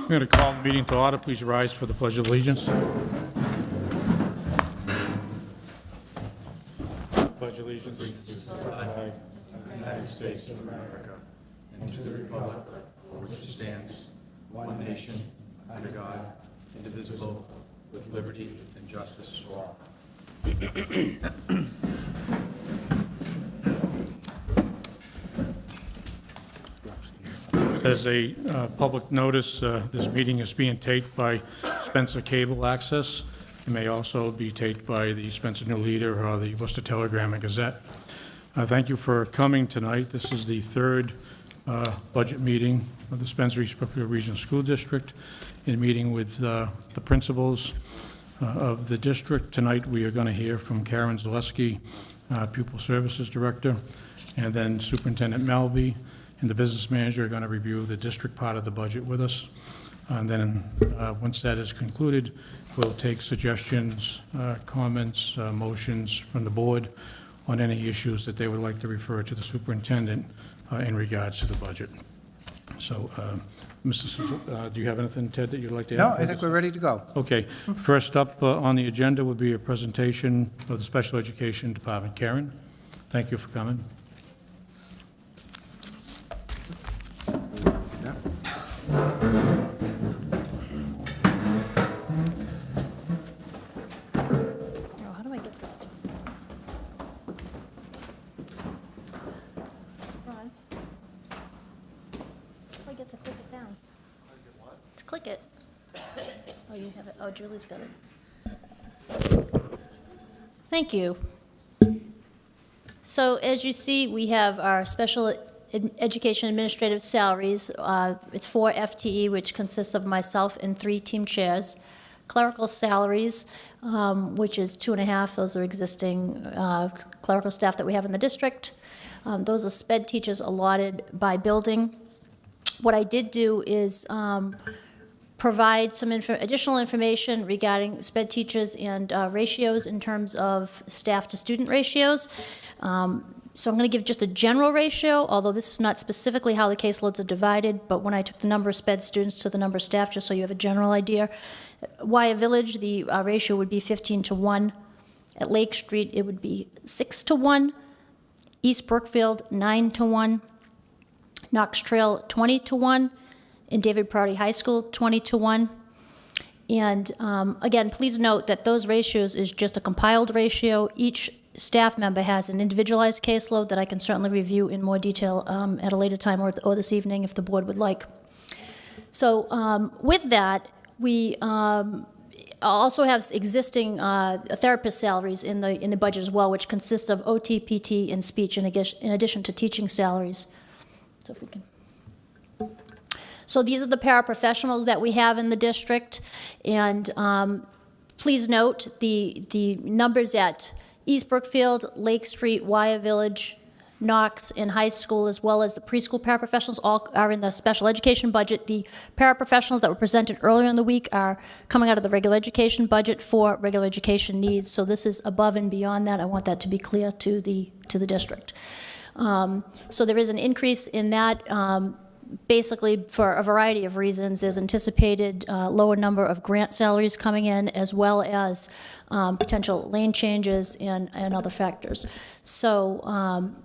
I'm going to call the meeting to order. Please rise for the Pledge of Allegiance. Pledge allegiance to the flag of the United States of America and to the republic for which it stands, one nation, under God, indivisible, with liberty and justice for all. As a public notice, this meeting is being taped by Spencer Cable Access. It may also be taped by the Spencer New Leader or the Worcester Telegram and Gazette. Thank you for coming tonight. This is the third budget meeting of the Spencer East-Brookfield Regional School District, in meeting with the principals of the district. Tonight we are going to hear from Karen Zaleski, Pupil Services Director, and then Superintendent Malby and the business manager are going to review the district part of the budget with us. And then once that is concluded, we'll take suggestions, comments, motions from the board on any issues that they would like to refer to the superintendent in regards to the budget. So, do you have anything, Ted, that you'd like to add? No, I think we're ready to go. Okay. First up on the agenda would be a presentation of the Special Education Department. Karen, thank you for coming. How do I get this? Ron? How do I get to click it down? To click it. Oh, you have it. Oh, Julie's got it. Thank you. So as you see, we have our special education administrative salaries. It's 4 FTE, which consists of myself and 3 team chairs. Clerical salaries, which is 2.5. Those are existing clerical staff that we have in the district. Those are SPED teachers allotted by building. What I did do is provide some additional information regarding SPED teachers and ratios in terms of staff to student ratios. So I'm going to give just a general ratio, although this is not specifically how the caseloads are divided, but when I took the number of SPED students to the number of staff, just so you have a general idea. Wya Village, the ratio would be 15:1. At Lake Street, it would be 6:1. East-Brookfield, 9:1. Knox Trail, 20:1. In David Prouty High School, 20:1. And again, please note that those ratios is just a compiled ratio. Each staff member has an individualized caseload that I can certainly review in more detail at a later time or this evening if the board would like. So with that, we also have existing therapist salaries in the budget as well, which consists of OT, PT, and speech in addition to teaching salaries. So if we can. So these are the paraprofessionals that we have in the district, and please note the numbers at East-Brookfield, Lake Street, Wya Village, Knox, and high school, as well as the preschool paraprofessionals, all are in the special education budget. The paraprofessionals that were presented earlier in the week are coming out of the regular education budget for regular education needs. So this is above and beyond that. I want that to be clear to the district. So there is an increase in that. Basically, for a variety of reasons, there's anticipated lower number of grant salaries coming in, as well as potential lane changes and other factors. So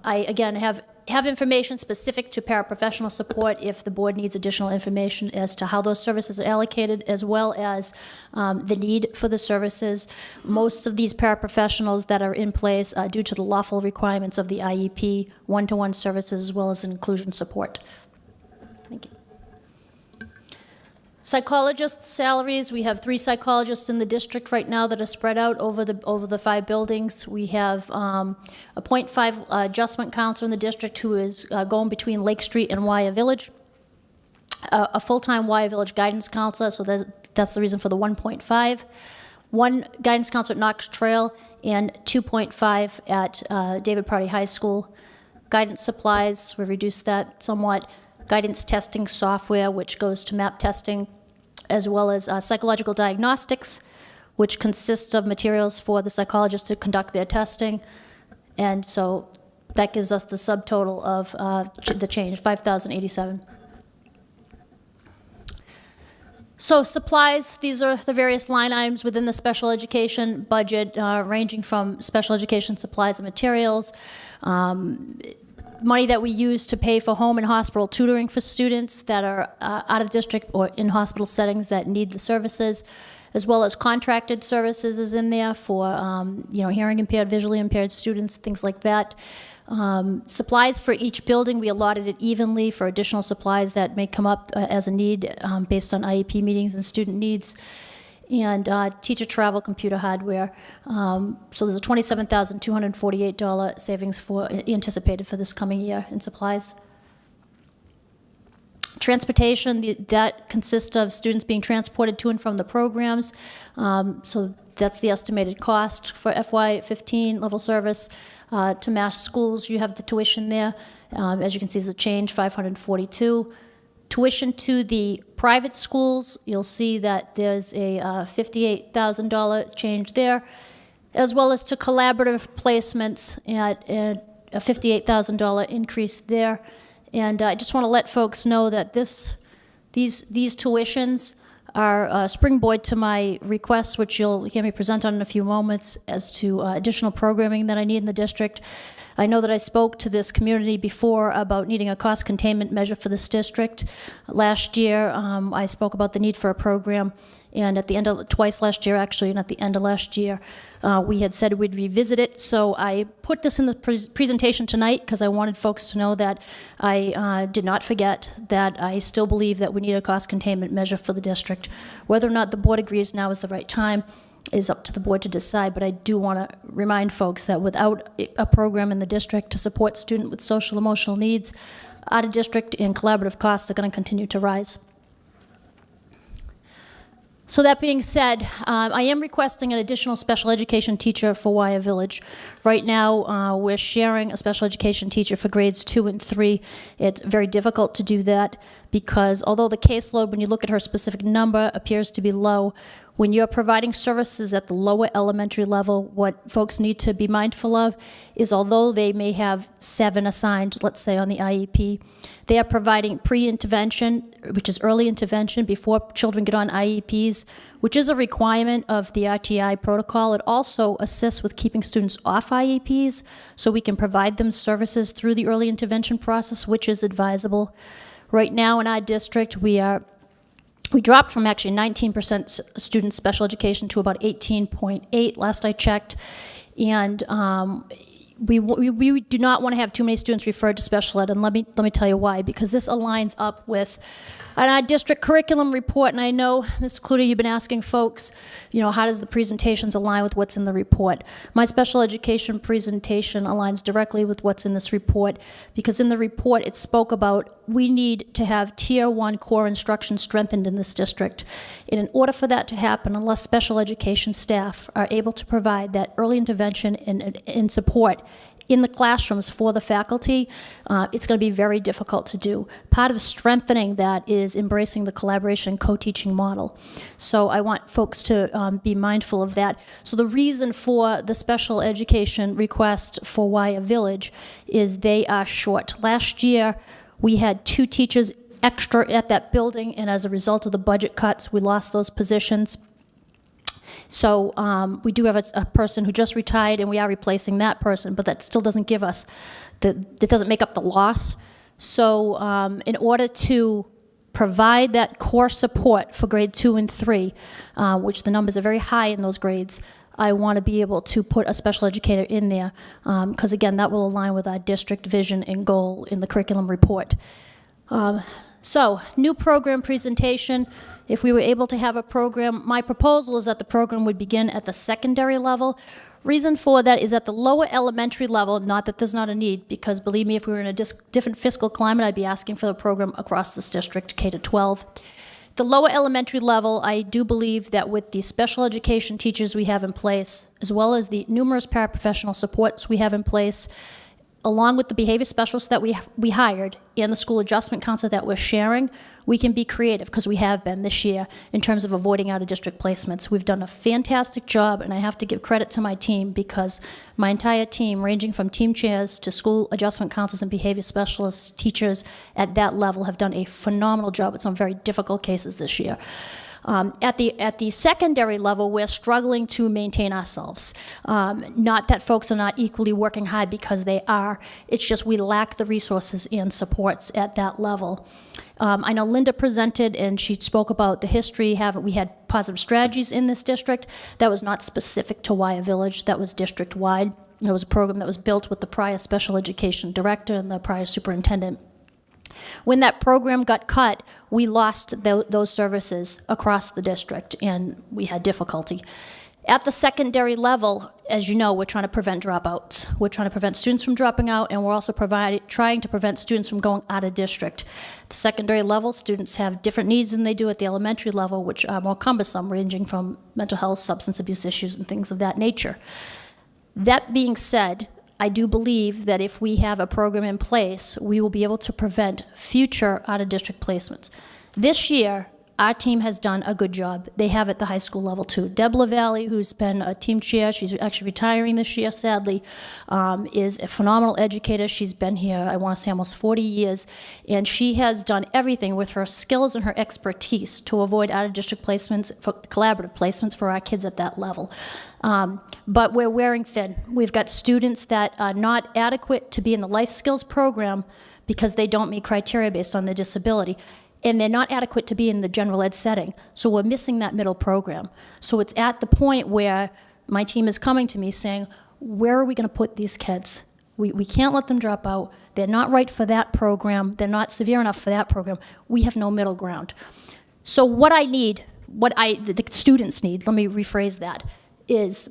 I, again, have information specific to paraprofessional support if the board needs additional information as to how those services are allocated, as well as the need for the services. Most of these paraprofessionals that are in place due to the lawful requirements of the IEP, one-to-one services, as well as inclusion support. Thank you. Psychologist salaries, we have 3 psychologists in the district right now that are spread out over the 5 buildings. We have a 0.5 adjustment counselor in the district who is going between Lake Street and Wya Village. A full-time Wya Village guidance counselor, so that's the reason for the 1.5. 1 guidance counselor at Knox Trail and 2.5 at David Prouty High School. Guidance supplies, we reduced that somewhat. Guidance testing software, which goes to MAP testing, as well as psychological diagnostics, which consists of materials for the psychologists to conduct their testing. And so that gives us the subtotal of the change, 5,087. So supplies, these are the various line items within the special education budget, ranging from special education supplies and materials, money that we use to pay for home and hospital tutoring for students that are out of district or in hospital settings that need the services, as well as contracted services is in there for hearing impaired, visually impaired students, things like that. Supplies for each building, we allotted it evenly for additional supplies that may come up as a need based on IEP meetings and student needs. And teacher travel, computer hardware. So there's a $27,248 savings anticipated for this coming year in supplies. Transportation, that consists of students being transported to and from the programs. So that's the estimated cost for FY15 level service. To Mass schools, you have the tuition there. As you can see, there's a change, $542. Tuition to the private schools, you'll see that there's a $58,000 change there, as well as to collaborative placements at a $58,000 increase there. And I just want to let folks know that these tuitions are a springboard to my requests, which you'll hear me present on in a few moments, as to additional programming that I need in the district. I know that I spoke to this community before about needing a cost containment measure for this district. Last year, I spoke about the need for a program, and at the end of, twice last year actually, and at the end of last year, we had said we'd revisit it. So I put this in the presentation tonight because I wanted folks to know that I did not forget that I still believe that we need a cost containment measure for the district. Whether or not the board agrees now is the right time is up to the board to decide, but I do want to remind folks that without a program in the district to support students with social emotional needs, out-of-district and collaborative costs are going to continue to rise. So that being said, I am requesting an additional special education teacher for Wire Village. Right now, we're sharing a special education teacher for grades 2 and 3. It's very difficult to do that because although the caseload, when you look at her specific number, appears to be low, when you're providing services at the lower elementary level, what folks need to be mindful of is although they may have 7 assigned, let's say on the IEP, they are providing pre-intervention, which is early intervention before children get on IEPs, which is a requirement of the RTI protocol. It also assists with keeping students off IEPs so we can provide them services through the early intervention process, which is advisable. Right now in our district, we dropped from actually 19% student special education to about 18.8 last I checked, and we do not want to have too many students referred to special ed, and let me tell you why, because this aligns up with our district curriculum report, and I know, Mr. Cluter, you've been asking folks, how does the presentations align with what's in the report? My special education presentation aligns directly with what's in this report, because in the report it spoke about we need to have Tier 1 core instruction strengthened in this district. And in order for that to happen, unless special education staff are able to provide that early intervention and support in the classrooms for the faculty, it's going to be very difficult to do. Part of strengthening that is embracing the collaboration and co-teaching model. So I want folks to be mindful of that. So the reason for the special education request for Wire Village is they are short. Last year, we had 2 teachers extra at that building, and as a result of the budget cuts, we lost those positions. So we do have a person who just retired, and we are replacing that person, but that still doesn't give us, that doesn't make up the loss. So in order to provide that core support for grade 2 and 3, which the numbers are very high in those grades, I want to be able to put a special educator in there, because again, that will align with our district vision and goal in the curriculum report. So, new program presentation. If we were able to have a program, my proposal is that the program would begin at the secondary level. Reason for that is at the lower elementary level, not that there's not a need, because believe me, if we were in a different fiscal climate, I'd be asking for the program across this district, K to 12. The lower elementary level, I do believe that with the special education teachers we have in place, as well as the numerous paraprofessional supports we have in place, along with the behavior specialists that we hired and the school adjustment counselor that we're sharing, we can be creative, because we have been this year, in terms of avoiding out-of-district placements. We've done a fantastic job, and I have to give credit to my team, because my entire team, ranging from team chairs to school adjustment counselors and behavior specialists, teachers at that level, have done a phenomenal job with some very difficult cases this year. At the secondary level, we're struggling to maintain ourselves. Not that folks are not equally working hard, because they are. It's just we lack the resources and supports at that level. I know Linda presented and she spoke about the history. We had positive strategies in this district. That was not specific to Wyer Village. That was district-wide. There was a program that was built with the prior special education director and the prior superintendent. When that program got cut, we lost those services across the district, and we had difficulty. At the secondary level, as you know, we're trying to prevent dropouts. We're trying to prevent students from dropping out, and we're also trying to prevent students from going out of district. The secondary level, students have different needs than they do at the elementary level, which are more cumbersome, ranging from mental health, substance abuse issues, and things of that nature. That being said, I do believe that if we have a program in place, we will be able to prevent future out-of-district placements. This year, our team has done a good job. They have at the high school level too. Deb LaValle, who's been a team chair, she's actually retiring this year, sadly, is a phenomenal educator. She's been here, I want to say, almost 40 years, and she has done everything with her skills and her expertise to avoid out-of-district placements, for collaborative placements for our kids at that level. But we're wearing thin. We've got students that are not adequate to be in the life skills program because they don't meet criteria based on their disability. And they're not adequate to be in the general ed setting. So we're missing that middle program. So it's at the point where my team is coming to me saying, where are we going to put these kids? We can't let them drop out. They're not right for that program. They're not severe enough for that program. We have no middle ground. So what I need, the students need, let me rephrase that, is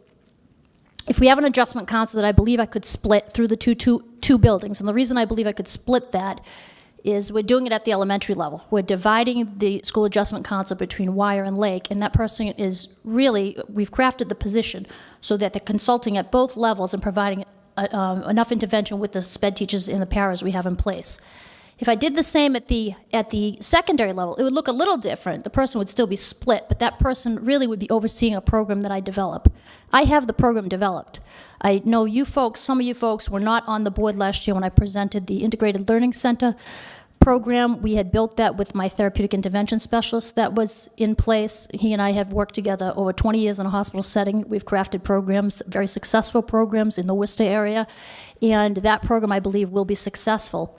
if we have an adjustment council that I believe I could split through the two buildings, and the reason I believe I could split that is we're doing it at the elementary level. We're dividing the school adjustment council between Wyer and Lake, and that person is really, we've crafted the position so that they're consulting at both levels and providing enough intervention with the SPED teachers and the paras we have in place. If I did the same at the secondary level, it would look a little different. The person would still be split, but that person really would be overseeing a program that I develop. I have the program developed. I know you folks, some of you folks were not on the board last year when I presented the Integrated Learning Center program. We had built that with my therapeutic intervention specialist that was in place. He and I have worked together over 20 years in a hospital setting. We've crafted programs, very successful programs in the Worcester area, and that program, I believe, will be successful.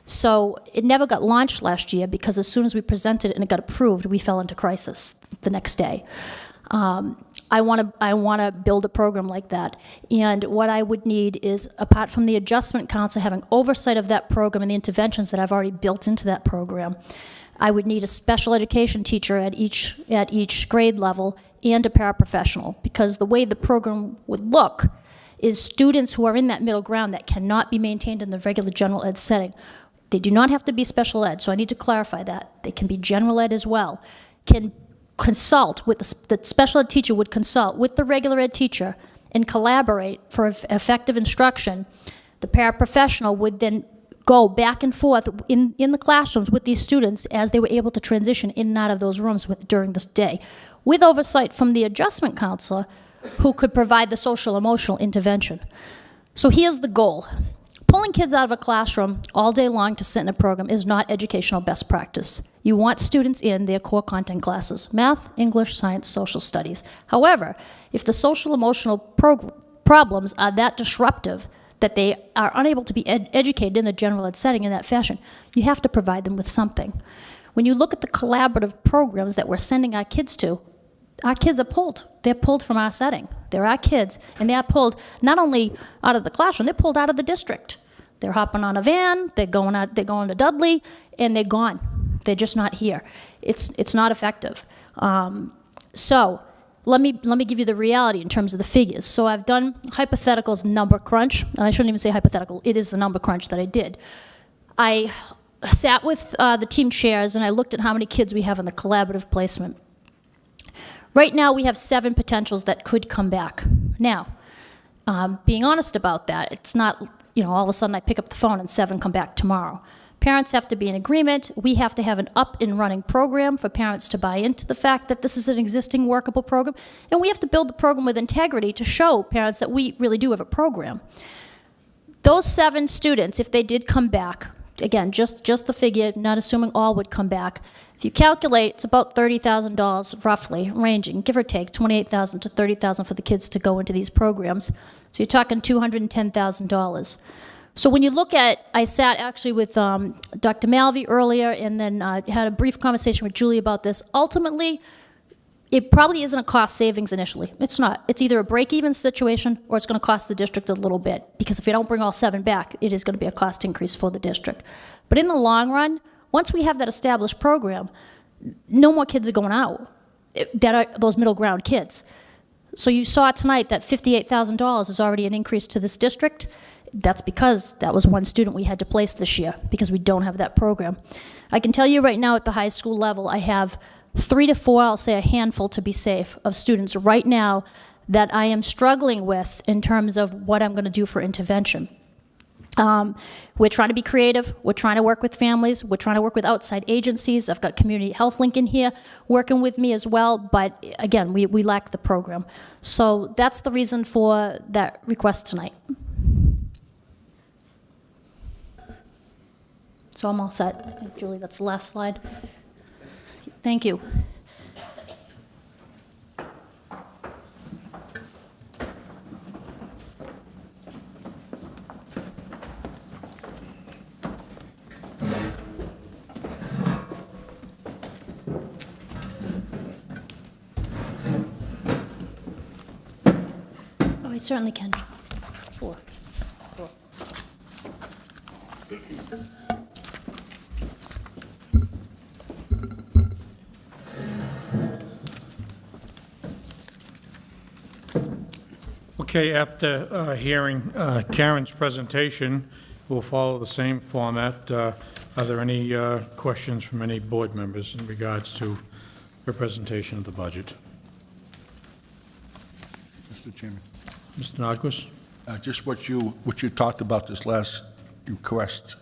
So it never got launched last year because as soon as we presented it and it got approved, we fell into crisis the next day. I want to build a program like that. And what I would need is, apart from the adjustment council having oversight of that program and the interventions that I've already built into that program, I would need a special education teacher at each grade level and a paraprofessional, because the way the program would look is students who are in that middle ground that cannot be maintained in the regular general ed setting. They do not have to be special ed, so I need to clarify that. They can be general ed as well. Can consult with the special ed teacher would consult with the regular ed teacher and collaborate for effective instruction. The paraprofessional would then go back and forth in the classrooms with these students as they were able to transition in and out of those rooms during this day, with oversight from the adjustment counselor who could provide the social emotional intervention. So here's the goal. Pulling kids out of a classroom all day long to sit in a program is not educational best practice. You want students in their core content classes: math, English, science, social studies. However, if the social emotional problems are that disruptive that they are unable to be educated in the general ed setting in that fashion, you have to provide them with something. When you look at the collaborative programs that we're sending our kids to, our kids are pulled. They're pulled from our setting. They're our kids, and they're pulled not only out of the classroom, they're pulled out of the district. They're hopping on a van, they're going to Dudley, and they're gone. They're just not here. It's not effective. So let me give you the reality in terms of the figures. So I've done hypotheticals number crunch, and I shouldn't even say hypothetical. It is the number crunch that I did. I sat with the team chairs, and I looked at how many kids we have in the collaborative placement. Right now, we have 7 potentials that could come back. Now, being honest about that, it's not, all of a sudden I pick up the phone and 7 come back tomorrow. Parents have to be in agreement. We have to have an up and running program for parents to buy into the fact that this is an existing workable program. And we have to build the program with integrity to show parents that we really do have a program. Those 7 students, if they did come back, again, just the figure, not assuming all would come back. If you calculate, it's about $30,000 roughly, ranging, give or take, $28,000 to $30,000 for the kids to go into these programs. So you're talking $210,000. So when you look at, I sat actually with Dr. Malvey earlier, and then had a brief conversation with Julie about this. Ultimately, it probably isn't a cost savings initially. It's not. It's either a break-even situation or it's going to cost the district a little bit, because if you don't bring all 7 back, it is going to be a cost increase for the district. But in the long run, once we have that established program, no more kids are going out that are those middle ground kids. So you saw tonight that $58,000 is already an increase to this district. That's because that was one student we had to place this year because we don't have that program. I can tell you right now at the high school level, I have 3 to 4, I'll say a handful to be safe, of students right now that I am struggling with in terms of what I'm going to do for intervention. We're trying to be creative. We're trying to work with families. We're trying to work with outside agencies. I've got Community Health Link in here working with me as well, but again, we lack the program. So that's the reason for that request tonight. So I'm all set. Julie, that's the last slide. Thank you. Oh, I certainly can. Sure. Sure. Okay, after hearing Karen's presentation, we'll follow the same format. Are there any questions from any board members in regards to her presentation of the budget? Mr. Chairman, Mr. Nordquist? just what you talked about this last request,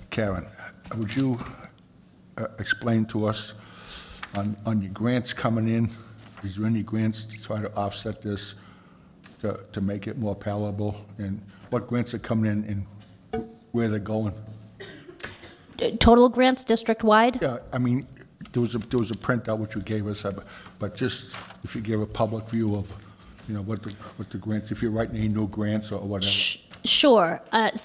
Karen, would you explain to us on your grants coming in, is there any grants to try to offset this, to make it more palatable? And what grants are coming in and where they're going? Total grants district-wide? Yeah, I mean, there was a printout which you gave us, but just if you give a public view of, you know, what the grants, if you're writing any new grants or whatever. Sure.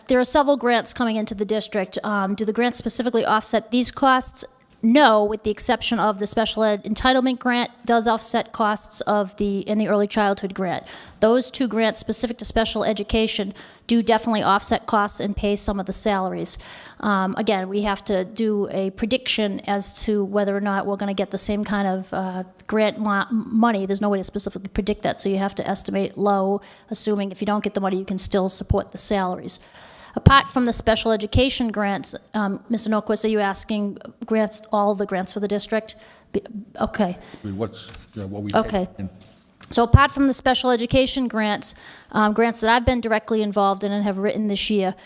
There are several grants coming into the district. Do the grants specifically offset these costs? No, with the exception of the special ed entitlement grant does offset costs of the early childhood grant. Those 2 grants specific to special education do definitely offset costs and pay some of the salaries. Again, we have to do a prediction as to whether or not we're going to get the same kind of grant money. There's no way to specifically predict that, so you have to estimate low, assuming if you don't get the money, you can still support the salaries. Apart from the special education grants, Mr. Norquist, are you asking grants, all the grants for the district? Okay. What we Okay. So apart from the special education grants, grants that I've been directly involved in and have written this year,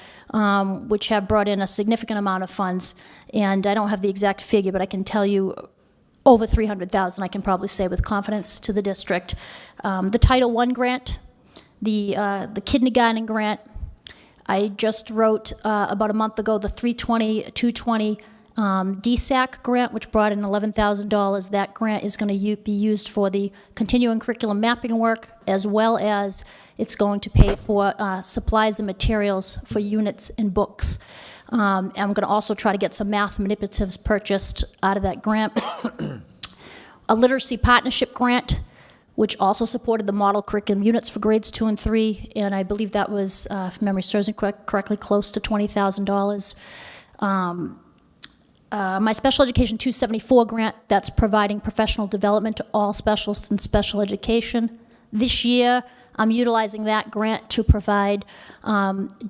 which have brought in a significant amount of funds, and I don't have the exact figure, but I can tell you over $300,000, I can probably say with confidence, to the district. The Title I grant, the kindergarten grant, I just wrote about a month ago the 220 DSAC grant, which brought in $11,000. That grant is going to be used for the continuing curriculum mapping work, as well as it's going to pay for supplies and materials for units and books. And I'm going to also try to get some math manipulatives purchased out of that grant. A literacy partnership grant, which also supported the model curriculum units for grades 2 and 3, and I believe that was, if memory serves me correctly, close to $20,000. My Special Education 274 grant, that's providing professional development to all specialists in special education. This year, I'm utilizing that grant to provide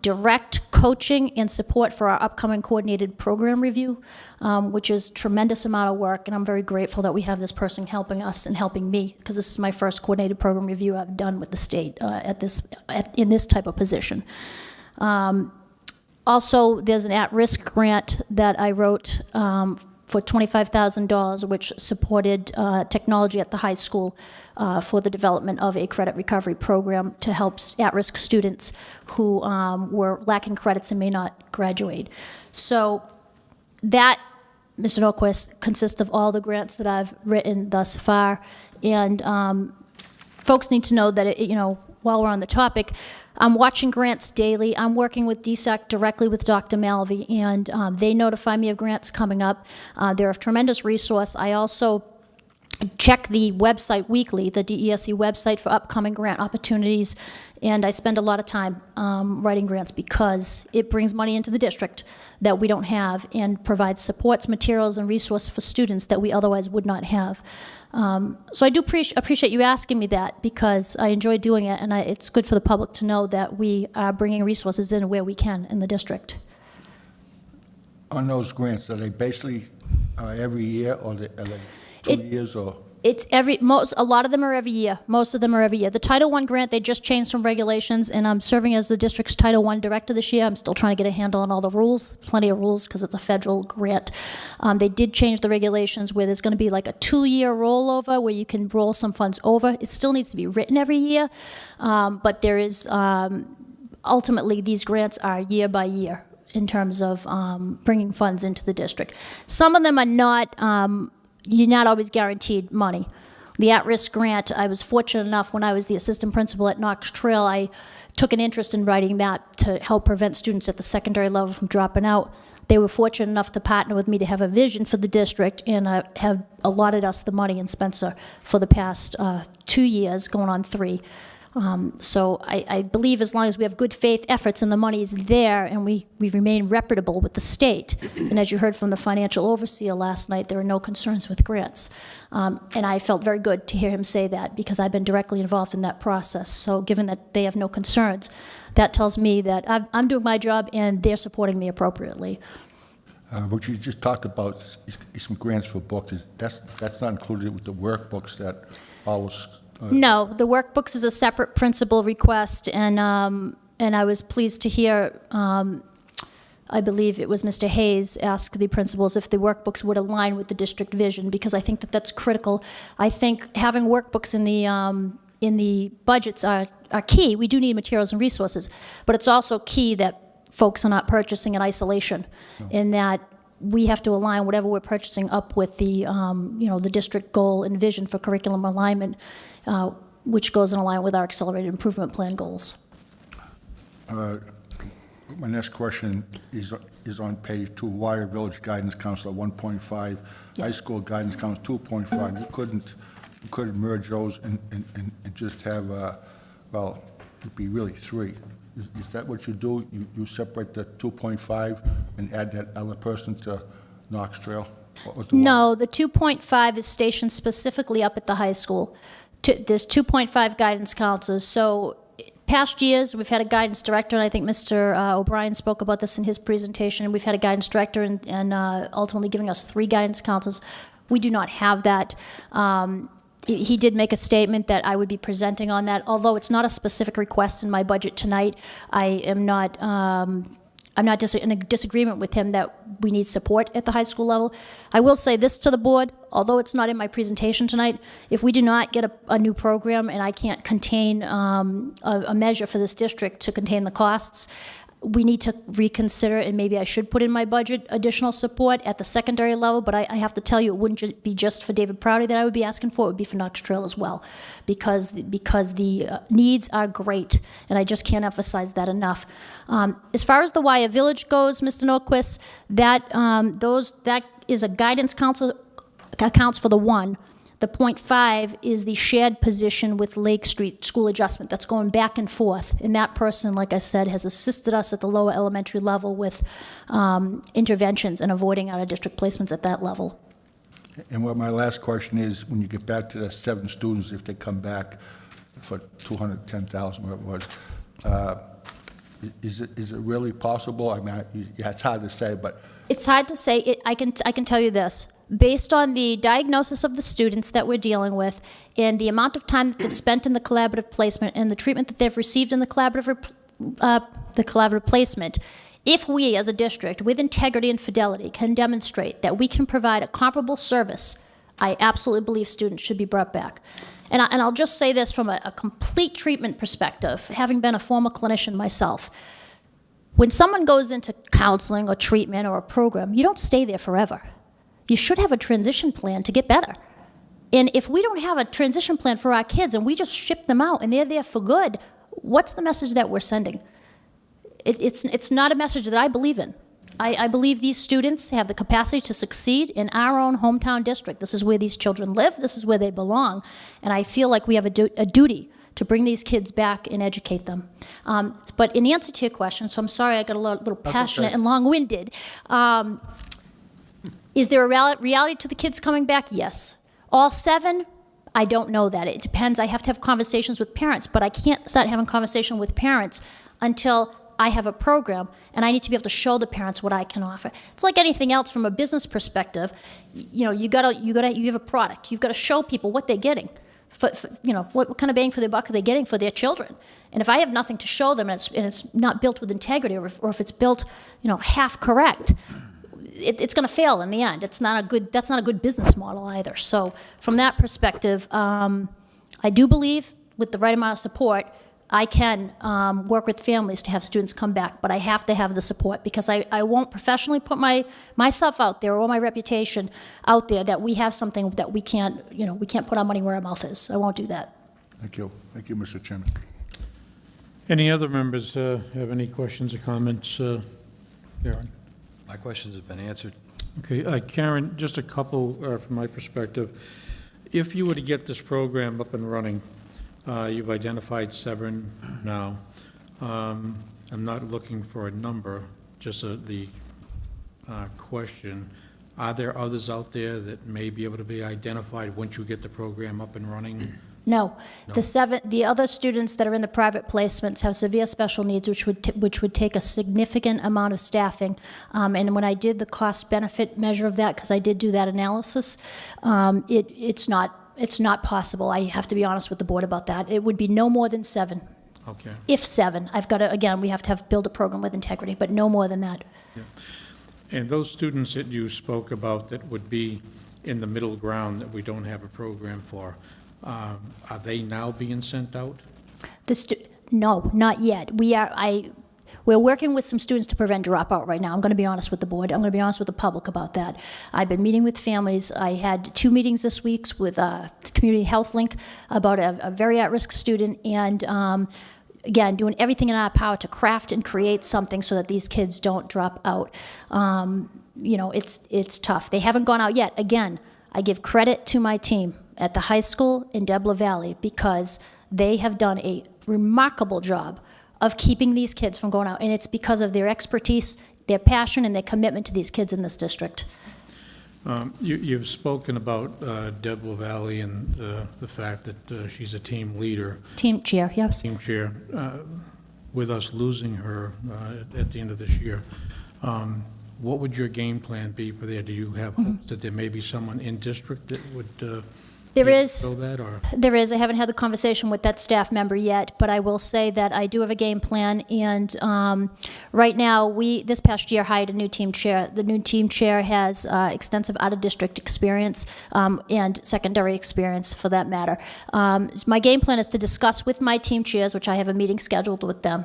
direct coaching and support for our upcoming coordinated program review, which is a tremendous amount of work, and I'm very grateful that we have this person helping us and helping me, because this is my first coordinated program review I've done with the state in this type of position. Also, there's an at-risk grant that I wrote for $25,000, which supported technology at the high school for the development of a credit recovery program to help at-risk students who were lacking credits and may not graduate. So that, Mr. Norquist, consists of all the grants that I've written thus far. And folks need to know that, while we're on the topic, I'm watching grants daily. I'm working with DSAC directly with Dr. Malvey, and they notify me of grants coming up. They're a tremendous resource. I also check the website weekly, the DESE website, for upcoming grant opportunities, and I spend a lot of time writing grants because it brings money into the district that we don't have and provides supports, materials, and resources for students that we otherwise would not have. So I do appreciate you asking me that because I enjoy doing it, and it's good for the public to know that we are bringing resources in where we can in the district. On those grants, are they basically every year, or are they 2 years, or? It's a lot of them are every year. Most of them are every year. The Title I grant, they just changed some regulations, and I'm serving as the district's Title I director this year. I'm still trying to get a handle on all the rules, plenty of rules, because it's a federal grant. They did change the regulations where there's going to be like a 2-year rollover where you can roll some funds over. It still needs to be written every year, but there is, ultimately, these grants are year by year in terms of bringing funds into the district. Some of them are not, you're not always guaranteed money. The at-risk grant, I was fortunate enough when I was the assistant principal at Knox Trail, I took an interest in writing that to help prevent students at the secondary level from dropping out. They were fortunate enough to partner with me to have a vision for the district, and have allotted us the money in Spencer for the past 2 years, going on 3. So I believe as long as we have good faith efforts and the money is there and we remain reputable with the state, and as you heard from the financial overseer last night, there are no concerns with grants. And I felt very good to hear him say that because I've been directly involved in that process. So given that they have no concerns, that tells me that I'm doing my job and they're supporting me appropriately. What you just talked about, some grants for books, that's not included with the workbooks that always... No, the workbooks is a separate principal request, and I was pleased to hear, I believe it was Mr. Hayes, ask the principals if the workbooks would align with the district vision, because I think that that's critical. I think having workbooks in the budgets are key. We do need materials and resources, but it's also key that folks are not purchasing in isolation, in that we have to align whatever we're purchasing up with the, the district goal and vision for curriculum alignment, which goes in line with our accelerated improvement plan goals. My next question is on page 2, Wire Village Guidance Council 1.5, High School Guidance Council 2.5. You couldn't merge those and just have, it'd be really 3. Is that what you do? You separate the 2.5 and add that other person to Knox Trail? No, the 2.5 is stationed specifically up at the high school. There's 2.5 guidance counselors. So past years, we've had a guidance director, and I think Mr. O'Brien spoke about this in his presentation. We've had a guidance director and ultimately giving us 3 guidance counselors. We do not have that. He did make a statement that I would be presenting on that. Although it's not a specific request in my budget tonight, I am not in a disagreement with him that we need support at the high school level. I will say this to the board, although it's not in my presentation tonight, if we do not get a new program and I can't contain a measure for this district to contain the costs, we need to reconsider, and maybe I should put in my budget additional support at the secondary level, but I have to tell you, it wouldn't be just for David Prouty that I would be asking for, it would be for Knox Trail as well, because the needs are great, and I just can't emphasize that enough. As far as the Wire Village goes, Mr. Norquist, that is a guidance council, accounts for the 1. The 0.5 is the shared position with Lake Street School Adjustment that's going back and forth. And that person, like I said, has assisted us at the lower elementary level with interventions and avoiding out-of-district placements at that level. And what my last question is, when you get back to the 7 students, if they come back for 210,000, whatever it was, is it really possible? I mean, it's hard to say, but... It's hard to say. I can tell you this. Based on the diagnosis of the students that we're dealing with and the amount of time that they've spent in the collaborative placement and the treatment that they've received in the collaborative placement, If we, as a district, with integrity and fidelity, can demonstrate that we can provide a comparable service, I absolutely believe students should be brought back. And I'll just say this from a complete treatment perspective, having been a former clinician myself. When someone goes into counseling or treatment or a program, you don't stay there forever. You should have a transition plan to get better. And if we don't have a transition plan for our kids and we just ship them out and they're there for good, what's the message that we're sending? It's not a message that I believe in. I believe these students have the capacity to succeed in our own hometown district. This is where these children live. This is where they belong. And I feel like we have a duty to bring these kids back and educate them. But in answer to your question, so I'm sorry I got a little passionate and long-winded, is there a reality to the kids coming back? Yes. All 7? I don't know that. It depends. I have to have conversations with parents, but I can't start having conversation with parents until I have a program, and I need to be able to show the parents what I can offer. It's like anything else from a business perspective. You have a product. You've got to show people what they're getting. What kind of bang for their buck are they getting for their children? And if I have nothing to show them, and it's not built with integrity, or if it's built, half correct, it's going to fail in the end. That's not a good business model either. So from that perspective, I do believe with the right amount of support, I can work with families to have students come back, but I have to have the support because I won't professionally put myself out there or my reputation out there that we have something that we can't put our money where our mouth is. I won't do that. Thank you. Thank you, Mr. Chairman. Any other members have any questions or comments? Karen? My questions have been answered. Okay, Karen, just a couple from my perspective. If you were to get this program up and running, you've identified 7 now. I'm not looking for a number, just the question. Are there others out there that may be able to be identified once you get the program up and running? No. The other students that are in the private placements have severe special needs, which would take a significant amount of staffing. And when I did the cost-benefit measure of that, because I did do that analysis, it's not possible. I have to be honest with the board about that. It would be no more than 7. Okay. If 7. I've got to, again, we have to build a program with integrity, but no more than that. Yeah. And those students that you spoke about that would be in the middle ground that we don't have a program for, are they now being sent out? No, not yet. We're working with some students to prevent dropout right now. I'm going to be honest with the board. I'm going to be honest with the public about that. I've been meeting with families. I had 2 meetings this week with Community Health Link about a very at-risk student, and again, doing everything in our power to craft and create something so that these kids don't drop out. It's tough. They haven't gone out yet. Again, I give credit to my team at the high school in Debla Valley because they have done a remarkable job of keeping these kids from going out, and it's because of their expertise, their passion, and their commitment to these kids in this district. You've spoken about Debla Valley and the fact that she's a team leader. Team chair, yes. Team chair. With us losing her at the end of this year, what would your game plan be for there? Do you have hopes that there may be someone in district that would There is. fill that, or? There is. I haven't had the conversation with that staff member yet, but I will say that I do have a game plan. And right now, this past year, hired a new team chair. The new team chair has extensive out-of-district experience and secondary experience, for that matter. My game plan is to discuss with my team chairs, which I have a meeting scheduled with them.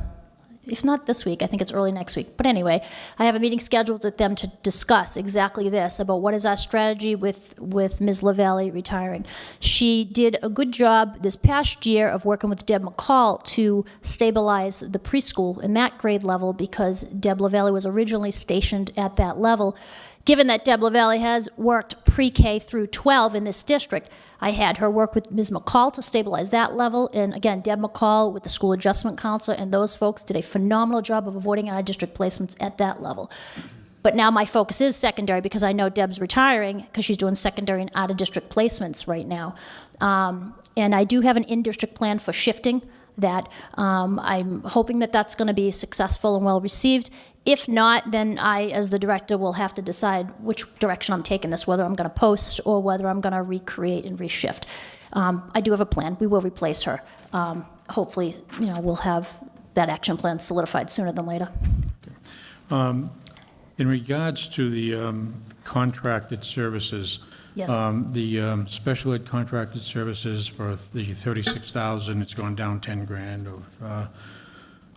If not this week, I think it's early next week. But anyway, I have a meeting scheduled with them to discuss exactly this, about what is our strategy with Ms. LaValle retiring. She did a good job this past year of working with Deb McCall to stabilize the preschool in that grade level because Deb LaValle was originally stationed at that level. Given that Deb LaValle has worked pre-K through 12 in this district, I had her work with Ms. McCall to stabilize that level. And again, Deb McCall with the School Adjustment Council and those folks did a phenomenal job of avoiding out-of-district placements at that level. But now my focus is secondary because I know Deb's retiring because she's doing secondary and out-of-district placements right now. And I do have an in-district plan for shifting that. I'm hoping that that's going to be successful and well-received. If not, then I, as the director, will have to decide which direction I'm taking this, whether I'm going to post or whether I'm going to recreate and reshift. I do have a plan. We will replace her. Hopefully, we'll have that action plan solidified sooner than later. In regards to the contracted services, Yes. the special ed contracted services for the 36,000, it's gone down 10 grand,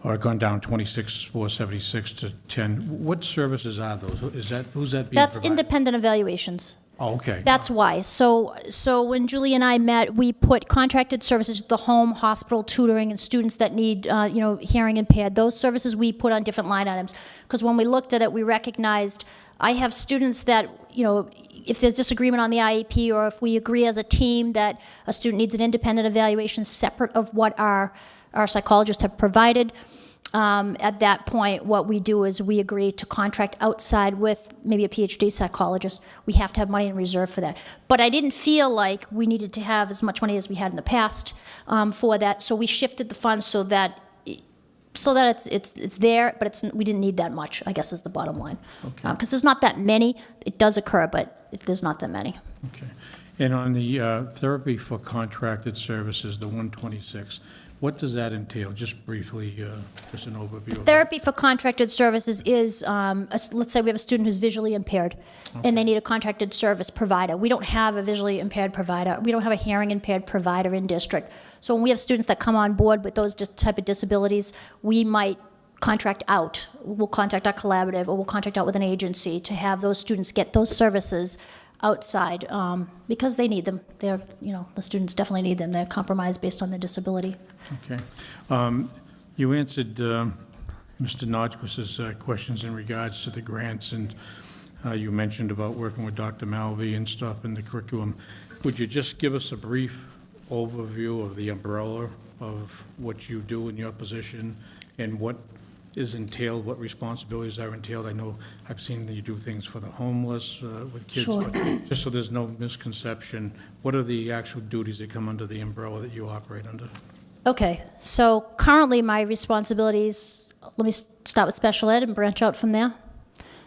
or gone down 26,476 to 10. What services are those? Who's that being That's provided? independent evaluations. Oh, okay. That's why. So when Julie and I met, we put contracted services, the home, hospital, tutoring, and students that need, hearing impaired. Those services we put on different line items. Because when we looked at it, we recognized, I have students that, if there's disagreement on the IEP, or if we agree as a team that a student needs an independent evaluation separate of what our psychologists have provided, at that point, what we do is we agree to contract outside with maybe a PhD psychologist. We have to have money in reserve for that. But I didn't feel like we needed to have as much money as we had in the past for that, so we shifted the funds so that it's there, but we didn't need that much, I guess is the bottom line. Okay. Because there's not that many. It does occur, but there's not that many. Okay. And on the therapy for contracted services, the 126, what does that entail? Just briefly, just an overview of that. Therapy for contracted services is, let's say we have a student who's visually impaired, and they need a contracted service provider. We don't have a visually impaired provider. We don't have a hearing impaired provider in district. So when we have students that come on board with those type of disabilities, we might contract out. We'll contact our collaborative, or we'll contract out with an agency to have those students get those services outside, because they need them. The students definitely need them. They're compromised based on their disability. Okay. You answered Mr. Notchquist's questions in regards to the grants, and you mentioned about working with Dr. Malvey and stuff in the curriculum. Would you just give us a brief overview of the umbrella of what you do in your position and what is entailed, what responsibilities are entailed? I know I've seen that you do things for the homeless with kids, Sure. but just so there's no misconception, what are the actual duties that come under the umbrella that you operate under? Okay, so currently my responsibilities, let me start with special ed and branch out from there.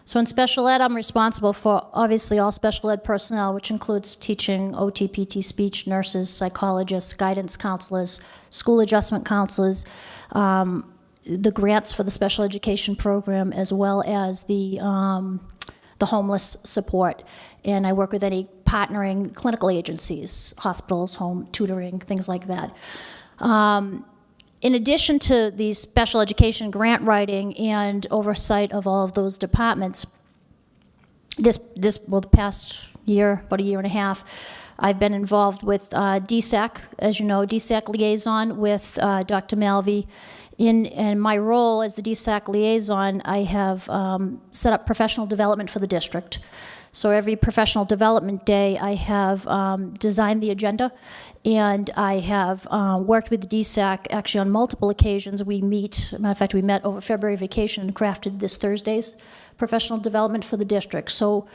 So in special ed, I'm responsible for obviously all special ed personnel, which includes teaching, OT, PT, speech, nurses, psychologists, guidance counselors, school adjustment counselors, the grants for the special education program, as well as the homeless support. And I work with any partnering clinical agencies, hospitals, home tutoring, things like that. In addition to the special education grant writing and oversight of all of those departments, the past year, about a year and a half, I've been involved with DSAC, as you know, DSAC liaison with Dr. Malvey. In my role as the DSAC liaison, I have set up professional development for the district. So every professional development day, I have designed the agenda, and I have worked with the DSAC actually on multiple occasions. We meet, matter of fact, we met over February vacation and crafted this Thursday's professional development for the district. So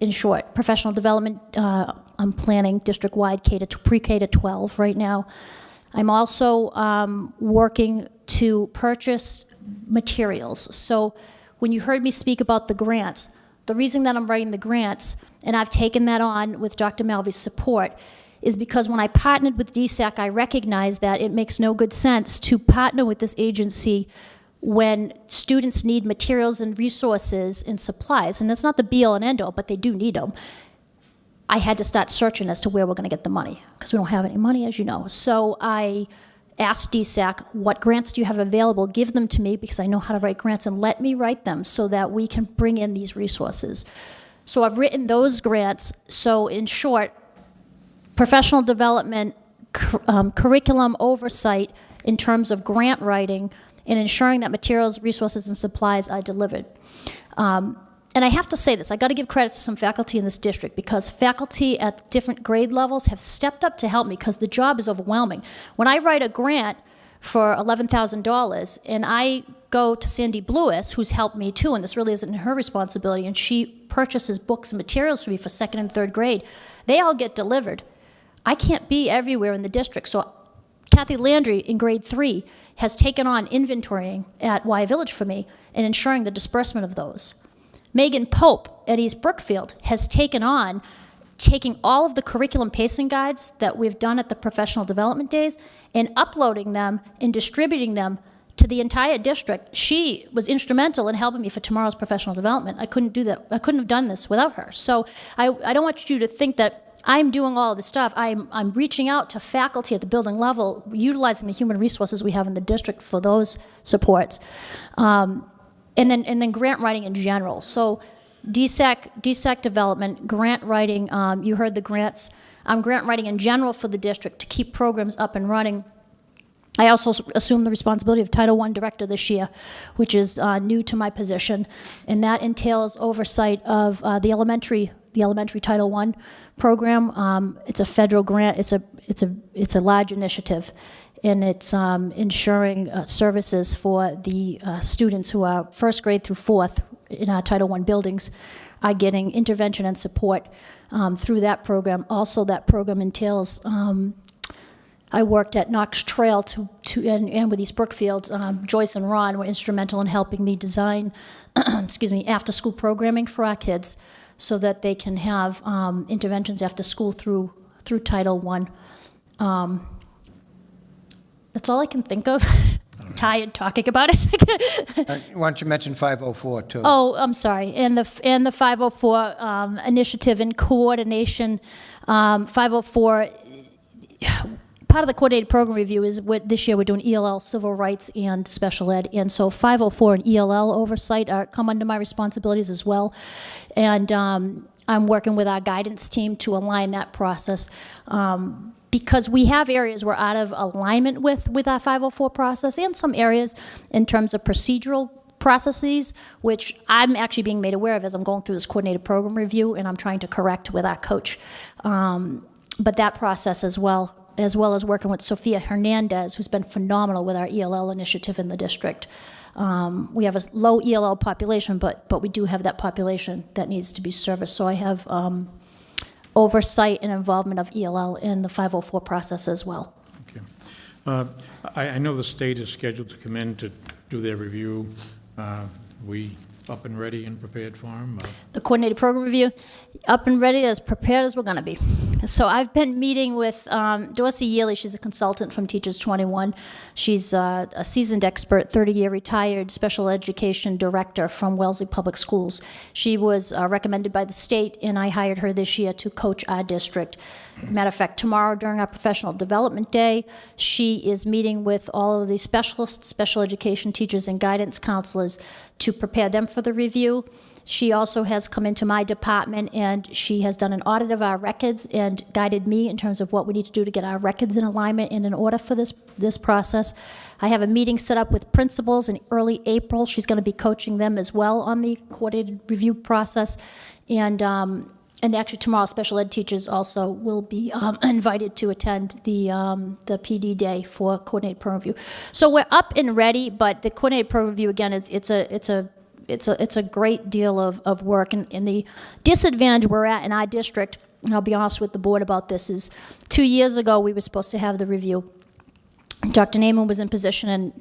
in short, professional development, I'm planning district-wide pre-K to 12 right now. I'm also working to purchase materials. So when you heard me speak about the grants, the reason that I'm writing the grants, and I've taken that on with Dr. Malvey's support, is because when I partnered with DSAC, I recognized that it makes no good sense to partner with this agency when students need materials and resources and supplies. And that's not the be-all and end-all, but they do need them. I had to start searching as to where we're going to get the money, because we don't have any money, as you know. So I asked DSAC, what grants do you have available? Give them to me, because I know how to write grants, and let me write them so that we can bring in these resources. So I've written those grants. So in short, professional development, curriculum oversight in terms of grant writing, and ensuring that materials, resources, and supplies are delivered. And I have to say this, I got to give credit to some faculty in this district, because faculty at different grade levels have stepped up to help me, because the job is overwhelming. When I write a grant for $11,000 and I go to Sandy Blewis, who's helped me too, and this really isn't her responsibility, and she purchases books and materials for me for second and third grade, they all get delivered. I can't be everywhere in the district. So Kathy Landry in grade 3 has taken on inventorying at Y Village for me and ensuring the disbursement of those. Megan Pope at East-Brookfield has taken on taking all of the curriculum pacing guides that we've done at the professional development days and uploading them and distributing them to the entire district. She was instrumental in helping me for tomorrow's professional development. I couldn't do that. I couldn't have done this without her. So I don't want you to think that I'm doing all of this stuff. I'm reaching out to faculty at the building level, utilizing the human resources we have in the district for those supports, and then grant writing in general. So DSAC development, grant writing. You heard the grants. Grant writing in general for the district to keep programs up and running. I also assumed the responsibility of Title I Director this year, which is new to my position, and that entails oversight of the elementary Title I program. It's a federal grant. It's a large initiative, and it's ensuring services for the students who are first grade through fourth in our Title I buildings are getting intervention and support through that program. Also, that program entails. I worked at Knox Trail and with East-Brookfield. Joyce and Ron were instrumental in helping me design, after-school programming for our kids, so that they can have interventions after school through Title I. That's all I can think of. I'm tired talking about it. Why don't you mention 504 too? Oh, I'm sorry. And the 504 initiative in coordination. 504. Part of the coordinated program review is this year we're doing ELL, civil rights, and special ed. And so 504 and ELL oversight come under my responsibilities as well. And I'm working with our guidance team to align that process. Because we have areas we're out of alignment with our 504 process, and some areas in terms of procedural processes, which I'm actually being made aware of as I'm going through this coordinated program review, and I'm trying to correct with our coach. But that process as well as working with Sophia Hernandez, who's been phenomenal with our ELL initiative in the district. We have a low ELL population, but we do have that population that needs to be serviced. So I have oversight and involvement of ELL in the 504 process as well. Okay. I know the state is scheduled to come in to do their review. We up and ready and prepared for them? The coordinated program review, up and ready, as prepared as we're going to be. So I've been meeting with Dorsey Yearley. She's a consultant from Teachers 21. She's a seasoned expert, 30-year retired special education director from Wellesley Public Schools. She was recommended by the state, and I hired her this year to coach our district. Matter of fact, tomorrow during our professional development day, she is meeting with all of the specialists, special education teachers, and guidance counselors to prepare them for the review. She also has come into my department, and she has done an audit of our records and guided me in terms of what we need to do to get our records in alignment and in order for this process. I have a meeting set up with principals in early April. She's going to be coaching them as well on the coordinated review process. And actually tomorrow, special ed teachers also will be invited to attend the PD day for coordinated program review. So we're up and ready, but the coordinated program review, again, it's a great deal of work. And the disadvantage we're at in our district, and I'll be honest with the board about this, is 2 years ago we were supposed to have the review. Dr. Naiman was in position, and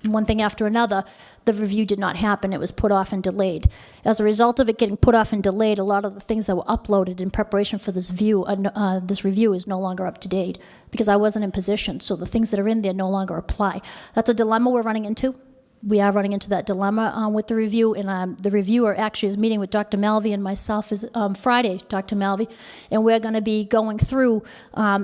one thing after another, the review did not happen. It was put off and delayed. As a result of it getting put off and delayed, a lot of the things that were uploaded in preparation for this review is no longer up to date because I wasn't in position. So the things that are in there no longer apply. That's a dilemma we're running into. We are running into that dilemma with the review, and the reviewer actually is meeting with Dr. Malvey and myself is Friday, Dr. Malvey, and we're going to be going through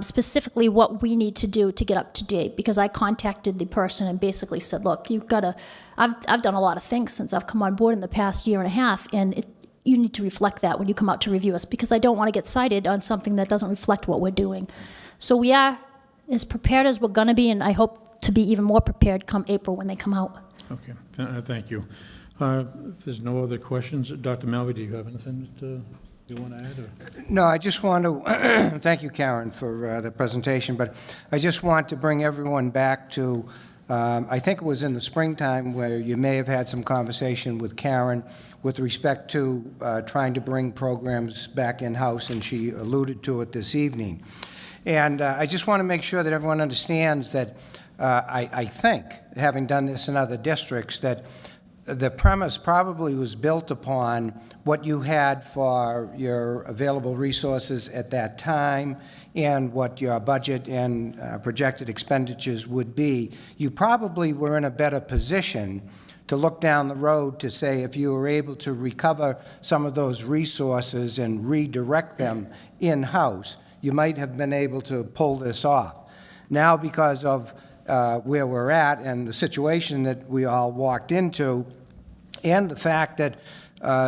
specifically what we need to do to get up to date, because I contacted the person and basically said, look, you've got to, I've done a lot of things since I've come on board in the past year and a half, and you need to reflect that when you come out to review us, because I don't want to get cited on something that doesn't reflect what we're doing. So we are as prepared as we're going to be, and I hope to be even more prepared come April when they come out. Okay, thank you. If there's no other questions, Dr. Malvey, do you have anything that you want to add? Or? No, I just want to thank you, Karen, for the presentation, but I just want to bring everyone back to, I think it was in the springtime where you may have had some conversation with Karen with respect to trying to bring programs back in-house, and she alluded to it this evening. And I just want to make sure that everyone understands that I think, having done this in other districts, that the premise probably was built upon what you had for your available resources at that time and what your budget and projected expenditures would be. You probably were in a better position to look down the road to say if you were able to recover some of those resources and redirect them in-house, you might have been able to pull this off. Now, because of where we're at and the situation that we all walked into, and the fact that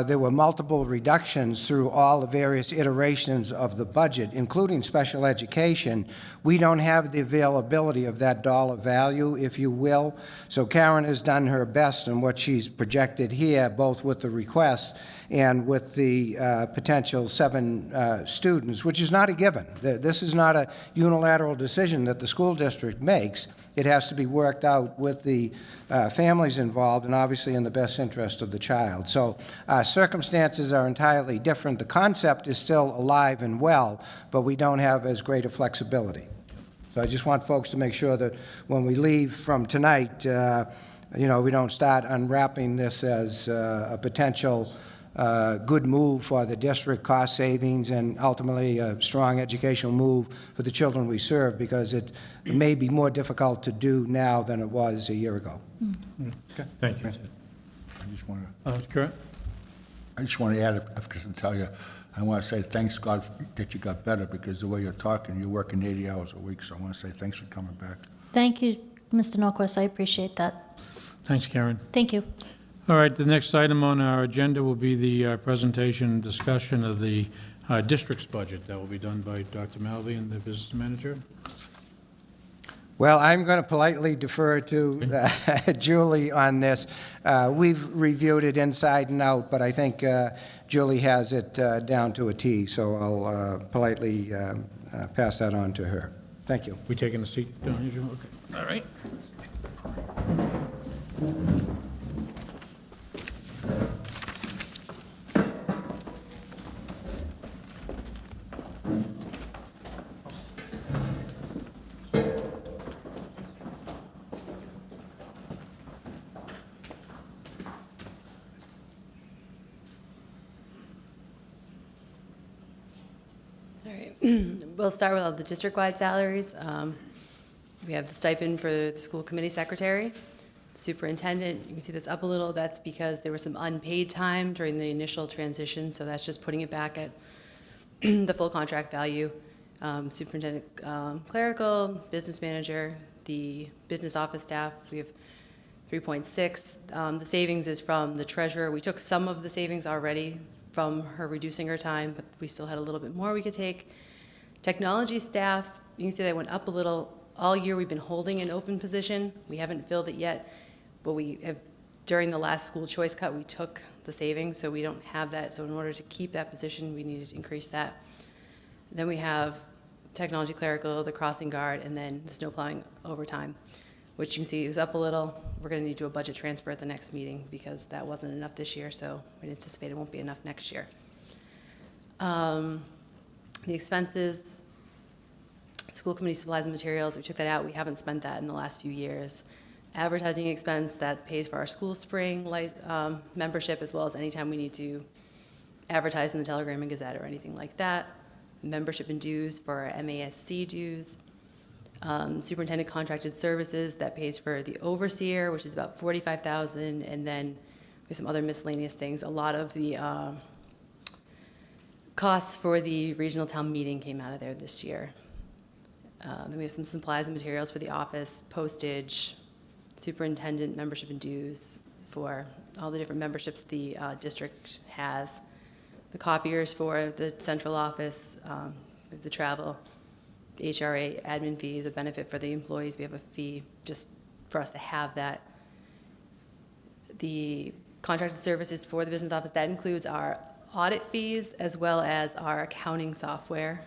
there were multiple reductions through all the various iterations of the budget, including special education, we don't have the availability of that dollar value, if you will. So Karen has done her best in what she's projected here, both with the requests and with the potential 7 students, which is not a given. This is not a unilateral decision that the school district makes. It has to be worked out with the families involved and obviously in the best interest of the child. So circumstances are entirely different. The concept is still alive and well, but we don't have as great a flexibility. So I just want folks to make sure that when we leave from tonight, we don't start unwrapping this as a potential good move for the district, cost savings, and ultimately a strong educational move for the children we serve, because it may be more difficult to do now than it was a year ago. Okay, thank you. I just want Kurt? to add, if I can tell you, I want to say thanks God that you got better, because the way you're talking, you're working 80 hours a week, so I want to say thanks for coming back. Thank you, Mr. Norquist. I appreciate that. Thanks, Karen. Thank you. All right, the next item on our agenda will be the presentation and discussion of the district's budget. That will be done by Dr. Malvey and the business manager. Well, I'm going to politely defer to Julie on this. We've reviewed it inside and out, but I think Julie has it down to a T, so I'll politely pass that on to her. Thank you. We taking a seat down here? Okay. All right. All right, we'll start with all the district-wide salaries. We have the stipend for the school committee secretary, superintendent. You can see that's up a little. That's because there was some unpaid time during the initial transition, so that's just putting it back at the full contract value. Superintendent clerical, business manager, the business office staff, we have 3.6. The savings is from the treasurer. We took some of the savings already from her reducing her time, but we still had a little bit more we could take. Technology staff, you can see they went up a little. All year we've been holding an open position. We haven't filled it yet, but we have, during the last school choice cut, we took the savings, so we don't have that. So in order to keep that position, we needed to increase that. Then we have technology clerical, the crossing guard, and then the snow plowing overtime, which you can see is up a little. We're going to need to do a budget transfer at the next meeting because that wasn't enough this year, so we anticipate it won't be enough next year. The expenses, school committee supplies and materials, we took that out. We haven't spent that in the last few years. Advertising expense, that pays for our school spring membership, as well as anytime we need to advertise in the Telegram and Gazette or anything like that. Membership and dues for our MASC dues. Superintendent contracted services, that pays for the overseer, which is about $45,000, and then there's some other miscellaneous things. A lot of the costs for the regional town meeting came out of there this year. Then we have some supplies and materials for the office, postage, superintendent membership and dues for all the different memberships the district has, the copiers for the central office, the travel, the HRA admin fees, a benefit for the employees. We have a fee just for us to have that. The contracted services for the business office, that includes our audit fees as well as our accounting software,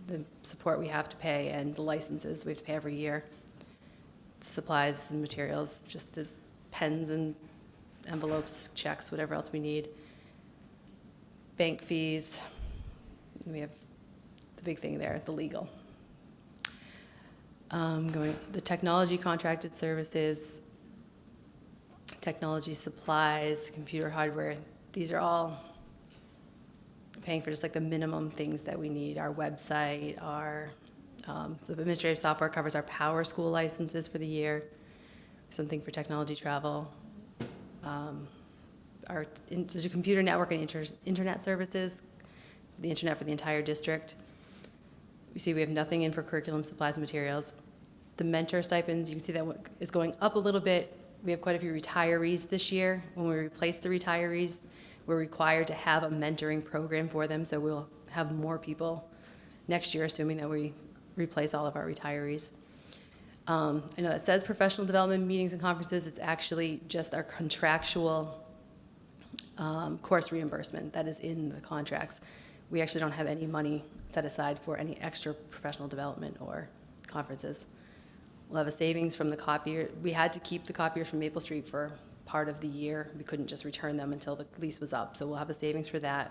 the support we have to pay, and the licenses we have to pay every year. Supplies and materials, just the pens and envelopes, checks, whatever else we need. Bank fees, we have the big thing there, the legal. The technology contracted services, technology supplies, computer hardware, these are all paying for just like the minimum things that we need. Our website, our the administrative software covers our Power School licenses for the year, something for technology travel. There's a computer network and internet services, the internet for the entire district. You see we have nothing in for curriculum, supplies, and materials. The mentor stipends, you can see that is going up a little bit. We have quite a few retirees this year. When we replace the retirees, we're required to have a mentoring program for them, so we'll have more people next year, assuming that we replace all of our retirees. I know that says professional development meetings and conferences. It's actually just our contractual course reimbursement that is in the contracts. We actually don't have any money set aside for any extra professional development or conferences. We'll have a savings from the copier. We had to keep the copiers from Maple Street for part of the year. We couldn't just return them until the lease was up. So we'll have a savings for that,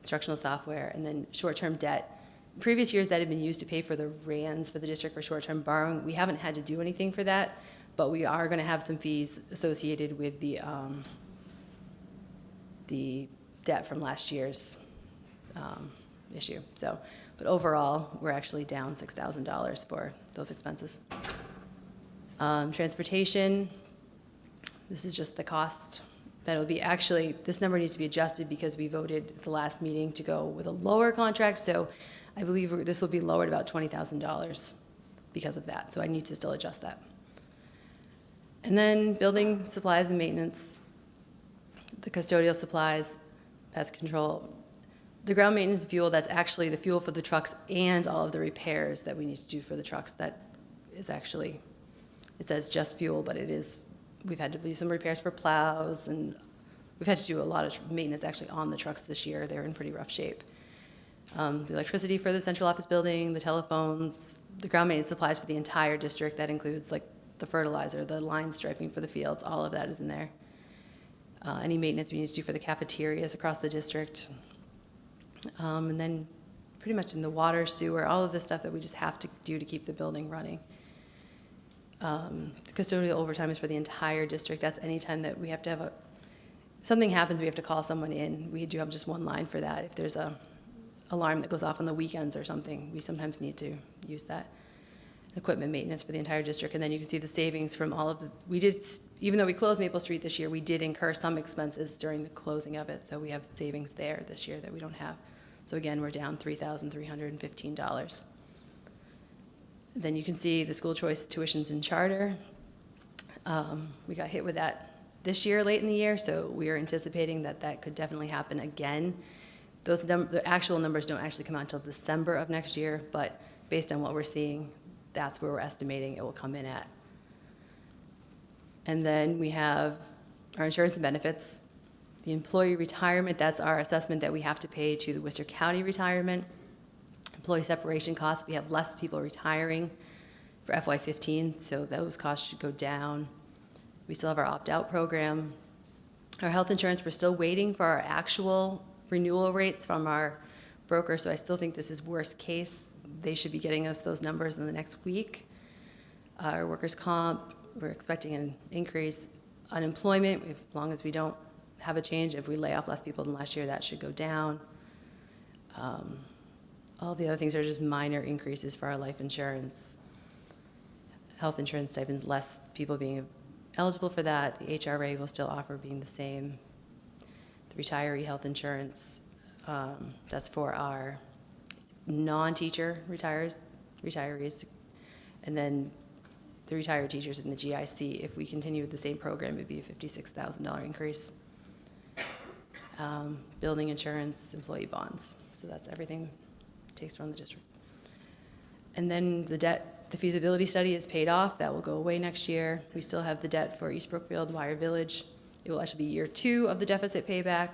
instructional software, and then short-term debt. Previous years that had been used to pay for the RANs for the district for short-term borrowing. We haven't had to do anything for that, but we are going to have some fees associated with the debt from last year's issue. So, but overall, we're actually down $6,000 for those expenses. Transportation, this is just the cost that it'll be. Actually, this number needs to be adjusted because we voted at the last meeting to go with a lower contract. So I believe this will be lowered about $20,000 because of that. So I need to still adjust that. And then building supplies and maintenance, the custodial supplies, pest control, the ground maintenance fuel, that's actually the fuel for the trucks and all of the repairs that we need to do for the trucks. That is actually, it says just fuel, but it is, we've had to do some repairs for plows, and we've had to do a lot of maintenance actually on the trucks this year. They're in pretty rough shape. The electricity for the central office building, the telephones, the ground maintenance supplies for the entire district. That includes like the fertilizer, the line striping for the fields, all of that is in there. Any maintenance we need to do for the cafeterias across the district. And then pretty much in the water, sewer, all of the stuff that we just have to do to keep the building running. The custodial overtime is for the entire district. That's any time that we have to have something happens, we have to call someone in. We do have just one line for that. If there's a alarm that goes off on the weekends or something, we sometimes need to use that. Equipment maintenance for the entire district. And then you can see the savings from all of even though we closed Maple Street this year, we did incur some expenses during the closing of it. So we have savings there this year that we don't have. So again, we're down $3,315. Then you can see the school choice tuitions and charter. We got hit with that this year, late in the year, so we are anticipating that that could definitely happen again. The actual numbers don't actually come out until December of next year, but based on what we're seeing, that's where we're estimating it will come in at. And then we have our insurance and benefits. The employee retirement, that's our assessment that we have to pay to the Worcester County retirement. Employee separation costs, we have less people retiring for FY15, so those costs should go down. We still have our opt-out program. Our health insurance, we're still waiting for our actual renewal rates from our broker, so I still think this is worst case. They should be getting us those numbers in the next week. Our workers' comp, we're expecting an increase. Unemployment, as long as we don't have a change, if we lay off less people than last year, that should go down. All the other things are just minor increases for our life insurance. Health insurance stipends, less people being eligible for that. The HRA will still offer being the same. The retiree health insurance, that's for our non-teacher retirees. And then the retired teachers in the GIC, if we continue with the same program, it'd be a $56,000 increase. Building insurance, employee bonds. So that's everything it takes to run the district. And then the debt, the feasibility study is paid off. That will go away next year. We still have the debt for East-Brookfield, Wire Village. It will actually be year 2 of the deficit payback.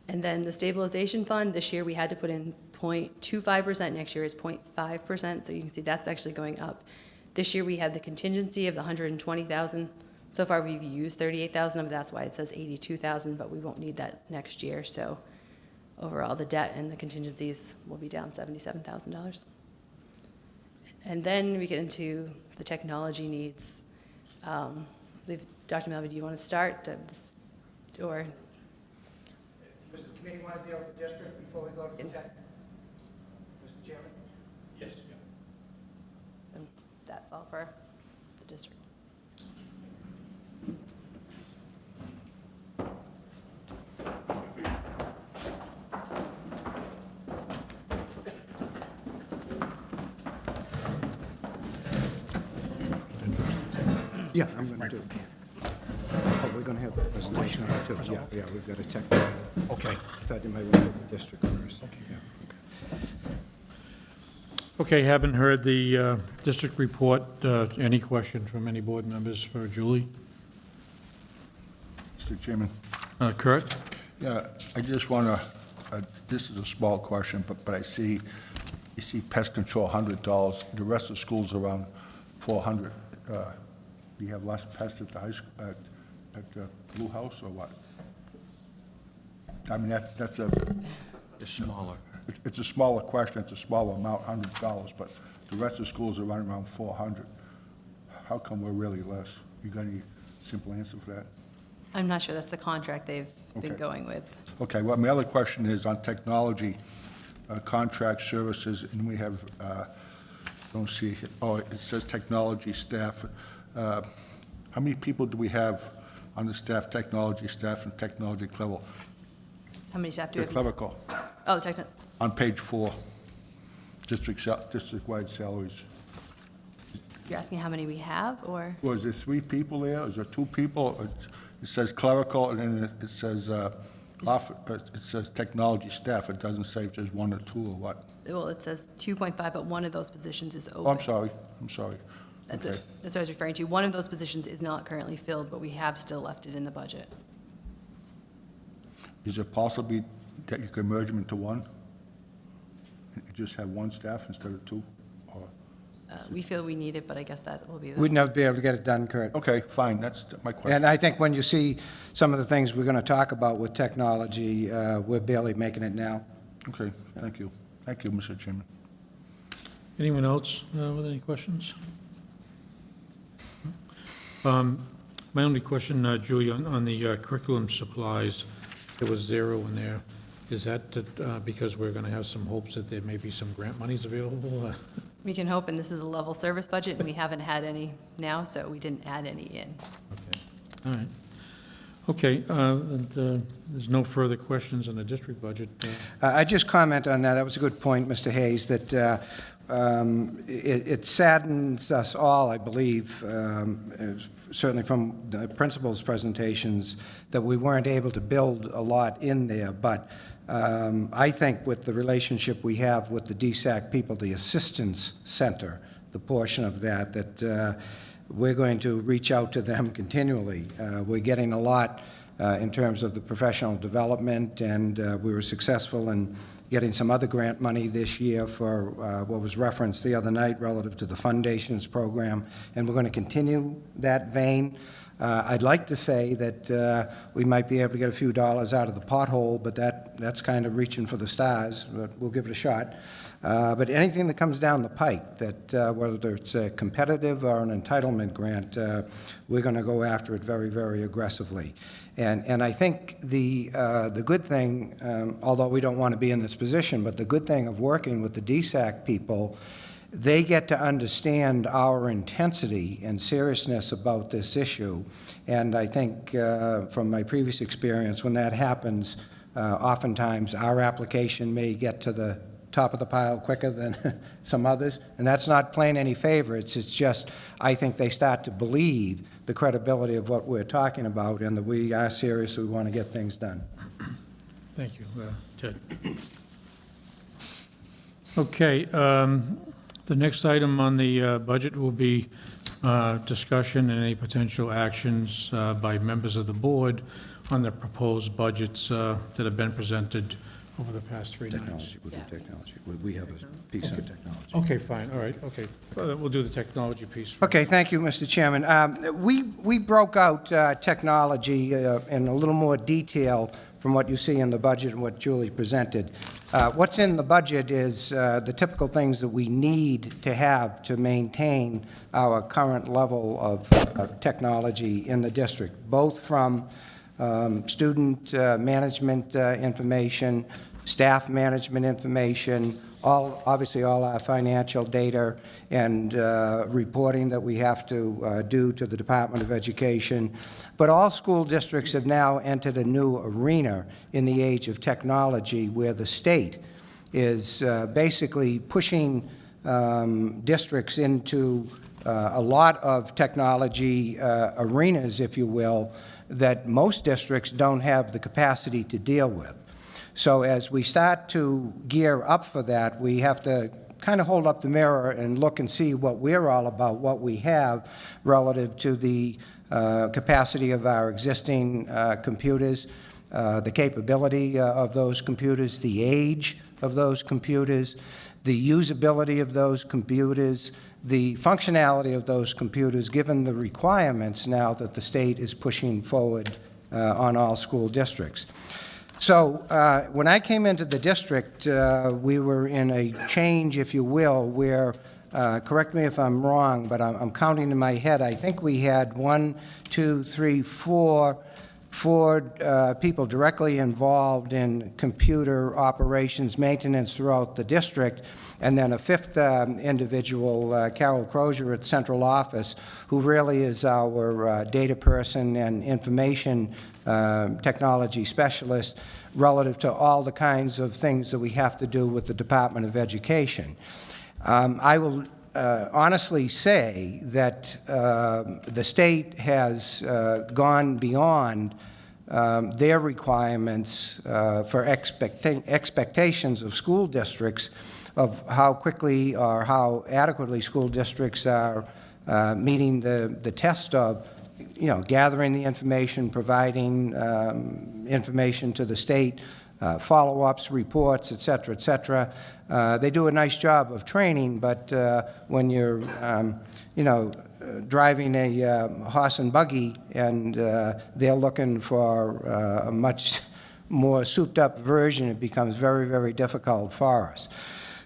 And then the stabilization fund, this year we had to put in 0.25%, next year is 0.5%, so you can see that's actually going up. This year we had the contingency of the $120,000. So far we've used $38,000 of it, that's why it says $82,000, but we won't need that next year. So overall the debt and the contingencies will be down $77,000. And then we get into the technology needs. believe, Dr. Melby, do you want to start, or? Does the committee want to deal with the district before we go to the tech? Mr. Chairman? Yes. And that's all for the district. Yeah, I'm going to do it. Oh, we're going to have the presentation on it, too. Yeah, we've got a tech. Okay. I thought you might want to do the district first. Okay, haven't heard the district report. Any questions from any board members for Julie? Mr. Chairman? Kurt? Yeah, I just want to, this is a small question, but I see, you see pest control, $100. The rest of the school's around $400. Do you have less pests at the high school, at the Blue House, or what? I mean, that's a... It's smaller. It's a smaller question, it's a smaller amount, $100, but the rest of the schools are running around $400. How come we're really less? You got any simple answer for that? I'm not sure that's the contract they've been Okay. going with. Okay, well, my other question is on technology, contract services, and we have, don't see, it. Oh, it says technology staff. How many people do we have on the staff, technology staff and technology level? How many staff do The we have? clerical, Oh, on page 4, district-wide salaries. you're asking how many we have, or? Well, is there 3 people there? Is there 2 people? It says clerical, and then it says, it says technology staff. It doesn't say if there's 1 or 2 or what. Well, it says 2.5, but one of those positions is open. Oh, I'm sorry. That's Okay. what I was referring to. One of those positions is not currently filled, but we have still left it in the budget. Is it possible that you can merge them into one? You just have 1 staff instead of 2? Or We feel we need it, but I guess that will be We'd the, never be able to get it done, Kurt. Okay, fine, that's my question. And I think when you see some of the things we're going to talk about with technology, we're barely making it now. Okay, thank you. Thank you, Mr. Chairman. Anyone else with any questions? My only question, Julie, on the curriculum supplies, there was 0 in there. Is that because we're going to have some hopes that there may be some grant monies available? we can hope, and this is a level service budget, and we haven't had any now, so we didn't add any in. Okay, all right. Okay, and there's no further questions on the district budget. I just comment on that. That was a good point, Mr. Hayes, that it saddens us all, I believe, certainly from the principal's presentations, that we weren't able to build a lot in there. But I think with the relationship we have with the DSAC people, the assistance center, the portion of that we're going to reach out to them continually. We're getting a lot in terms of the professional development, and we were successful in getting some other grant money this year for what was referenced the other night relative to the Foundations program, and we're going to continue that vein. I'd like to say that we might be able to get a few dollars out of the pothole, but that's kind of reaching for the stars, but we'll give it a shot. But anything that comes down the pike, that whether it's a competitive or an entitlement grant, we're going to go after it very, very aggressively. And I think the good thing, although we don't want to be in this position, but the good thing of working with the DSAC people, they get to understand our intensity and seriousness about this issue. And I think from my previous experience, when that happens, oftentimes our application may get to the top of the pile quicker than some others, and that's not playing any favorites. It's just, I think they start to believe the credibility of what we're talking about, and that we are serious, we want to get things done. Thank you, Ted. Okay, the next item on the budget will be discussion and any potential actions by members of the board on the proposed budgets that have been presented over the past 3 nights. Technology, we'll do technology. We have a piece on technology. Okay, fine, all right, okay. We'll do the technology piece. Okay, thank you, Mr. Chairman. We broke out technology in a little more detail from what you see in the budget and what Julie presented. What's in the budget is the typical things that we need to have to maintain our current level of technology in the district, both from student management information, staff management information, obviously all our financial data and reporting that we have to do to the Department of Education. But all school districts have now entered a new arena in the age of technology where the state is basically pushing districts into a lot of technology arenas, if you will, that most districts don't have the capacity to deal with. So as we start to gear up for that, we have to kind of hold up the mirror and look and see what we're all about, what we have relative to the capacity of our existing computers, the capability of those computers, the age of those computers, the usability of those computers, the functionality of those computers, given the requirements now that the state is pushing forward on all school districts. So when I came into the district, we were in a change, if you will, where, correct me if I'm wrong, but I'm counting in my head, I think we had four people directly involved in computer operations maintenance throughout the district, and then a fifth individual, Carol Crozier at central office, who really is our data person and information technology specialist relative to all the kinds of things that we have to do with the Department of Education. I will honestly say that the state has gone beyond their requirements for expectations of school districts of how quickly or how adequately school districts are meeting the test of, you know, gathering the information, providing information to the state, follow-ups, reports, et cetera, et cetera. They do a nice job of training, but when you're, you know, driving a horse and buggy and they're looking for a much more souped-up version, it becomes very, very difficult for us.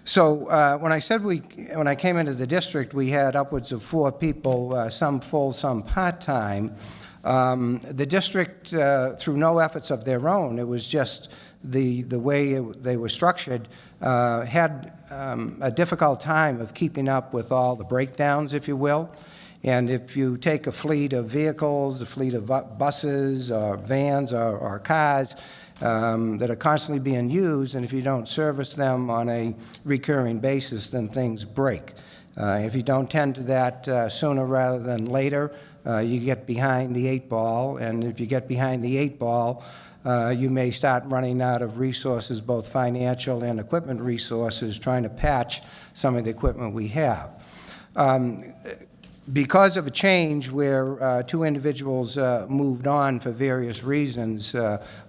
So when I came into the district, we had upwards of 4 people, some full, some part-time. The district, through no efforts of their own, it was just the way they were structured, had a difficult time of keeping up with all the breakdowns, if you will. And if you take a fleet of vehicles, a fleet of buses or vans or cars that are constantly being used, and if you don't service them on a recurring basis, then things break. If you don't tend to that sooner rather than later, you get behind the 8 ball, and if you get behind the 8 ball, you may start running out of resources, both financial and equipment resources, trying to patch some of the equipment we have. Because of a change where 2 individuals moved on for various reasons,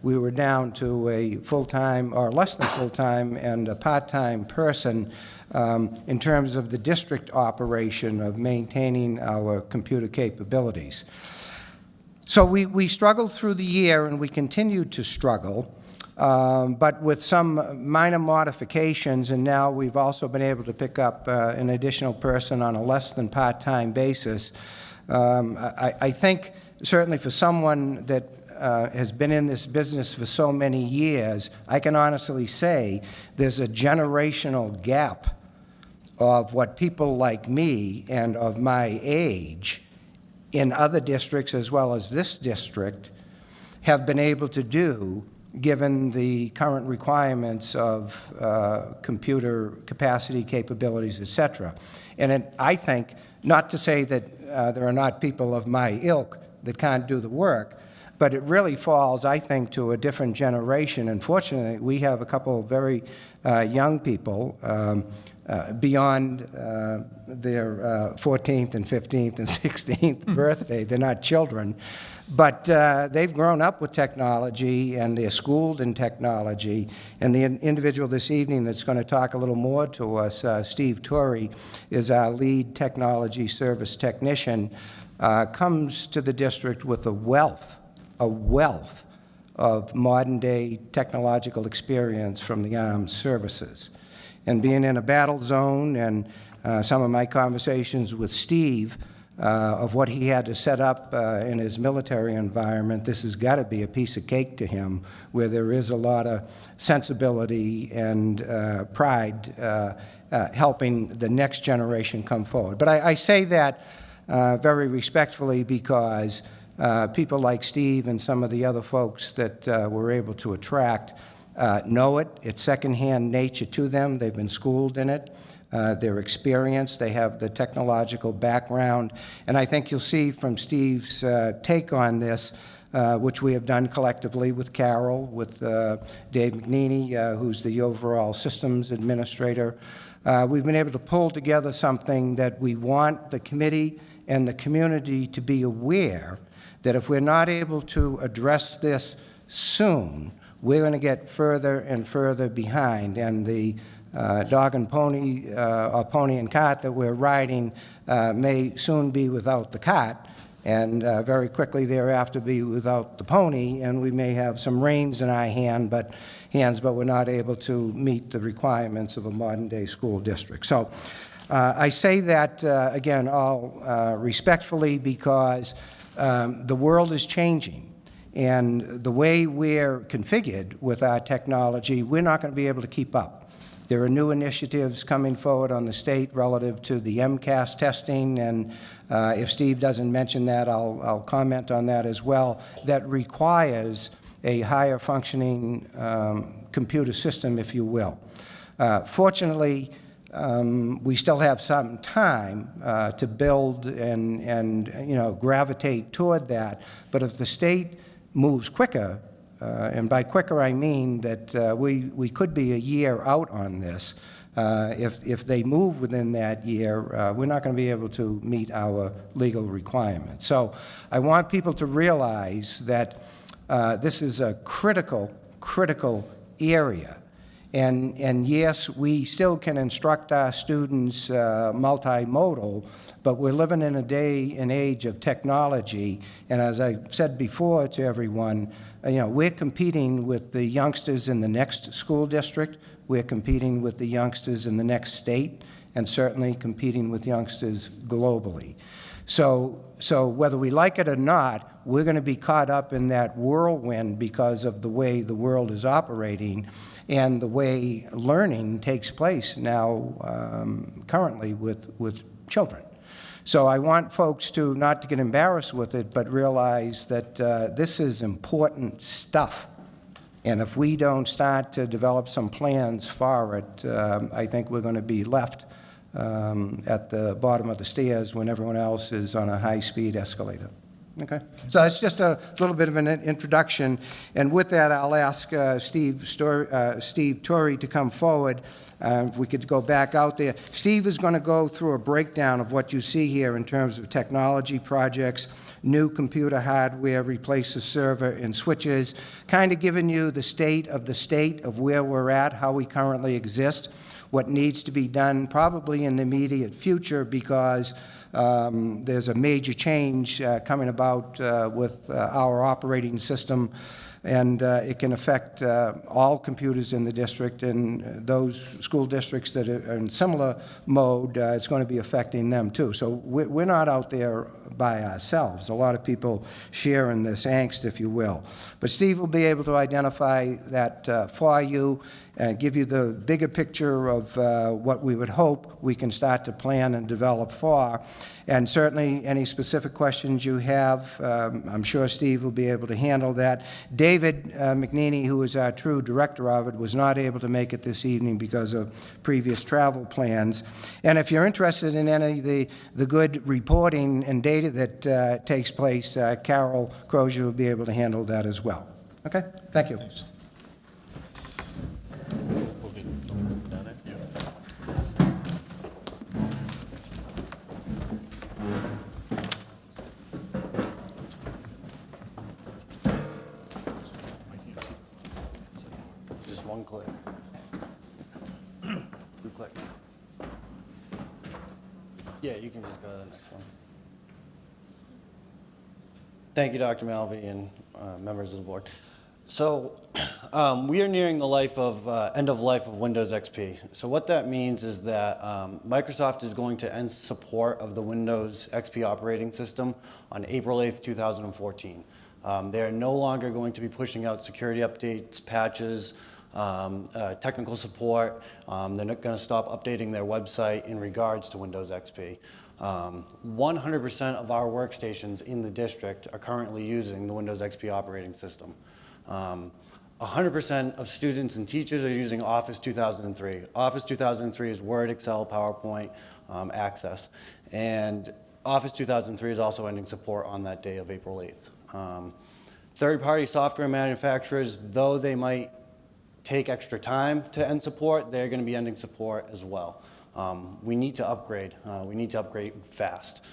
we were down to a full-time or less than full-time and a part-time person in terms of the district operation of maintaining our computer capabilities. So we struggled through the year, and we continued to struggle, but with some minor modifications, and now we've also been able to pick up an additional person on a less than part-time basis. I think certainly for someone that has been in this business for so many years, I can honestly say there's a generational gap of what people like me and of my age in other districts as well as this district have been able to do, given the current requirements of computer capacity, capabilities, et cetera. And I think, not to say that there are not people of my ilk that can't do the work, but it really falls, I think, to a different generation. And fortunately, we have a couple of very young people beyond their 14th and 15th and 16th birthday. They're not children. But they've grown up with technology, and they're schooled in technology. And the individual this evening that's going to talk a little more to us, Steve Torrey, is our lead technology service technician, comes to the district with a wealth of modern-day technological experience from the armed services. And being in a battle zone and some of my conversations with Steve of what he had to set up in his military environment, this has got to be a piece of cake to him, where there is a lot of sensibility and pride helping the next generation come forward. But I say that very respectfully because people like Steve and some of the other folks that we're able to attract know it. It's secondhand nature to them. They've been schooled in it. They're experienced. They have the technological background. And I think you'll see from Steve's take on this, which we have done collectively with Carol, with Dave McNeely, who's the overall systems administrator. We've been able to pull together something that we want the committee and the community to be aware that if we're not able to address this soon, we're going to get further and further behind. And the dog and pony, or pony and cart that we're riding may soon be without the cart, and very quickly thereafter be without the pony, and we may have some reins in our hands, but we're not able to meet the requirements of a modern-day school district. So I say that, again, all respectfully, because the world is changing. And the way we're configured with our technology, we're not going to be able to keep up. There are new initiatives coming forward on the state relative to the MCAS testing, and if Steve doesn't mention that, I'll comment on that as well, that requires a higher functioning computer system, if you will. Fortunately, we still have some time to build and gravitate toward that, but if the state moves quicker, and by quicker I mean that we could be a year out on this. If they move within that year, we're not going to be able to meet our legal requirements. So I want people to realize that this is a critical area. And yes, we still can instruct our students multimodal, but we're living in a day and age of technology. And as I said before to everyone, we're competing with the youngsters in the next school district. We're competing with the youngsters in the next state, and certainly competing with youngsters globally. So whether we like it or not, we're going to be caught up in that whirlwind because of the way the world is operating and the way learning takes place now currently with children. So I want folks to not to get embarrassed with it, but realize that this is important stuff. And if we don't start to develop some plans for it, I think we're going to be left at the bottom of the stairs when everyone else is on a high-speed escalator. Okay? So that's just a little bit of an introduction. And with that, I'll ask Steve Torrey to come forward. If we could go back out there. Steve is going to go through a breakdown of what you see here in terms of technology projects, new computer hardware, replace the server and switches, kind of giving you the state of where we're at, how we currently exist, what needs to be done probably in the immediate future, because there's a major change coming about with our operating system, and it can affect all computers in the district, and those school districts that are in similar mode, it's going to be affecting them too. So we're not out there by ourselves. A lot of people share in this angst, if you will. But Steve will be able to identify that for you, give you the bigger picture of what we would hope we can start to plan and develop for. And certainly any specific questions you have, I'm sure Steve will be able to handle that. David McNeely, who is our true director of it, was not able to make it this evening because of previous travel plans. And if you're interested in any of the good reporting and data that takes place, Carol Crozier will be able to handle that as well. Okay? Thank you. Thanks. Just one click. Two click. Yeah, you can just go to the next one. Thank you, Dr. Malvey and members of the board. So we are nearing the end of life of Windows XP. So what that means is that Microsoft is going to end support of the Windows XP operating system on April 8th, 2014. They are no longer going to be pushing out security updates, patches, technical support. They're not going to stop updating their website in regards to Windows XP. 100% of our workstations in the district are currently using the Windows XP operating system. 100% of students and teachers are using Office 2003. Office 2003 is Word, Excel, PowerPoint, Access. And Office 2003 is also ending support on that day of April 8th. Third-party software manufacturers, though they might take extra time to end support, they're going to be ending support as well. We need to upgrade. We need to upgrade fast.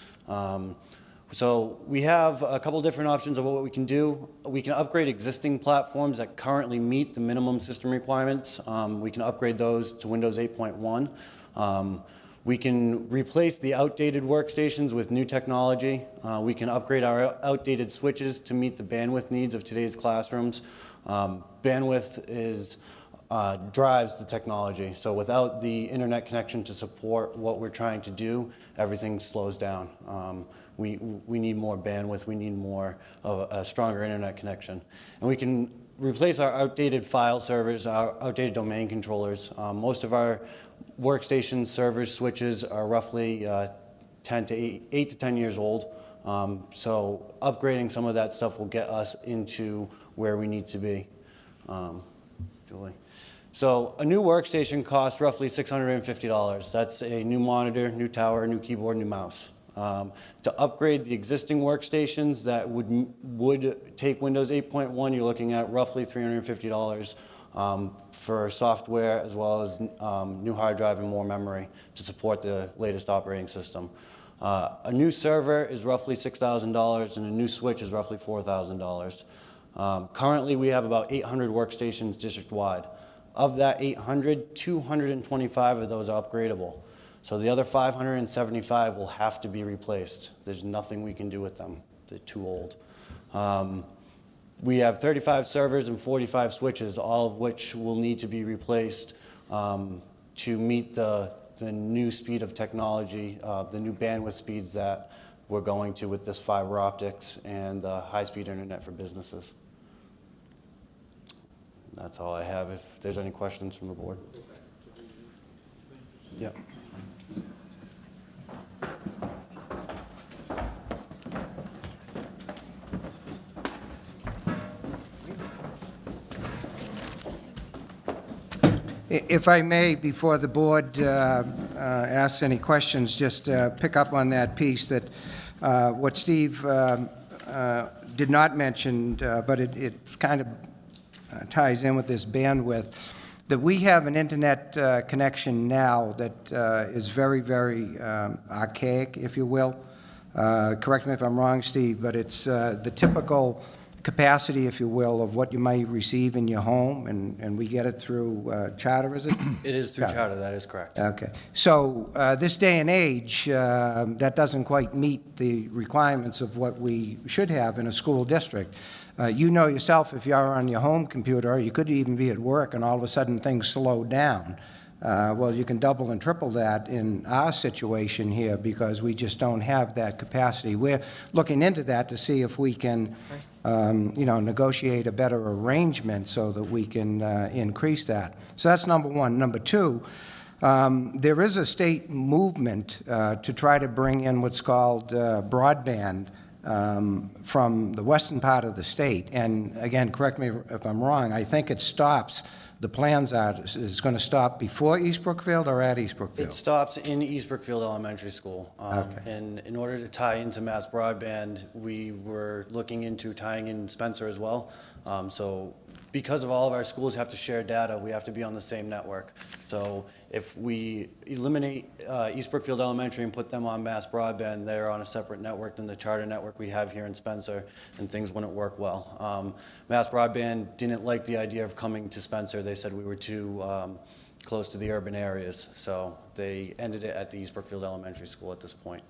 So we have a couple different options of what we can do. We can upgrade existing platforms that currently meet the minimum system requirements. We can upgrade those to Windows 8.1. We can replace the outdated workstations with new technology. We can upgrade our outdated switches to meet the bandwidth needs of today's classrooms. Bandwidth drives the technology. So without the internet connection to support what we're trying to do, everything slows down. We need more bandwidth. We need more of a stronger internet connection. And we can replace our outdated file servers, our outdated domain controllers. Most of our workstation servers, switches are roughly 8 to 10 years old. So upgrading some of that stuff will get us into where we need to be. Julie. So a new workstation costs roughly $650. That's a new monitor, new tower, new keyboard, new mouse. To upgrade the existing workstations that would take Windows 8.1, you're looking at roughly $350 for software as well as new hard drive and more memory to support the latest operating system. A new server is roughly $6,000 and a new switch is roughly $4,000. Currently, we have about 800 workstations district-wide. Of that 800, 225 of those are upgradable. So the other 575 will have to be replaced. There's nothing we can do with them. They're too old. We have 35 servers and 45 switches, all of which will need to be replaced to meet the new speed of technology, the new bandwidth speeds that we're going to with this fiber optics and high-speed internet for businesses. That's all I have. If there's any questions from the board. Yeah. If I may, before the board asks any questions, just pick up on that piece that what Steve did not mention, but it kind of ties in with this bandwidth, that we have an internet connection now that is very, very archaic, if you will. Correct me if I'm wrong, Steve, but it's the typical capacity, if you will, of what you might receive in your home, and we get it through Charter, is it? It is through Charter, that is correct. Okay. So this day and age, that doesn't quite meet the requirements of what we should have in a school district. You know yourself, if you're on your home computer, you could even be at work and all of a sudden things slow down. Well, you can double and triple that in our situation here because we just don't have that capacity. We're looking into that to see if we can, negotiate a better arrangement so that we can increase that. So that's number one. Number two, there is a state movement to try to bring in what's called broadband from the western part of the state. And again, correct me if I'm wrong, I think it stops. The plans are, it's going to stop before East-Brookfield or at East-Brookfield? It stops in East-Brookfield Elementary School. Okay. And in order to tie into mass broadband, we were looking into tying in Spencer as well. So because of all of our schools have to share data, we have to be on the same network. So if we eliminate East-Brookfield Elementary and put them on mass broadband, they're on a separate network than the charter network we have here in Spencer, and things wouldn't work well. Mass broadband didn't like the idea of coming to Spencer. They said we were too close to the urban areas, so they ended it at the East-Brookfield Elementary School at this point.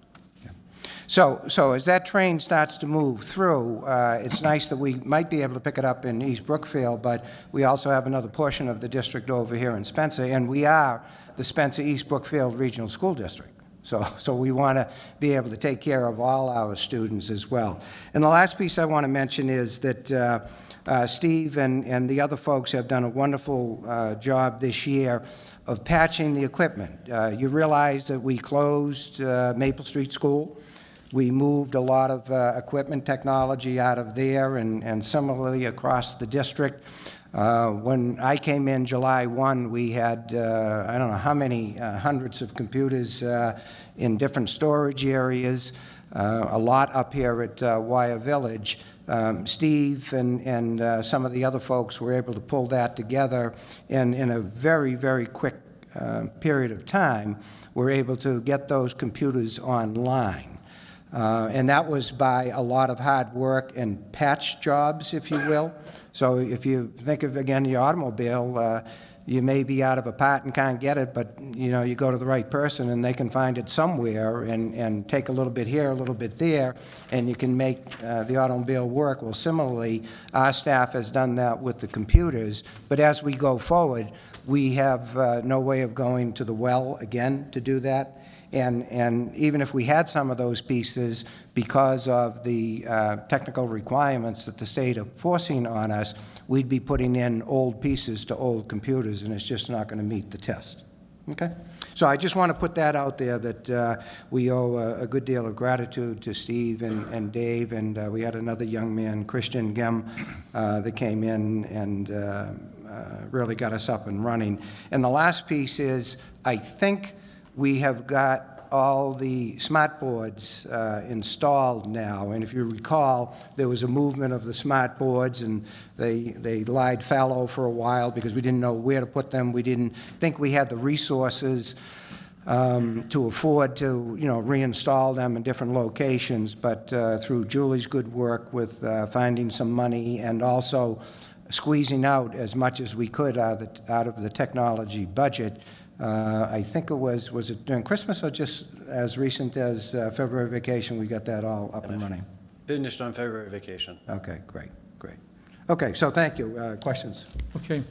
So as that train starts to move through, it's nice that we might be able to pick it up in East-Brookfield, but we also have another portion of the district over here in Spencer, and we are the Spencer East-Brookfield Regional School District. So we want to be able to take care of all our students as well. And the last piece I want to mention is that Steve and the other folks have done a wonderful job this year of patching the equipment. You realize that we closed Maple Street School. We moved a lot of equipment technology out of there and similarly across the district. When I came in July 1, we had, I don't know how many hundreds of computers in different storage areas, a lot up here at Wire Village. Steve and some of the other folks were able to pull that together, and in a very, very quick period of time, we're able to get those computers online. And that was by a lot of hard work and patch jobs, if you will. So if you think of, again, your automobile, you may be out of a part and can't get it, but, you know, you go to the right person and they can find it somewhere and take a little bit here, a little bit there, and you can make the automobile work. Well, similarly, our staff has done that with the computers, but as we go forward, we have no way of going to the well again to do that. And even if we had some of those pieces, because of the technical requirements that the state are forcing on us, we'd be putting in old pieces to old computers, and it's just not going to meet the test. Okay? So I just want to put that out there, that we owe a good deal of gratitude to Steve and Dave, and we had another young man, Christian Gem, that came in and really got us up and running. And the last piece is, I think we have got all the smart boards installed now, and if you recall, there was a movement of the smart boards, and they lied fallow for a while because we didn't know where to put them. We didn't think we had the resources to afford to, you know, reinstall them in different locations, but through Julie's good work with finding some money and also squeezing out as much as we could out of the technology budget, I think it was it during Christmas or just as recent as February vacation, we got that all up and running? Finished on February vacation. Okay, great. Okay, so thank you. Questions? Okay.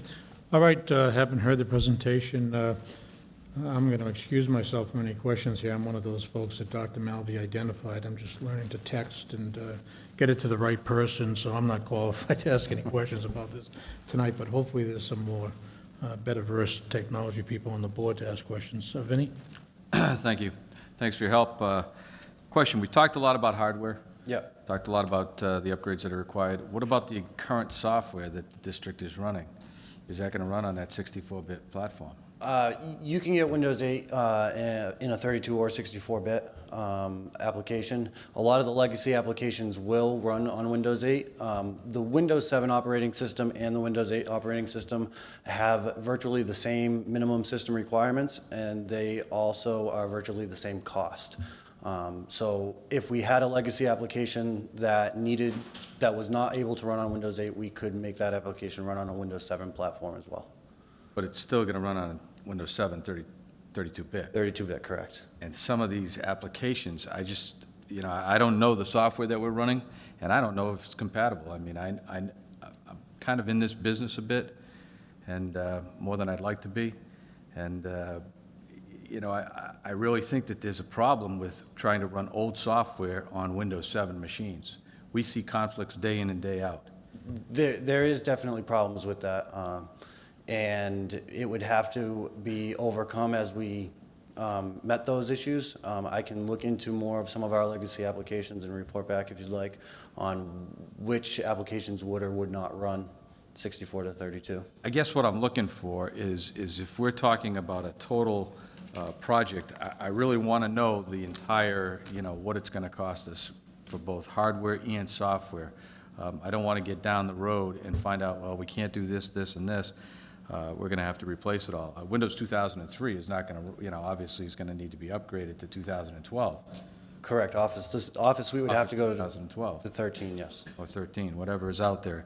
All right, haven't heard the presentation. I'm going to excuse myself from any questions here. I'm one of those folks that Dr. Malvey identified. I'm just learning to text and get it to the right person, so I'm not qualified to ask any questions about this tonight, but hopefully there's some more better versed technology people on the board to ask questions. Vinnie? Thank you. Thanks for your help. Question, we talked a lot about hardware. Yep. Talked a lot about the upgrades that are required. What about the current software that the district is running? Is that going to run on that 64-bit platform? You can get Windows 8 in a 32 or 64-bit application. A lot of the legacy applications will run on Windows 8. The Windows 7 operating system and the Windows 8 operating system have virtually the same minimum system requirements, and they also are virtually the same cost. So if we had a legacy application that was not able to run on Windows 8, we could make that application run on a Windows 7 platform as well. But it's still going to run on Windows 7 32-bit. 32-bit, correct. And some of these applications, I don't know the software that we're running, and I don't know if it's compatible. I mean, I'm kind of in this business a bit, and more than I'd like to be. And, I really think that there's a problem with trying to run old software on Windows 7 machines. We see conflicts day in and day out. There is definitely problems with that. And it would have to be overcome as we met those issues. I can look into more of some of our legacy applications and report back, if you'd like, on which applications would or would not run 64 to 32. I guess what I'm looking for is if we're talking about a total project, I really want to know the entire, what it's going to cost us for both hardware and software. I don't want to get down the road and find out, well, we can't do this, this, and this. We're going to have to replace it all. Windows 2003 is not going to, obviously is going to need to be upgraded to 2012. Correct. Office Suite would have to go to 2012. To 13, yes. Or 13, whatever is out there.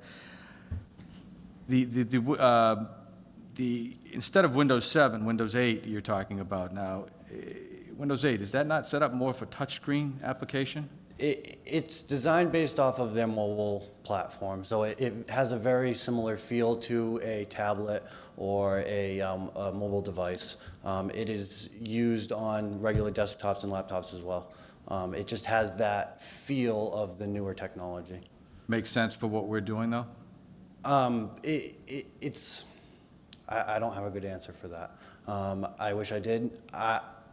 Instead of Windows 7, Windows 8 you're talking about now, Windows 8, is that not set up more for touchscreen application? It's designed based off of their mobile platform, so it has a very similar feel to a tablet or a mobile device. It is used on regular desktops and laptops as well. It just has that feel of the newer technology. Makes sense for what we're doing, though? I don't have a good answer for that. I wish I did.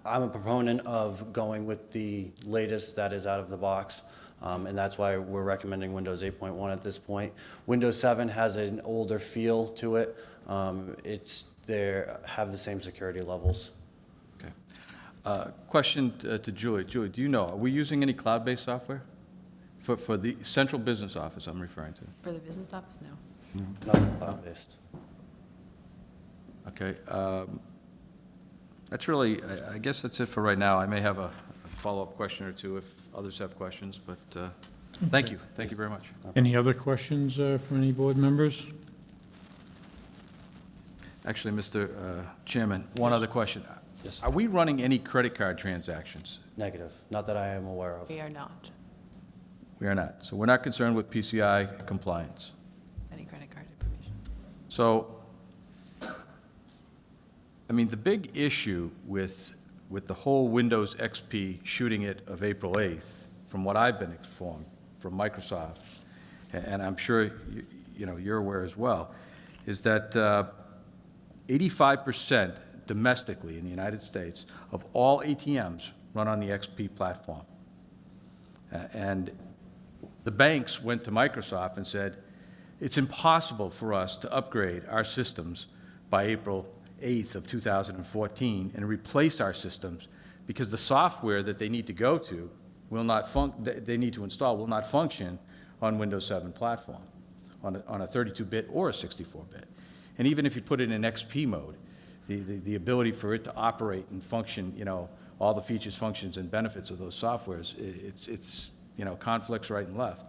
I'm a proponent of going with the latest that is out of the box, and that's why we're recommending Windows 8.1 at this point. Windows 7 has an older feel to it. Have the same security levels. Okay. Question to Julie. Julie, do you know, are we using any cloud-based software? For the central business office I'm referring to? For the business office, no. Nothing cloud-based. Okay. That's really, I guess that's it for right now. I may have a follow-up question or two if others have questions, but thank you. Thank you very much. Any other questions from any board members? Actually, Mr. Chairman, one other question. Yes. Are we running any credit card transactions? Negative. Not that I am aware of. We are not. We are not. So we're not concerned with PCI compliance. Any credit card information. So, I mean, the big issue with the whole Windows XP shooting it of April 8th, from what I've been informed from Microsoft, and I'm sure you're aware as well, is that 85% domestically in the United States of all ATMs run on the XP platform. And the banks went to Microsoft and said, it's impossible for us to upgrade our systems by April 8th of 2014 and replace our systems because the software that they need to go to will not they need to install will not function on Windows 7 platform, on a 32-bit or a 64-bit. And even if you put it in XP mode, the ability for it to operate and function, all the features, functions, and benefits of those softwares, it's conflicts right and left.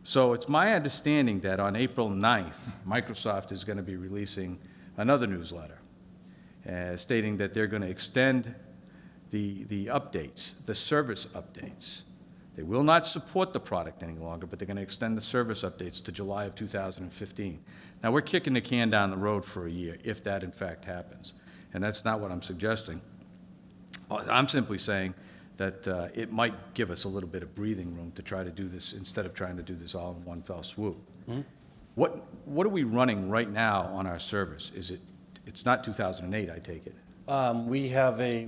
So it's my understanding that on April 9th, Microsoft is going to be releasing another newsletter stating that they're going to extend the updates, the service updates. They will not support the product any longer, but they're going to extend the service updates to July of 2015. Now, we're kicking the can down the road for a year, if that in fact happens. And that's not what I'm suggesting. I'm simply saying that it might give us a little bit of breathing room to try to do this instead of trying to do this all in one fell swoop. Mm-hmm. What are we running right now on our servers? It's not 2008, I take it. We have a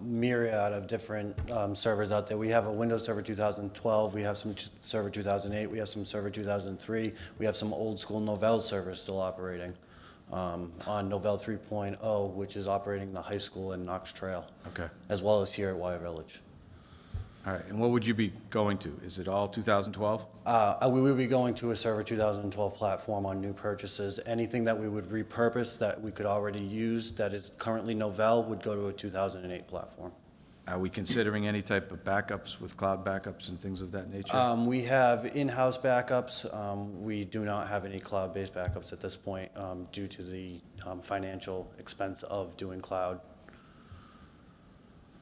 myriad of different servers out there. We have a Windows Server 2012, we have some Server 2008, we have some Server 2003, we have some old school Novell servers still operating on Novell 3.0, which is operating in the high school in Knox Trail. Okay. As well as here at Wire Village. All right, and what would you be going to? Is it all 2012? We would be going to a Server 2012 platform on new purchases. Anything that we would repurpose that we could already use that is currently Novell would go to a 2008 platform. Are we considering any type of backups with cloud backups and things of that nature? We have in-house backups. We do not have any cloud-based backups at this point due to the financial expense of doing cloud.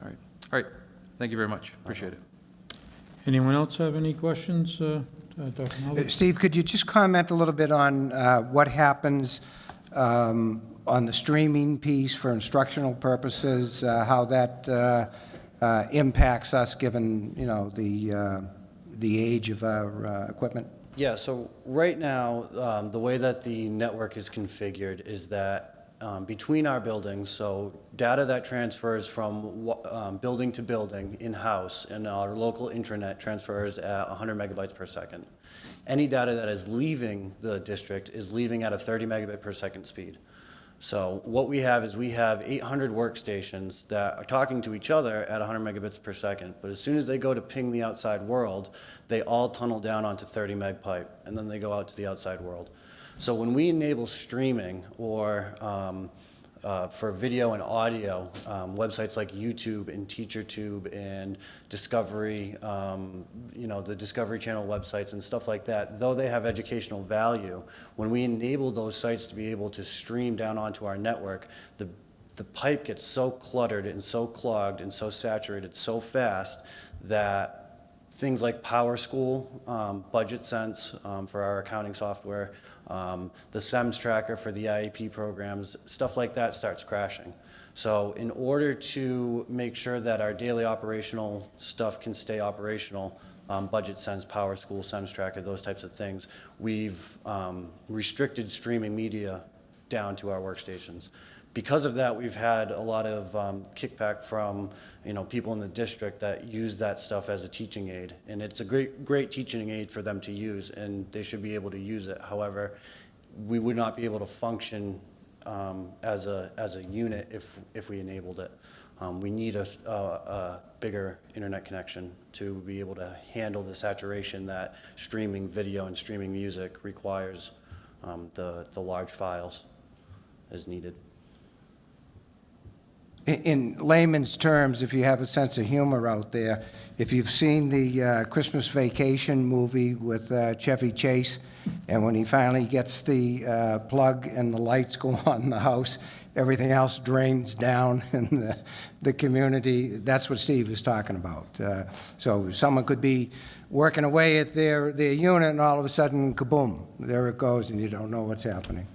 All right. Thank you very much. Appreciate it. Anyone else have any questions? Dr. Mulder? Steve, could you just comment a little bit on what happens on the streaming piece for instructional purposes, how that impacts us given, the age of our equipment? Yeah, so right now, the way that the network is configured is that between our buildings, so data that transfers from building to building in-house and our local intranet transfers at 100 megabytes per second. Any data that is leaving the district is leaving at a 30 megabit per second speed. So what we have is we have 800 workstations that are talking to each other at 100 megabits per second, but as soon as they go to ping the outside world, they all tunnel down onto 30 meg pipe, and then they go out to the outside world. So when we enable streaming or for video and audio, websites like YouTube and TeacherTube and Discovery, the Discovery Channel websites and stuff like that, though they have educational value, when we enable those sites to be able to stream down onto our network, the pipe gets so cluttered and so clogged and so saturated so fast that things like PowerSchool, Budget Sense for our accounting software, the SEMS tracker for the IEP programs, stuff like that starts crashing. So in order to make sure that our daily operational stuff can stay operational, Budget Sense, PowerSchool, SEMS tracker, those types of things, we've restricted streaming media down to our workstations. Because of that, we've had a lot of kickback from, people in the district that use that stuff as a teaching aid. And it's a great teaching aid for them to use, and they should be able to use it. However, we would not be able to function as a unit if we enabled it. We need a bigger internet connection to be able to handle the saturation that streaming video and streaming music requires, the large files as needed. In layman's terms, if you have a sense of humor out there, if you've seen the Christmas Vacation movie with Chevy Chase, and when he finally gets the plug and the lights go on in the house, everything else drains down in the community, that's what Steve is talking about. So someone could be working away at their unit, and all of a sudden, kaboom, there it goes, and you don't know what's happening.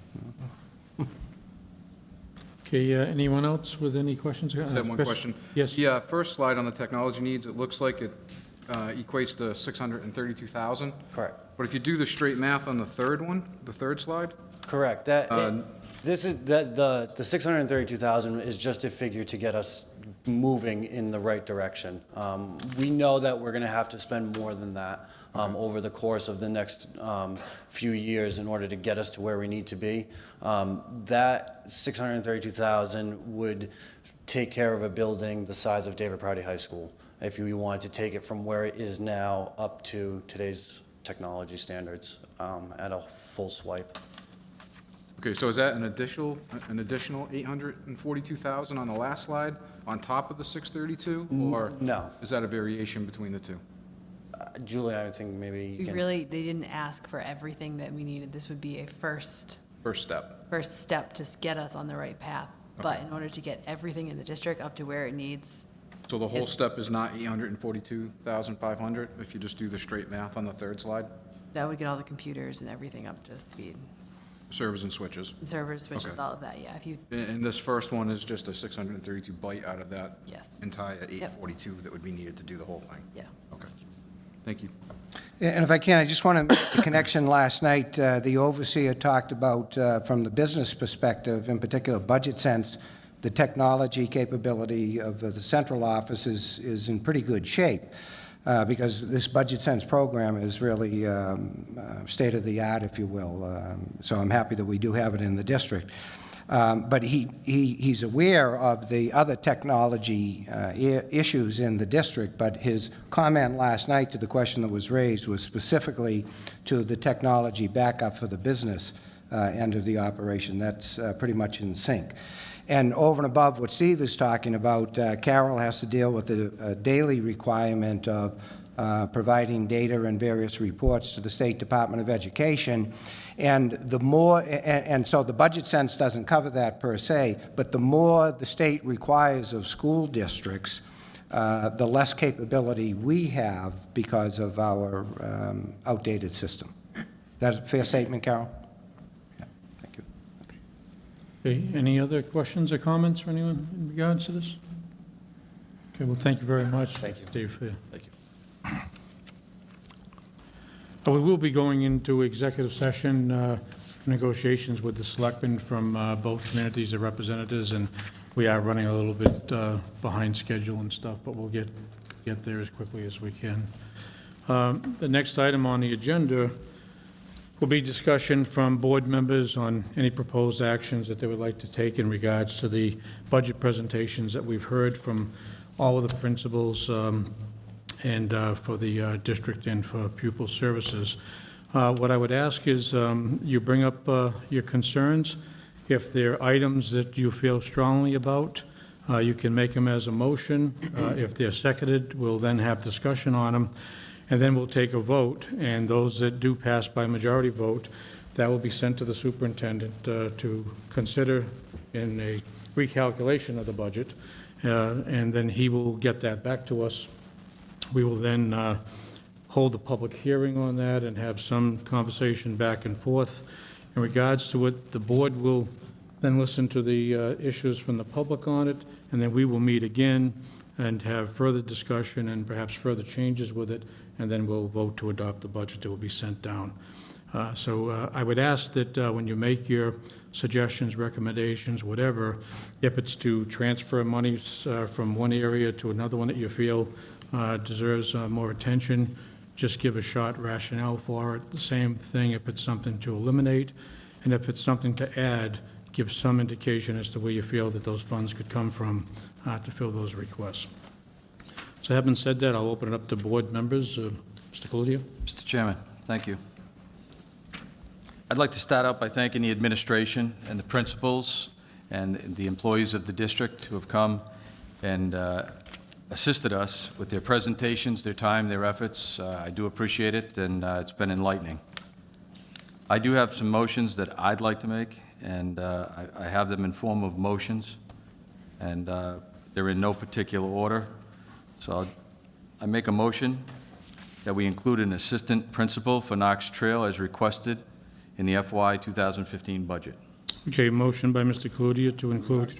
Okay, anyone else with any questions? I have one Chris? question. Yes. The first slide on the technology needs, it looks like it equates to 632,000. Correct. But if you do the straight math on the third one, the third slide, Correct. This is, the 632,000 is just a figure to get us moving in the right direction. We know that we're going to have to spend more than that over the course of the next few years in order to get us to where we need to be. That 632,000 would take care of a building the size of David Prouty High School if you wanted to take it from where it is now up to today's technology standards at a full swipe. okay, so is that an additional 842,000 on the last slide on top of the 632? Or No. is that a variation between the two? Julie, I think maybe you can. They didn't ask for everything that we needed. This would be a first First step. step to get us on the right path. But in order to get everything in the district up to where it needs, So the whole step is not 842,500 if you just do the straight math on the third slide? that would get all the computers and everything up to speed. Servers and switches. Servers, switches, Okay. all of that, yeah. If you, And this first one is just a 632 byte out of that Yes. entire 842 that would be needed to do the whole thing? yeah. Okay. Thank you. And if I can, I just want to make a connection. Last night, the overseer talked about, from the business perspective, in particular Budget Sense, the technology capability of the central office is in pretty good shape, because this Budget Sense program is really state-of-the-art, if you will. So I'm happy that we do have it in the district. But he's aware of the other technology issues in the district, but his comment last night to the question that was raised was specifically to the technology backup for the business end of the operation. That's pretty much in sync. And over and above what Steve is talking about, Carol has to deal with the daily requirement of providing data and various reports to the State Department of Education. And the more, and so the Budget Sense doesn't cover that per se, but the more the state requires of school districts, the less capability we have because of our outdated system. That's a fair statement, Carol? Yeah, thank you. Okay, any other questions or comments for anyone in regards to this? Okay, well, thank you very much. Thank you. Steve. Thank you. We will be going into executive session negotiations with the selectmen from both communities of representatives, and we are running a little bit behind schedule and stuff, but we'll get there as quickly as we can. The next item on the agenda will be discussion from board members on any proposed actions that they would like to take in regards to the budget presentations that we've heard from all of the principals and for the district and for pupil services. What I would ask is you bring up your concerns. If there are items that you feel strongly about, you can make them as a motion. If they're seconded, we'll then have discussion on them, and then we'll take a vote. And those that do pass by majority vote, that will be sent to the superintendent to consider in a recalculation of the budget, and then he will get that back to us. We will then hold a public hearing on that and have some conversation back and forth. In regards to it, the board will then listen to the issues from the public on it, and then we will meet again and have further discussion and perhaps further changes with it, and then we'll vote to adopt the budget that will be sent down. So I would ask that when you make your suggestions, recommendations, whatever, if it's to transfer monies from one area to another one that you feel deserves more attention, just give a short rationale for it. The same thing if it's something to eliminate, and if it's something to add, give some indication as to where you feel that those funds could come from to fill those requests. So having said that, I'll open it up to board members. Mr. Cludier? Mr. Chairman, thank you. I'd like to start out by thanking the administration and the principals and the employees of the district who have come and assisted us with their presentations, their time, their efforts. I do appreciate it, and it's been enlightening. I do have some motions that I'd like to make, and I have them in form of motions, and they're in no particular order. So I make a motion that we include an assistant principal for Knox Trail as requested in the FY 2015 budget. Okay, motion by Mr. Cludier to include,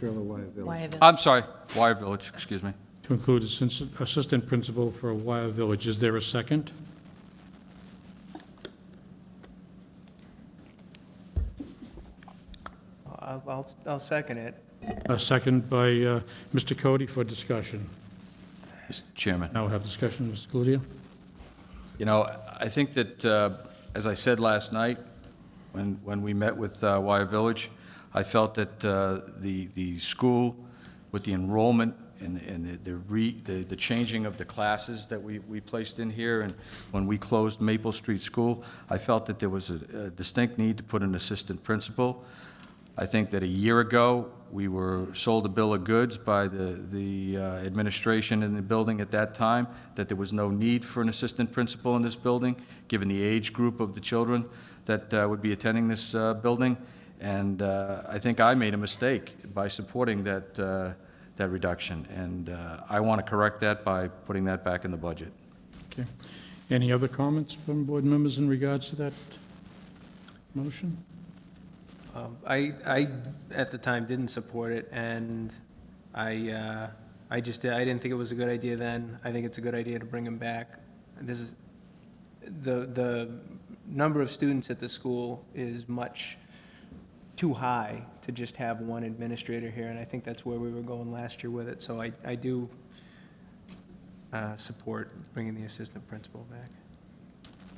I'm sorry, Wire Village, excuse me. to include assistant principal for Wire Village. Is there a second? I'll second it. A second by Mr. Cody for discussion. Mr. Chairman. Now we'll have discussion, Mr. Cludier. You know, I think that, as I said last night, when we met with Wire Village, I felt that the school, with the enrollment and the changing of the classes that we placed in here, and when we closed Maple Street School, I felt that there was a distinct need to put an assistant principal. I think that a year ago, we were sold a bill of goods by the administration in the building at that time, that there was no need for an assistant principal in this building, given the age group of the children that would be attending this building. And I think I made a mistake by supporting that reduction. And I want to correct that by putting that back in the budget. Okay. Any other comments from board members in regards to that motion? I at the time didn't support it, and I didn't think it was a good idea then. I think it's a good idea to bring him back. This is, the number of students at the school is much too high to just have one administrator here, and I think that's where we were going last year with it. So I do support bringing the assistant principal back.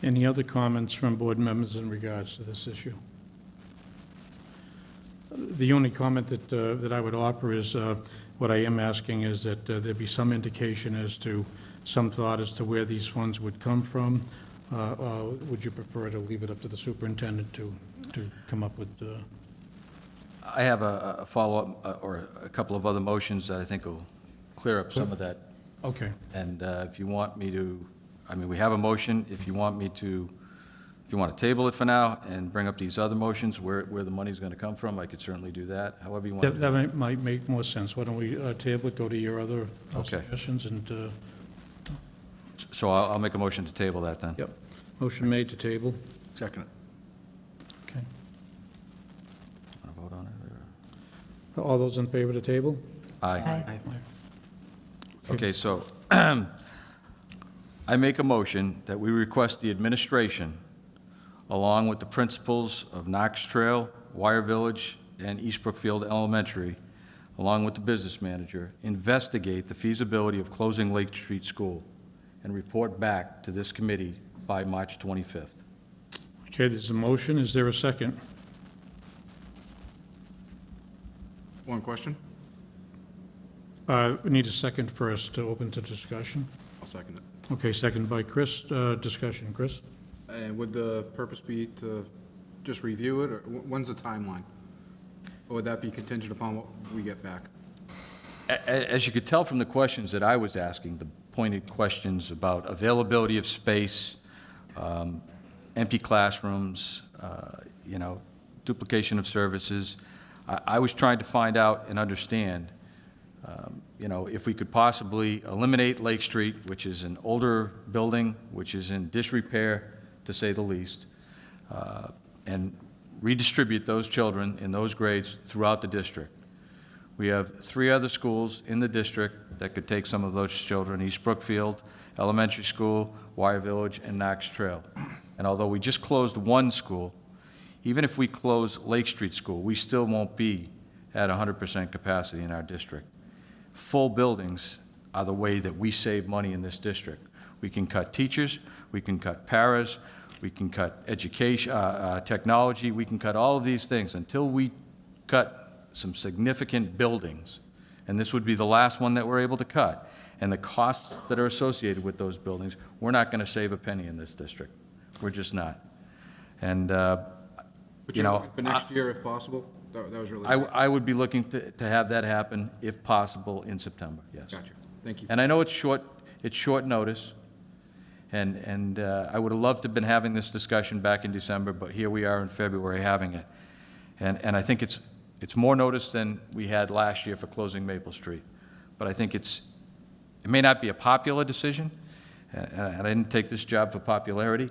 Any other comments from board members in regards to this issue? The only comment that I would offer is, what I am asking is that there be some indication as to, some thought as to where these funds would come from, or would you prefer to leave it up to the superintendent to come up with? I have a follow-up, or a couple of other motions that I think will clear up some of that. Okay. And if you want me to, I mean, we have a motion. If you want to table it for now and bring up these other motions, where the money's going to come from, I could certainly do that, however you want to do it. That might make more sense. Why don't we table it, go to your other Okay. suggestions, and, So I'll make a motion to table that then. yep. Motion made to table. Second. Okay. Want to vote on it? All those in favor to table? Aye. Okay, so I make a motion that we request the administration, along with the principals of Knox Trail, Wire Village, and East-Brookfield Elementary, along with the business manager, investigate the feasibility of closing Lake Street School and report back to this committee by March 25th. Okay, there's a motion. Is there a second? One question? We need a second first to open to discussion. I'll second it. Okay, second by Chris. Discussion, Chris? And would the purpose be to just review it, or when's the timeline? Or would that be contingent upon what we get back? As you could tell from the questions that I was asking, the pointed questions about availability of space, empty classrooms, duplication of services, I was trying to find out and understand, if we could possibly eliminate Lake Street, which is an older building, which is in disrepair, to say the least, and redistribute those children in those grades throughout the district. We have 3 other schools in the district that could take some of those children: East-Brookfield Elementary School, Wire Village, and Knox Trail. And although we just closed 1 school, even if we close Lake Street School, we still won't be at 100% capacity in our district. Full buildings are the way that we save money in this district. We can cut teachers, we can cut paras, we can cut education, technology, we can cut all of these things until we cut some significant buildings. And this would be the last one that we're able to cut. And the costs that are associated with those buildings, we're not going to save a penny in this district. We're just not. And, But you're looking for next year if possible? That was really. I would be looking to have that happen, if possible, in September, yes. Gotcha. Thank you. And I know it's short notice, and I would have loved to have been having this discussion back in December, but here we are in February having it. And I think it's more notice than we had last year for closing Maple Street. But I think it may not be a popular decision, and I didn't take this job for popularity,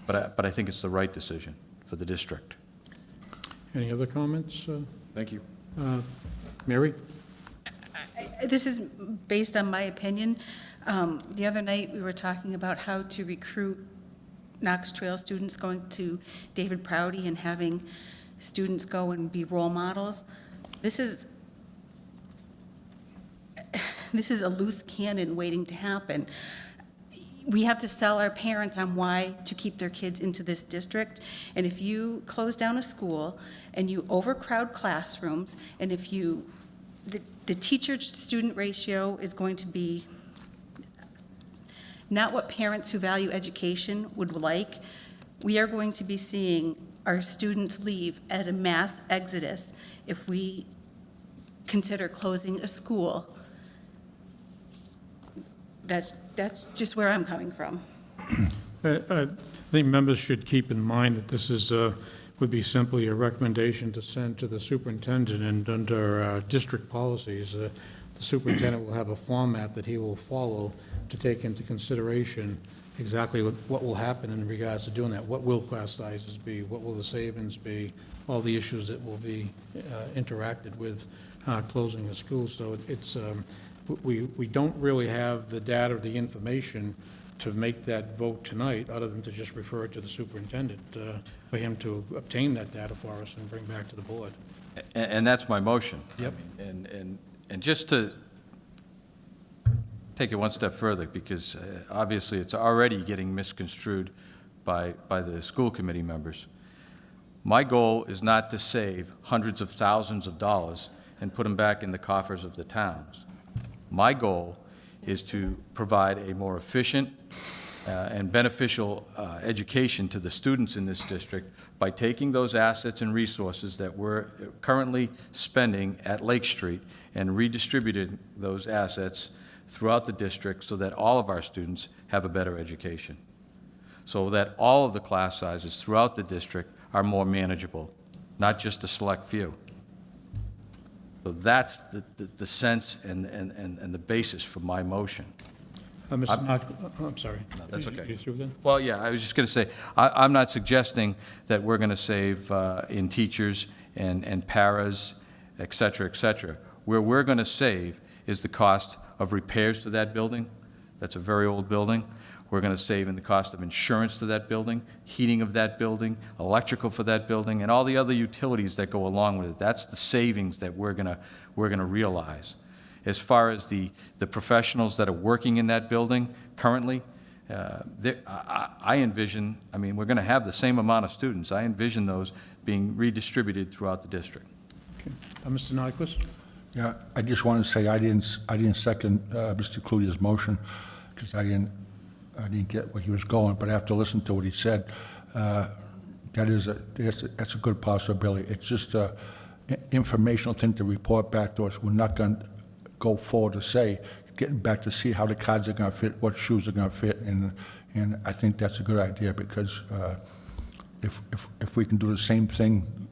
but I think it's the right decision for the district. Any other comments? Thank you. Mary? This is based on my opinion. The other night, we were talking about how to recruit Knox Trail students, going to David Prouty and having students go and be role models. This is a loose cannon waiting to happen. We have to sell our parents on why to keep their kids into this district. And if you close down a school and you overcrowd classrooms, and if the teacher-student ratio is going to be not what parents who value education would like, we are going to be seeing our students leave at a mass exodus if we consider closing a school. That's just where I'm coming from. I think members should keep in mind that this would be simply a recommendation to send to the superintendent, and under district policies, the superintendent will have a format that he will follow to take into consideration exactly what will happen in regards to doing that. What will class sizes be? What will the savings be? All the issues that will be interacted with closing a school. So we don't really have the data or the information to make that vote tonight, other than to just refer it to the superintendent for him to obtain that data for us and bring back to the board. And that's my motion. Yep. And just to take it one step further, because obviously it's already getting misconstrued by the school committee members. My goal is not to save hundreds of thousands of dollars and put them back in the coffers of the towns. My goal is to provide a more efficient and beneficial education to the students in this district by taking those assets and resources that we're currently spending at Lake Street and redistributing those assets throughout the district so that all of our students have a better education, so that all of the class sizes throughout the district are more manageable, not just a select few. So that's the sense and the basis for my motion. Mr. Knox, I'm sorry. No, that's okay. You through then? Well, yeah, I was just going to say, I'm not suggesting that we're going to save in teachers and paras, et cetera, et cetera. Where we're going to save is the cost of repairs to that building. That's a very old building. We're going to save in the cost of insurance to that building, heating of that building, electrical for that building, and all the other utilities that go along with it. That's the savings that we're going to realize. As far as the professionals that are working in that building currently, I envision, I mean, we're going to have the same amount of students. I envision those being redistributed throughout the district. Okay. Mr. Nyquist? Yeah, I just want to say I didn't second Mr. Cludier's motion because I didn't get where he was going, but after listening to what he said, that's a good possibility. It's just an informational thing to report back to us. We're not going to go forward to say, getting back to see how the cards are going to fit, what shoes are going to fit, and I think that's a good idea because if we can do the same thing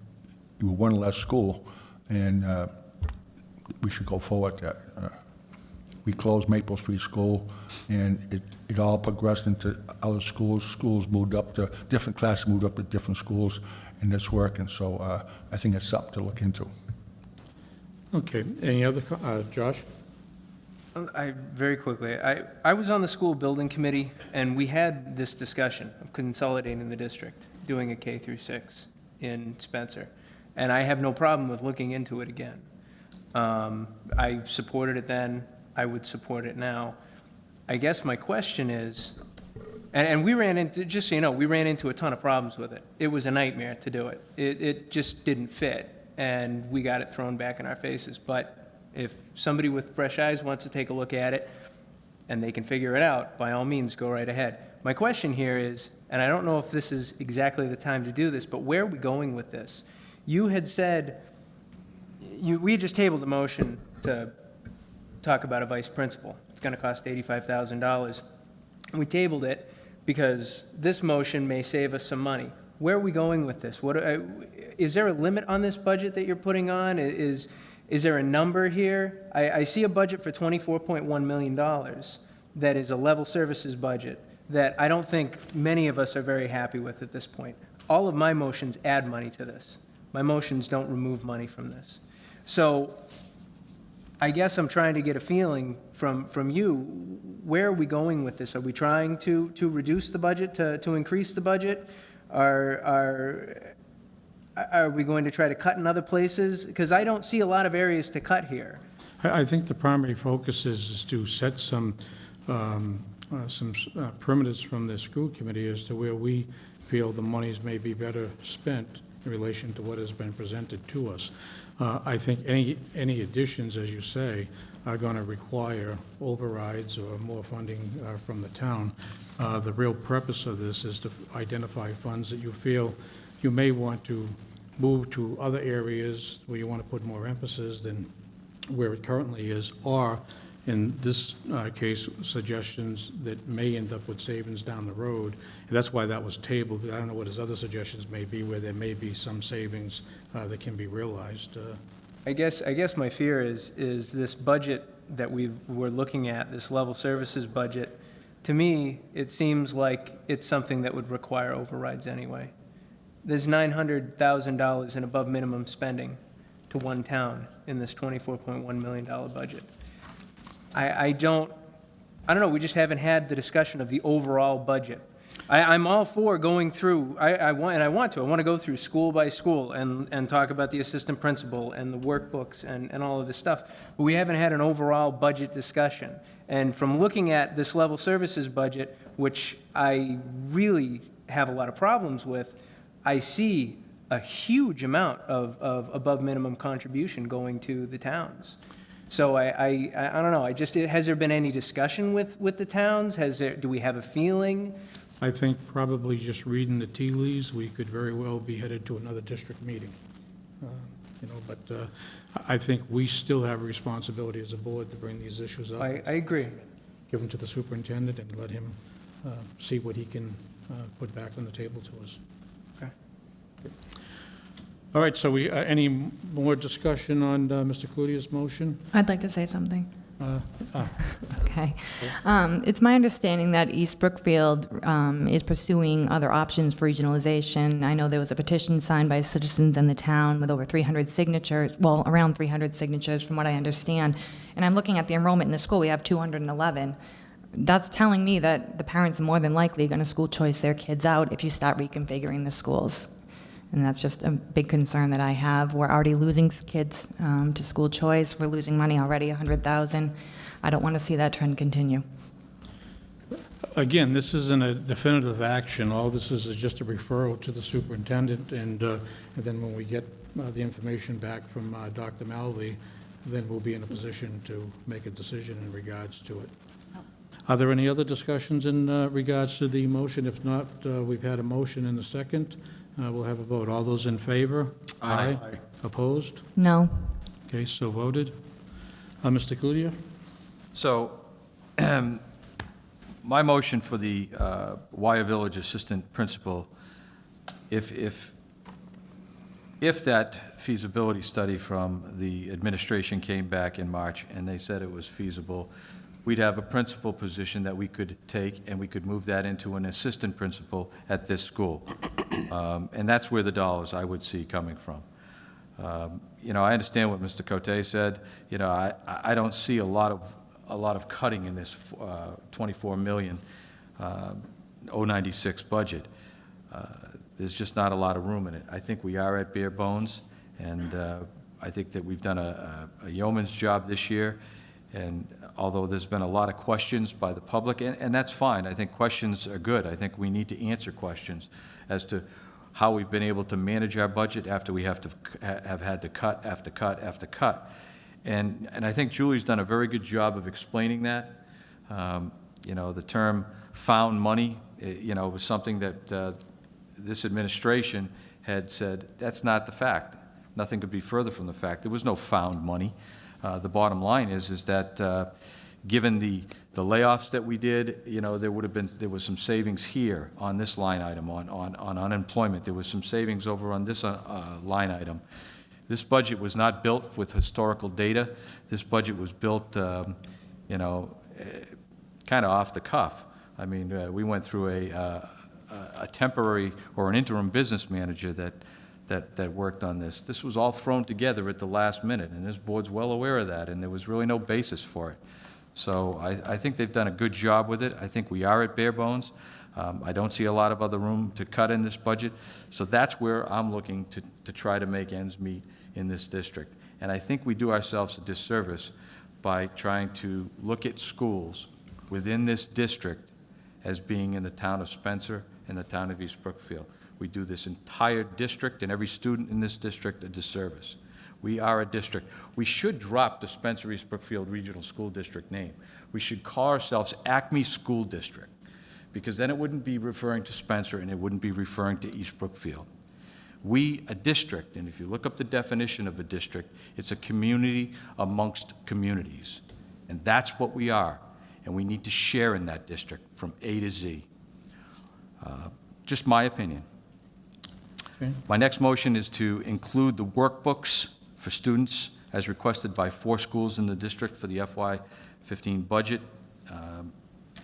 with one less school and we should go forward that. We closed Maple Street School, and it all progressed into other schools. Schools moved up to, different classes moved up to different schools, and it's working. So I think it's something to look into. Okay, any other, Josh? Very quickly, I was on the school building committee, and we had this discussion of consolidating the district, doing a K through 6 in Spencer, and I have no problem with looking into it again. I supported it then, I would support it now. I guess my question is, and we ran into, just so you know, we ran into a ton of problems with it. It was a nightmare to do it. It just didn't fit, and we got it thrown back in our faces. But if somebody with fresh eyes wants to take a look at it and they can figure it out, by all means, go right ahead. My question here is, and I don't know if this is exactly the time to do this, but where are we going with this? You had said, we had just tabled a motion to talk about a vice principal. It's going to cost $85,000. We tabled it because this motion may save us some money. Where are we going with this? Is there a limit on this budget that you're putting on? Is there a number here? I see a budget for $24.1 million that is a level services budget that I don't think many of us are very happy with at this point. All of my motions add money to this. My motions don't remove money from this. So I guess I'm trying to get a feeling from you, where are we going with this? Are we trying to reduce the budget, to increase the budget? Are we going to try to cut in other places? Because I don't see a lot of areas to cut here. I think the primary focus is to set some perimeters from the school committee as to where we feel the monies may be better spent in relation to what has been presented to us. I think any additions, as you say, are going to require overrides or more funding from the town. The real purpose of this is to identify funds that you feel you may want to move to other areas where you want to put more emphasis than where it currently is, or in this case, suggestions that may end up with savings down the road. And that's why that was tabled. I don't know what his other suggestions may be, where there may be some savings that can be realized. I guess my fear is this budget that we're looking at, this level services budget. To me, it seems like it's something that would require overrides anyway. There's $900,000 in above minimum spending to one town in this $24.1 million budget. I don't know, we just haven't had the discussion of the overall budget. I'm all for going through, I want to go through school by school and talk about the assistant principal and the workbooks and all of this stuff, but we haven't had an overall budget discussion. And from looking at this level services budget, which I really have a lot of problems with, I see a huge amount of above minimum contribution going to the towns. So I don't know, has there been any discussion with the towns? Do we have a feeling? I think probably just reading the tea leaves, we could very well be headed to another district meeting. But I think we still have a responsibility as a board to bring these issues up. I agree. Give them to the superintendent and let him see what he can put back on the table to us. Okay. All right, so any more discussion on Mr. Cludier's motion? I'd like to say something. Okay. It's my understanding that East-Brookfield is pursuing other options for regionalization. I know there was a petition signed by citizens in the town with over 300 signatures, well, around 300 signatures from what I understand. And I'm looking at the enrollment in the school, we have 211. That's telling me that the parents are more than likely going to school choice their kids out if you start reconfiguring the schools. And that's just a big concern that I have. We're already losing kids to school choice. We're losing money already, $100,000. I don't want to see that trend continue. Again, this isn't a definitive action. All this is just a referral to the superintendent, and then when we get the information back from Dr. Malvey, then we'll be in a position to make a decision in regards to it. Are there any other discussions in regards to the motion? If not, we've had a motion and a second. We'll have a vote. All those in favor? Aye. Opposed? No. Okay, so voted. Mr. Cludier? So, my motion for the Wire Village Assistant Principal, if If that feasibility study from the administration came back in March and they said it was feasible, we'd have a principal position that we could take, and we could move that into an assistant principal at this school. And that's where the dollars I would see coming from. You know, I understand what Mr. Cote said. You know, I don't see a lot of cutting in this 24 million 096 budget. There's just not a lot of room in it. I think we are at bare bones, and I think that we've done a yeoman's job this year. And although there's been a lot of questions by the public, and that's fine. I think questions are good. I think we need to answer questions as to how we've been able to manage our budget after we have had to cut after cut after cut. And I think Julie's done a very good job of explaining that. You know, the term found money, you know, was something that this administration had said, that's not the fact. Nothing could be further from the fact. There was no found money. The bottom line is that given the layoffs that we did, you know, there was some savings here on this line item on unemployment. There was some savings over on this line item. This budget was not built with historical data. This budget was built, you know, kind of off the cuff. I mean, we went through a temporary or an interim business manager that worked on this. This was all thrown together at the last minute, and this board's well aware of that, and there was really no basis for it. So I think they've done a good job with it. I think we are at bare bones. I don't see a lot of other room to cut in this budget. So that's where I'm looking to try to make ends meet in this district. And I think we do ourselves a disservice by trying to look at schools within this district as being in the town of Spencer and the town of East-Brookfield. We do this entire district and every student in this district a disservice. We are a district. We should drop the Spencer East-Brookfield Regional School District name. We should call ourselves Acme School District, because then it wouldn't be referring to Spencer and it wouldn't be referring to East-Brookfield. We, a district, and if you look up the definition of a district, it's a community amongst communities. And that's what we are. And we need to share in that district from A to Z. Just my opinion. Okay. My next motion is to include the workbooks for students as requested by 4 schools in the district for the FY15 budget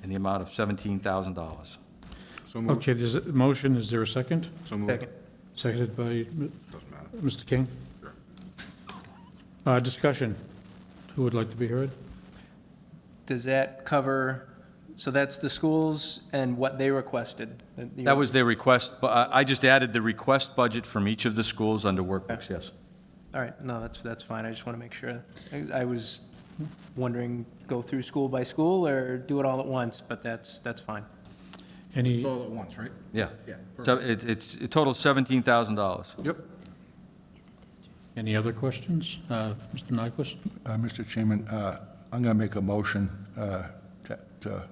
in the amount of $17,000. So moved. Okay, there's a motion. Is there a second? So moved. Seconded by Doesn't matter. Mr. King. Discussion. Who would like to be heard? Does that cover, so that's the schools and what they requested? That was their request, but I just added the request budget from each of the schools under workbooks, yes. All right, no, that's fine, I just want to make sure. I was wondering, go through school by school or do it all at once, but that's fine. Any, It's all at once, right? Yeah. Yeah. So it totals $17,000. Yep. any other questions? Mr. Nyquist? Mr. Chairman, I'm going to make a motion to...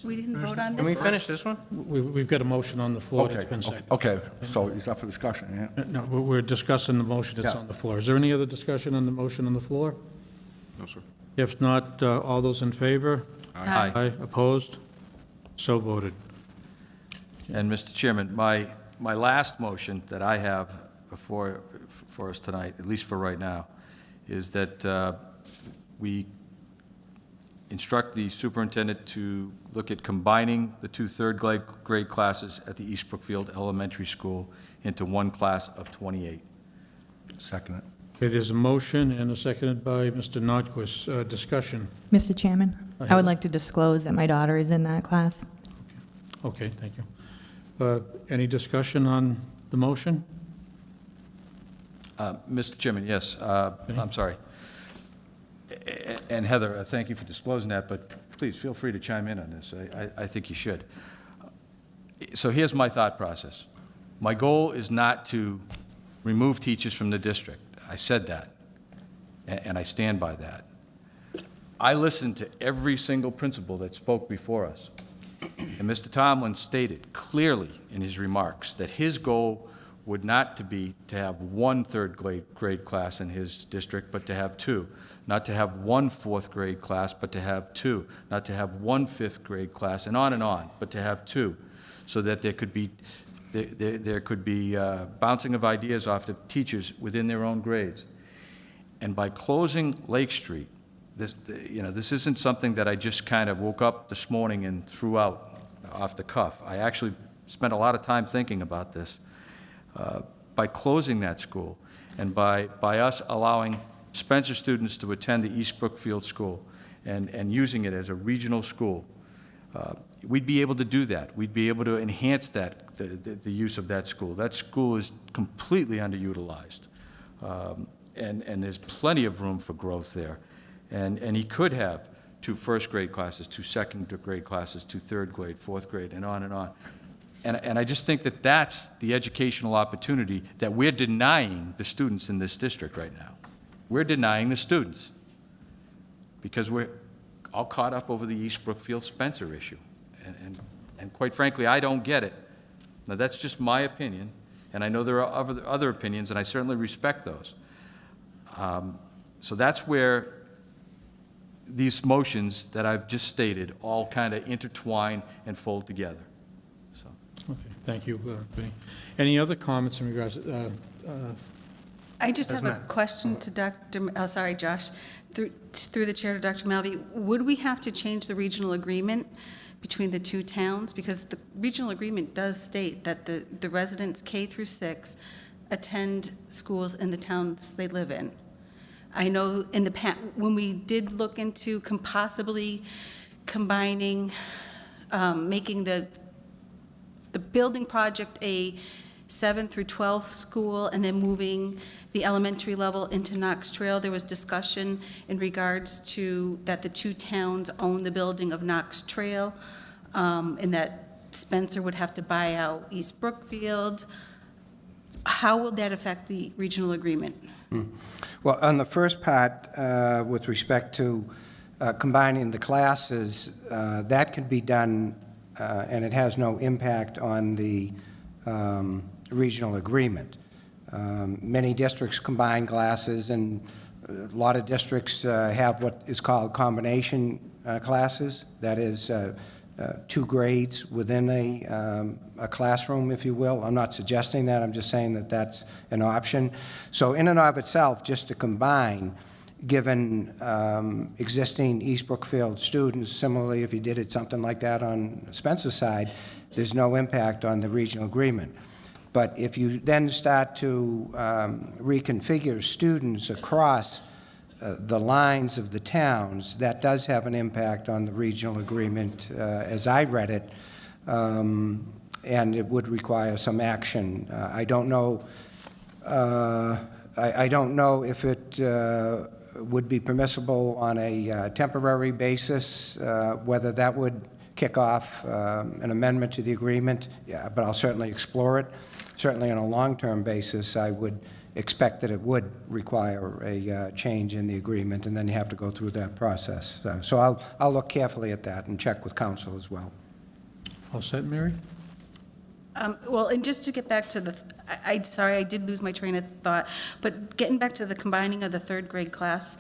We didn't vote on Can this? we finish this one? We've got a motion on the floor that's Okay, been seconded. okay, so it's up for discussion, yeah? No, we're discussing the motion that's Yeah. on the floor. Is there any other discussion on the motion on the floor? No, sir. If not, all those in favor? Aye. Opposed? So voted. And, Mr. Chairman, my last motion that I have for us tonight, at least for right now, is that we instruct the superintendent to look at combining the 2 third-grade classes at the East-Brookfield Elementary School into one class of 28. Second it. Okay, there's a motion and a seconded by Mr. Nyquist. Discussion. Mr. Chairman, I would like to disclose that my daughter is in that class. Okay, thank you. Any discussion on the motion? Mr. Chairman, yes, I'm sorry. And Heather, thank you for disclosing that, but please feel free to chime in on this. I think you should. So here's my thought process. My goal is not to remove teachers from the district. I said that, and I stand by that. I listened to every single principal that spoke before us, and Mr. Tomlin stated clearly in his remarks that his goal would not to be to have 1 third-grade class in his district, but to have 2. Not to have 1 fourth-grade class, but to have 2. Not to have 1 fifth-grade class, and on, but to have 2, so that there could be There could be bouncing of ideas off the teachers within their own grades. And by closing Lake Street, this isn't something that I just kind of woke up this morning and threw out off the cuff. I actually spent a lot of time thinking about this. By closing that school, and by us allowing Spencer students to attend the East-Brookfield school and using it as a regional school, we'd be able to do that. We'd be able to enhance that, the use of that school. That school is completely underutilized, and there's plenty of room for growth there. And he could have 2 first-grade classes, 2 second-grade classes, 2 third-grade, 4th grade, and on and on. And I just think that that's the educational opportunity that we're denying the students in this district right now. We're denying the students because we're all caught up over the East-Brookfield Spencer issue. And quite frankly, I don't get it. Now, that's just my opinion, and I know there are other opinions, and I certainly respect those. So that's where these motions that I've just stated all kind of intertwine and fold together. So. Okay, thank you, Vinnie. Any other comments in regards, I just have a question to Josh, through the chair to Dr. Malvey. Would we have to change the regional agreement between the 2 towns? Because the regional agreement does state that the residents K through 6 attend schools in the towns they live in. I know in the past, when we did look into possibly combining, making the building project a 7 through 12 school and then moving the elementary level into Knox Trail, there was discussion in regards to that the 2 towns own the building of Knox Trail, and that Spencer would have to buy out East-Brookfield. How will that affect the regional agreement? Well, on the first part, with respect to combining the classes, that can be done, and it has no impact on the regional agreement. Many districts combine classes, and a lot of districts have what is called combination classes. That is 2 grades within a classroom, if you will. I'm not suggesting that. I'm just saying that that's an option. So in and of itself, just to combine, given existing East-Brookfield students, similarly, if you did it something like that on Spencer's side, there's no impact on the regional agreement. But if you then start to reconfigure students across the lines of the towns, that does have an impact on the regional agreement, as I read it, and it would require some action. I don't know. I don't know if it would be permissible on a temporary basis, whether that would kick off an amendment to the agreement. Yeah, but I'll certainly explore it. Certainly on a long-term basis, I would expect that it would require a change in the agreement, and then you have to go through that process. So I'll look carefully at that and check with council as well. all set, Mary? Well, and just to get back to sorry, I did lose my train of thought, but getting back to the combining of the 3rd grade class,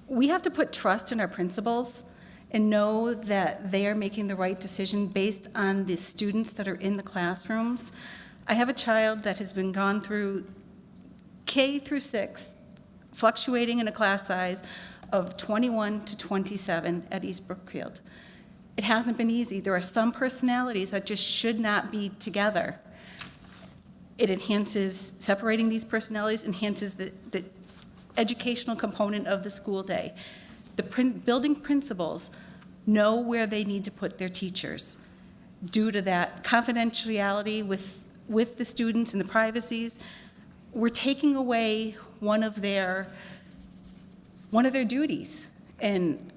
we have to put trust in our principals and know that they are making the right decision based on the students that are in the classrooms. I have a child that has been gone through K through 6, fluctuating in a class size of 21 to 27 at East-Brookfield. It hasn't been easy. There are some personalities that just should not be together. It enhances, separating these personalities enhances the educational component of the school day. The building principals know where they need to put their teachers. Due to that confidentiality with the students and the privacies, we're taking away one of their duties. And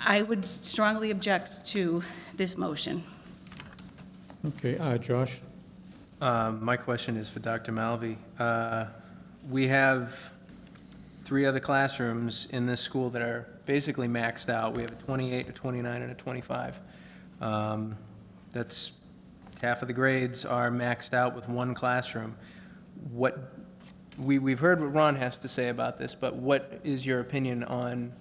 I would strongly object to this motion. Okay, Josh? My question is for Dr. Malvey. We have 3 other classrooms in this school that are basically maxed out. We have a 28, a 29, and a 25. That's half of the grades are maxed out with 1 classroom. We've heard what Ron has to say about this, but what is your opinion on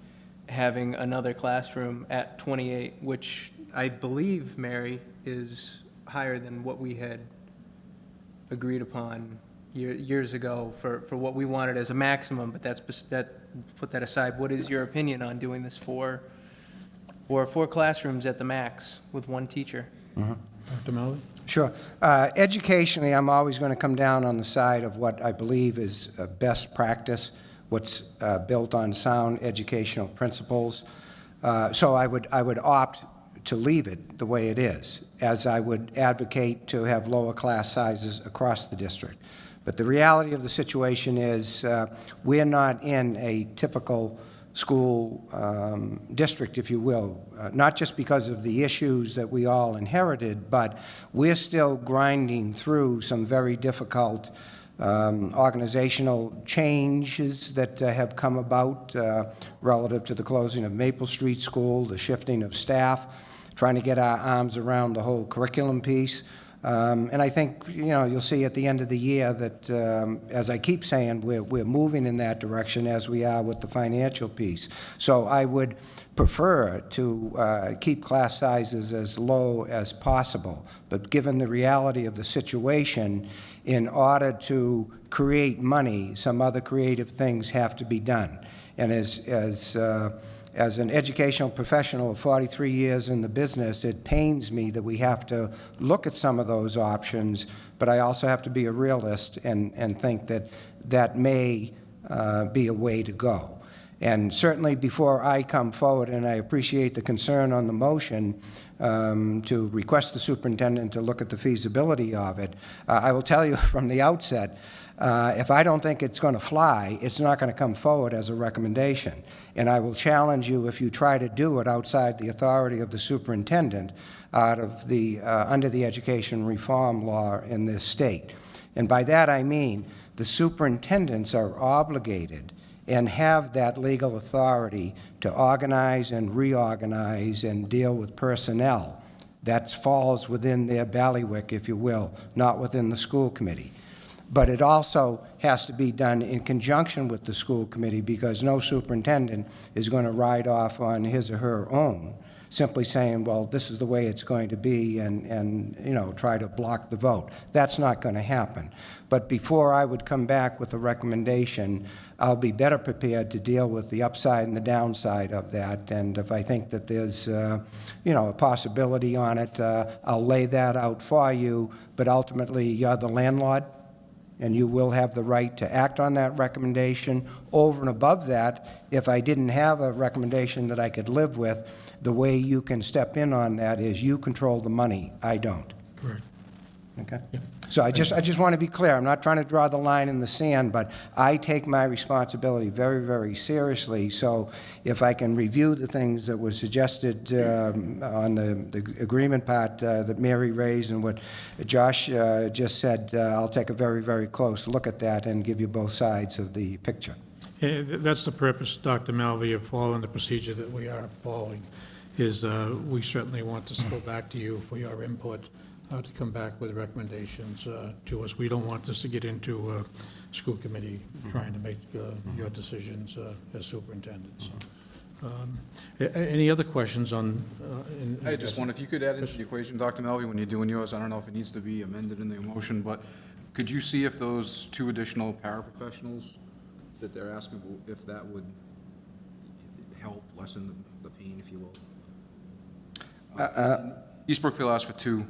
having another classroom at 28, which I believe, Mary, is higher than what we had agreed upon years ago for what we wanted as a maximum, but put that aside. What is your opinion on doing this for 4 classrooms at the max with 1 teacher? Dr. Melvin? Sure. Educationally, I'm always going to come down on the side of what I believe is best practice, what's built on sound educational principles. So I would opt to leave it the way it is, as I would advocate to have lower class sizes across the district. But the reality of the situation is we're not in a typical school district, if you will, not just because of the issues that we all inherited, but we're still grinding through some very difficult organizational changes that have come about relative to the closing of Maple Street School, the shifting of staff, trying to get our arms around the whole curriculum piece. And I think, you'll see at the end of the year that, as I keep saying, we're moving in that direction as we are with the financial piece. So I would prefer to keep class sizes as low as possible. But given the reality of the situation, in order to create money, some other creative things have to be done. And as an educational professional of 43 years in the business, it pains me that we have to look at some of those options, but I also have to be a realist and think that that may be a way to go. And certainly before I come forward, and I appreciate the concern on the motion to request the superintendent to look at the feasibility of it, I will tell you from the outset, if I don't think it's going to fly, it's not going to come forward as a recommendation. And I will challenge you if you try to do it outside the authority of the superintendent under the education reform law in this state. And by that I mean the superintendents are obligated and have that legal authority to organize and reorganize and deal with personnel. That falls within their bailiwick, if you will, not within the school committee. But it also has to be done in conjunction with the school committee, because no superintendent is going to ride off on his or her own, simply saying, well, this is the way it's going to be, and try to block the vote. That's not going to happen. But before I would come back with a recommendation, I'll be better prepared to deal with the upside and the downside of that. And if I think that there's, a possibility on it, I'll lay that out for you. But ultimately, you're the landlord, and you will have the right to act on that recommendation. Over and above that, if I didn't have a recommendation that I could live with, the way you can step in on that is you control the money, I don't. Correct. Okay? Yeah. So I just want to be clear. I'm not trying to draw the line in the sand, but I take my responsibility very, very seriously. So if I can review the things that were suggested on the agreement part that Mary raised and what Josh just said, I'll take a very, very close look at that and give you both sides of the picture. That's the purpose, Dr. Malvey, of following the procedure that we are following, is we certainly want to go back to you for your input, to come back with recommendations to us. We don't want this to get into school committee trying to make your decisions as superintendents. Any other questions on? I just wonder if you could add into the equation, Dr. Melvey, when you're doing yours, I don't know if it needs to be amended in the motion, but could you see if those 2 additional paraprofessionals that they're asking, if that would help lessen the pain, if you will? East-Brookfield asked for 2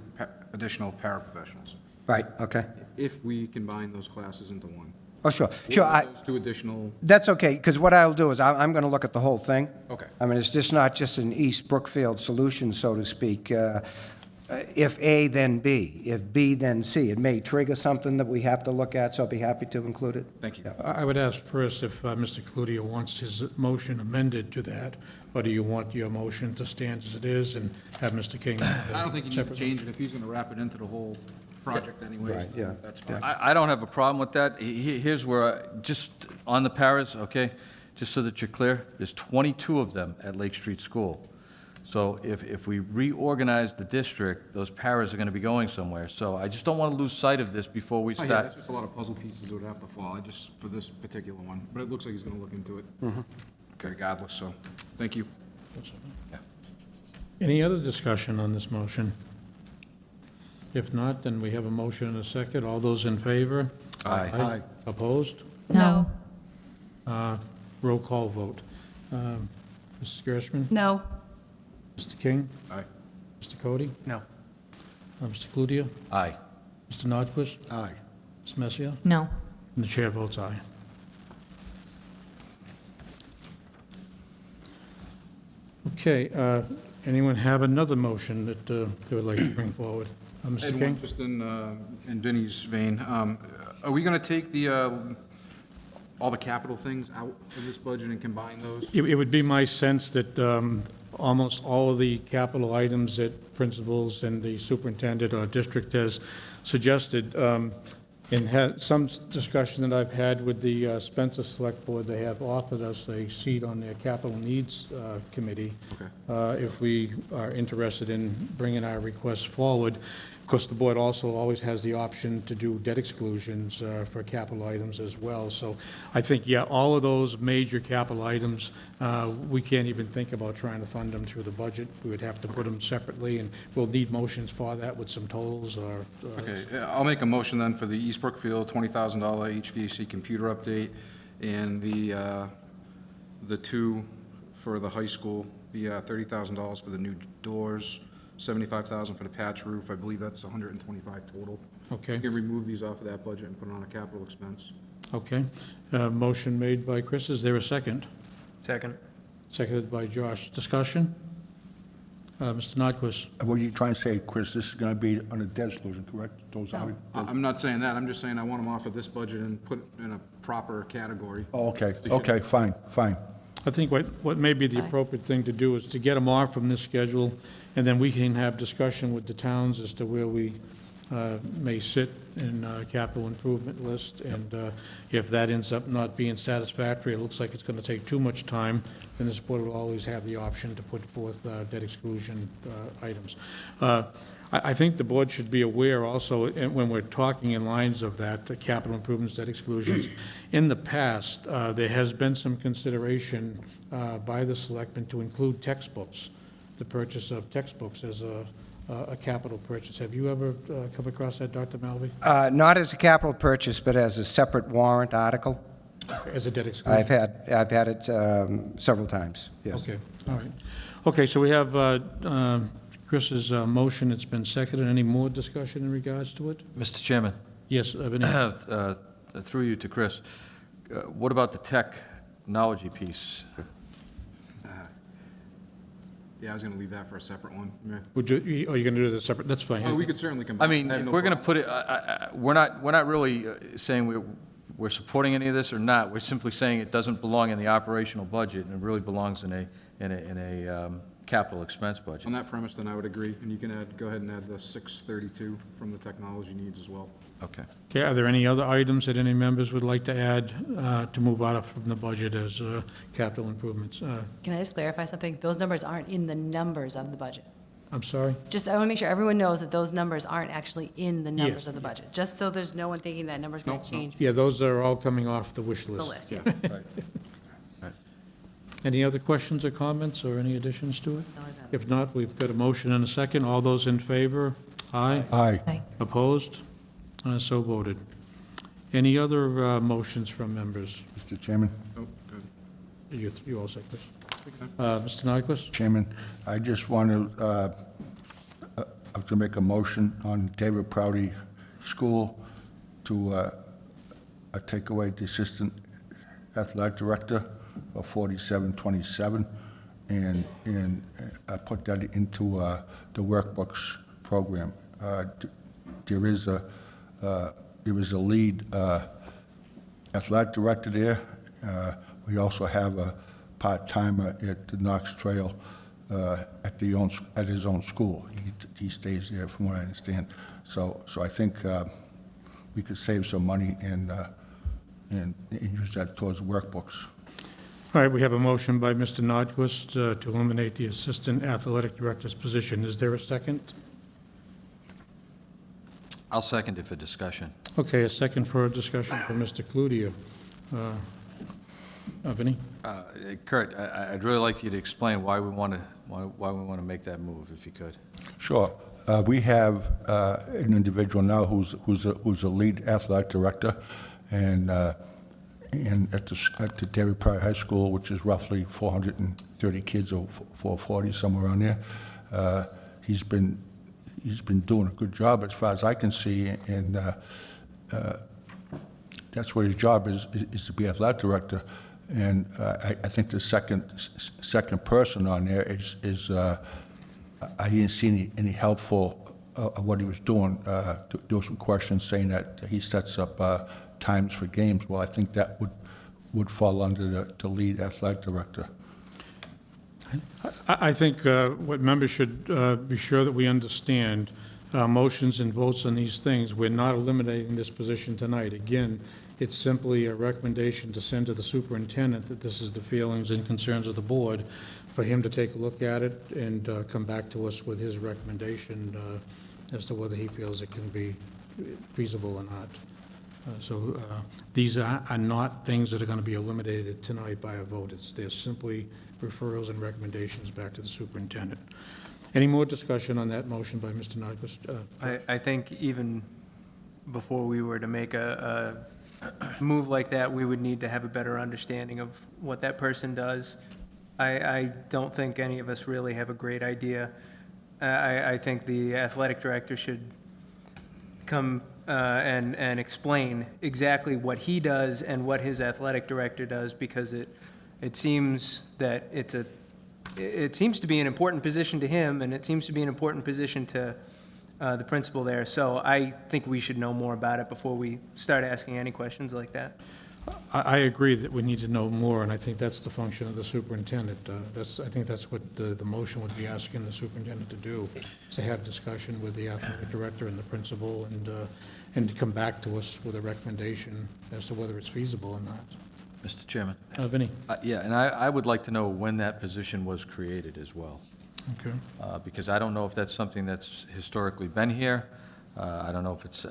additional paraprofessionals. Right, okay. If we combine those classes into one. Oh, sure. What Sure. are those 2 additional? That's okay, because what I'll do is I'm going to look at the whole thing. Okay. I mean, it's just not just an East Brookfield solution, so to speak. If A, then B. If B, then C. It may trigger something that we have to look at, so I'll be happy to include it. Thank you. I would ask first if Mr. Cludier wants his motion amended to that, or do you want your motion to stand as it is and have Mr. King? I don't think you need to change it if he's going to wrap it into the whole project anyways. Right, yeah. That's fine. I don't have a problem with that. Here's where, just on the paras, okay, just so that you're clear, there's 22 of them at Lake Street School. So if we reorganize the district, those paras are going to be going somewhere. So I just don't want to lose sight of this before we Oh, yeah, start. that's just a lot of puzzle pieces that would have to fall, just for this particular one. But it looks like he's going to look into it regardless, so, thank you. Any other discussion on this motion? If not, then we have a motion and a second. All those in favor? Aye. Opposed? No. Roll call vote. Mrs. Gershman? No. Mr. King? Aye. Mr. Cody? No. Mr. Cludier? Aye. Mr. Nordquist? Aye. Ms. Messier? No. And the chair votes aye. Okay, anyone have another motion that they would like to bring forward? Mr. Ed, King? just in Vinnie's vein, are we going to take all the capital things out of this budget and combine those? It would be my sense that almost all of the capital items that principals and the superintendent or district has suggested, and had some discussion that I've had with the Spencer Select Board, they have offered us a seat on their capital needs committee. Okay. If we are interested in bringing our requests forward. Of course, the board also always has the option to do debt exclusions for capital items as well. So I think, yeah, all of those major capital items, we can't even think about trying to fund them through the budget. We would have to put them separately, and we'll need motions for that with some totals or. Okay, I'll make a motion then for the East-Brookfield $20,000 HVAC computer update and the two for the high school, the $30,000 for the new doors, $75,000 for the patch roof. I believe that's $125 total. Okay, You can remove these off of that budget and put it on a capital expense. okay. Motion made by Chris. Is there a second? Second. Seconded by Josh. Discussion? Mr. Nordquist? What are you trying to say, Chris? This is going to be on a debt exclusion, correct? Those are. I'm not saying that, I'm just saying I want them off of this budget and put it in a proper category. Oh, okay, okay, fine, fine. I think what may be the appropriate thing to do is to get them off from this schedule, and then we can have discussion with the towns as to where we may sit in capital improvement list. And if that ends up not being satisfactory, it looks like it's going to take too much time, then this board will always have the option to put forth debt exclusion items. I think the board should be aware also, and when we're talking in lines of that, the capital improvements, debt exclusions, in the past, there has been some consideration by the selectmen to include textbooks, the purchase of textbooks as a capital purchase. Have you ever come across that, Dr. Malvey? Not as a capital purchase, but as a separate warrant article. As a debt exclusion? I've had it several times, yes. Okay, all right. Okay, so we have Chris's motion. It's been seconded. Any more discussion in regards to it? Mr. Chairman, Yes, Vinnie? through you to Chris, what about the technology piece? Yeah, I was going to leave that for a separate one. Yeah. Would you, are you going to do that separate? That's fine. Oh, we could certainly combine. I mean, have if no we're going to problem. put it, we're not really saying we're supporting any of this or not. We're simply saying it doesn't belong in the operational budget, and it really belongs in a capital expense budget. On that premise, then I would agree, and you can go ahead and add the 632 from the technology needs as well. Okay. Okay, are there any other items that any members would like to add to move out of from the budget as capital improvements? Can I just clarify something? Those numbers aren't in the numbers of the budget. I'm sorry? Just, I want to make sure everyone knows that those numbers aren't actually in the numbers Yes. of the budget, just so there's no one thinking that number's going Nope, to change Yeah, those are all coming off the wish the list. list, yeah. Any other questions or comments or any additions to it? No, it's not. If not, we've got a motion and a second. All those in favor? Aye. Aye. Opposed? So voted. Any other motions from members? Mr. Chairman? Oh, good. You all say, Chris. Mr. Nyquist? Chairman, I just want to make a motion on David Prouty School to take away the assistant athletic director of 4727, and I put that into the workbooks program. There is a lead athletic director there. We also have a part-timer at the Knox Trail at his own school. He stays there, from what I understand. So I think we could save some money and use that towards workbooks. All right, we have a motion by Mr. Nordquist to eliminate the assistant athletic director's position. Is there a second? I'll second it for discussion. Okay, a second for a discussion from Mr. Cludier. Vinnie? Kurt, I'd really like you to explain why we want to make that move, if you could. Sure. We have an individual now who's a lead athletic director, and at the Dairy Prairie High School, which is roughly 430 kids or 440, somewhere around there. He's been doing a good job as far as I can see, and that's what his job is to be athletic director. And I think the second person on there is I didn't see any helpful of what he was doing. There were some questions saying that he sets up times for games. Well, I think that would fall under the lead athletic director. I think what members should be sure that we understand, motions and votes on these things, we're not eliminating this position tonight. Again, it's simply a recommendation to send to the superintendent that this is the feelings and concerns of the board, for him to take a look at it and come back to us with his recommendation as to whether he feels it can be feasible or not. So these are not things that are going to be eliminated tonight by a vote. They're simply referrals and recommendations back to the superintendent. Any more discussion on that motion by Mr. Nyquist? I think even before we were to make a move like that, we would need to have a better understanding of what that person does. I don't think any of us really have a great idea. I think the athletic director should come and explain exactly what he does and what his athletic director does, because it seems that it seems to be an important position to him, and it seems to be an important position to the principal there. So I think we should know more about it before we start asking any questions like that. I agree that we need to know more, and I think that's the function of the superintendent. I think that's what the motion would be asking the superintendent to do, is to have discussion with the athletic director and the principal, and to come back to us with a recommendation as to whether it's feasible or not. Mr. Chairman? Vinnie? Yeah, and I would like to know when that position was created as well. Okay. Because I don't know if that's something that's historically been here. I don't know if it's,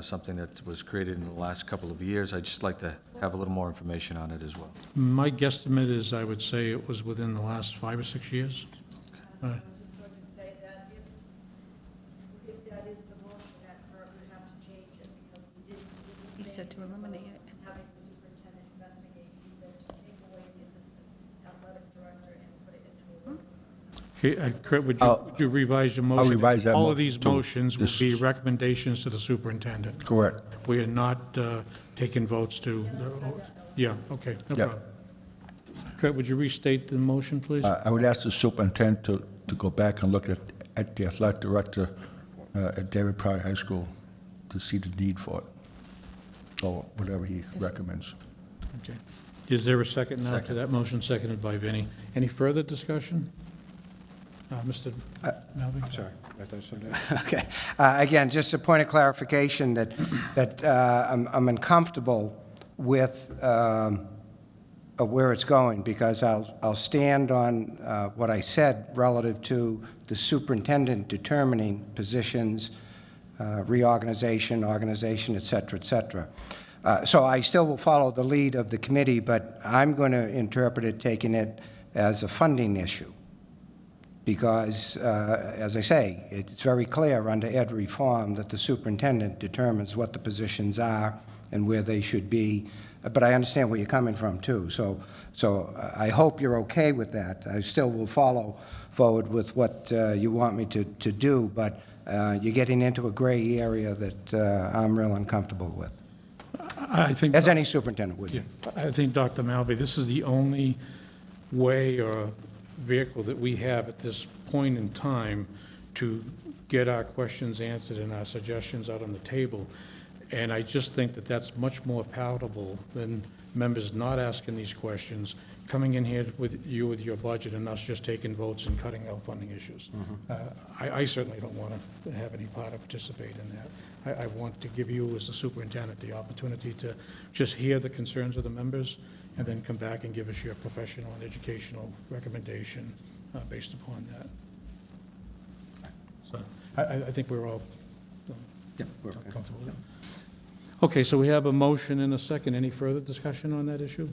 something that was created in the last couple of years. I'd just like to have a little more information on it as well. My guesstimate is, I would say it was within the last 5 or 6 years. He said to eliminate it. Having the superintendent investigate, he said to take away the assistant athletic director and put it into a work. Okay, Kurt, would you revise your motion? revise that All of motion these to motions will be this- recommendations to the superintendent. Correct. We are not taking votes to, yeah, okay, no Yeah. problem. Kurt, would you restate the motion, please? I would ask the superintendent to go back and look at the athletic director at Dairy Prairie High School to see the need for it, or whatever he recommends. Okay. Is there a second now to that motion, seconded by Vinnie? Any further discussion? Mr. Melvin? I'm sorry. Okay. Again, just a point of clarification that I'm uncomfortable with where it's going, because I'll stand on what I said relative to the superintendent determining positions, reorganization, organization, et cetera, so I still will follow the lead of the committee, but I'm going to interpret it, taking it as a funding issue. Because, as I say, it's very clear under ed reform that the superintendent determines what the positions are and where they should be. But I understand where you're coming from, too. So I hope you're okay with that. I still will follow forward with what you want me to do, but you're getting into a gray area that I'm real uncomfortable with, I think, as any superintendent would. yeah, I think, Dr. Malby, this is the only way or vehicle that we have at this point in time to get our questions answered and our suggestions out on the table. And I just think that that's much more palatable than members not asking these questions, coming in here with your budget, and us just taking votes and cutting out funding issues. I certainly don't want to have any part of participate in that. I want to give you, as the superintendent, the opportunity to just hear the concerns of the members, and then come back and give us your professional and educational recommendation based upon that. So I think we're all comfortable with that. Okay, so we have a motion and a second. Any further discussion on that issue?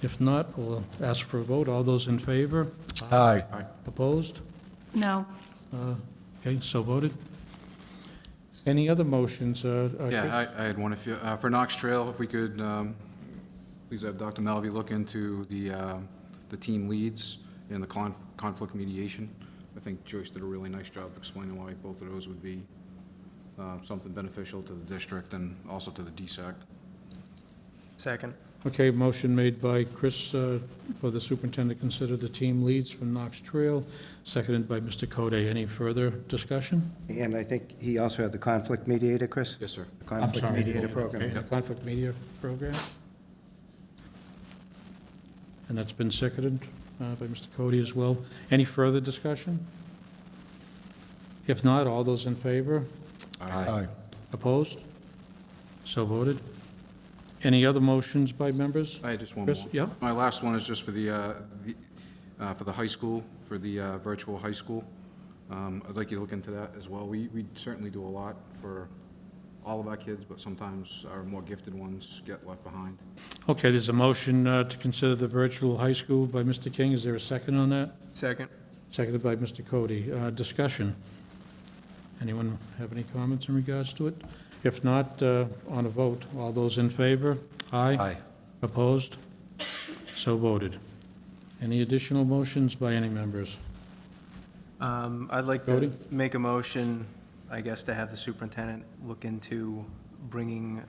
If not, we'll ask for a vote. All those in favor? Aye. Opposed? No. Okay, so voted. Any other motions? Chris? Yeah, I had one. If you, for Knox Trail, if we could, please have Dr. Malvey look into the team leads and the conflict mediation. I think Joyce did a really nice job explaining why both of those would be something beneficial to the district and also to the DSAC. Second. Okay, motion made by Chris for the superintendent to consider the team leads from Knox Trail, seconded by Mr. Code. Any further discussion? And I think he also had the conflict mediator, Chris? Yes, sir. The conflict mediator program. Okay, conflict media program. And that's been seconded by Mr. Cody as well. Any further discussion? If not, all those in favor? Aye. Opposed? So voted. Any other motions by members? I had just one Chris, more. yeah? My last one is just for the high school, for the virtual high school. I'd like you to look into that as well. We certainly do a lot for all of our kids, but sometimes our more gifted ones get left behind. Okay, there's a motion to consider the virtual high school by Mr. King. Is there a second on that? Second. Seconded by Mr. Cody. Discussion. Anyone have any comments in regards to it? If not, on a vote, all those in favor? Aye. Opposed? So voted. Any additional motions by any members? I'd like Cody? to make a motion, I guess, to have the superintendent look into bringing,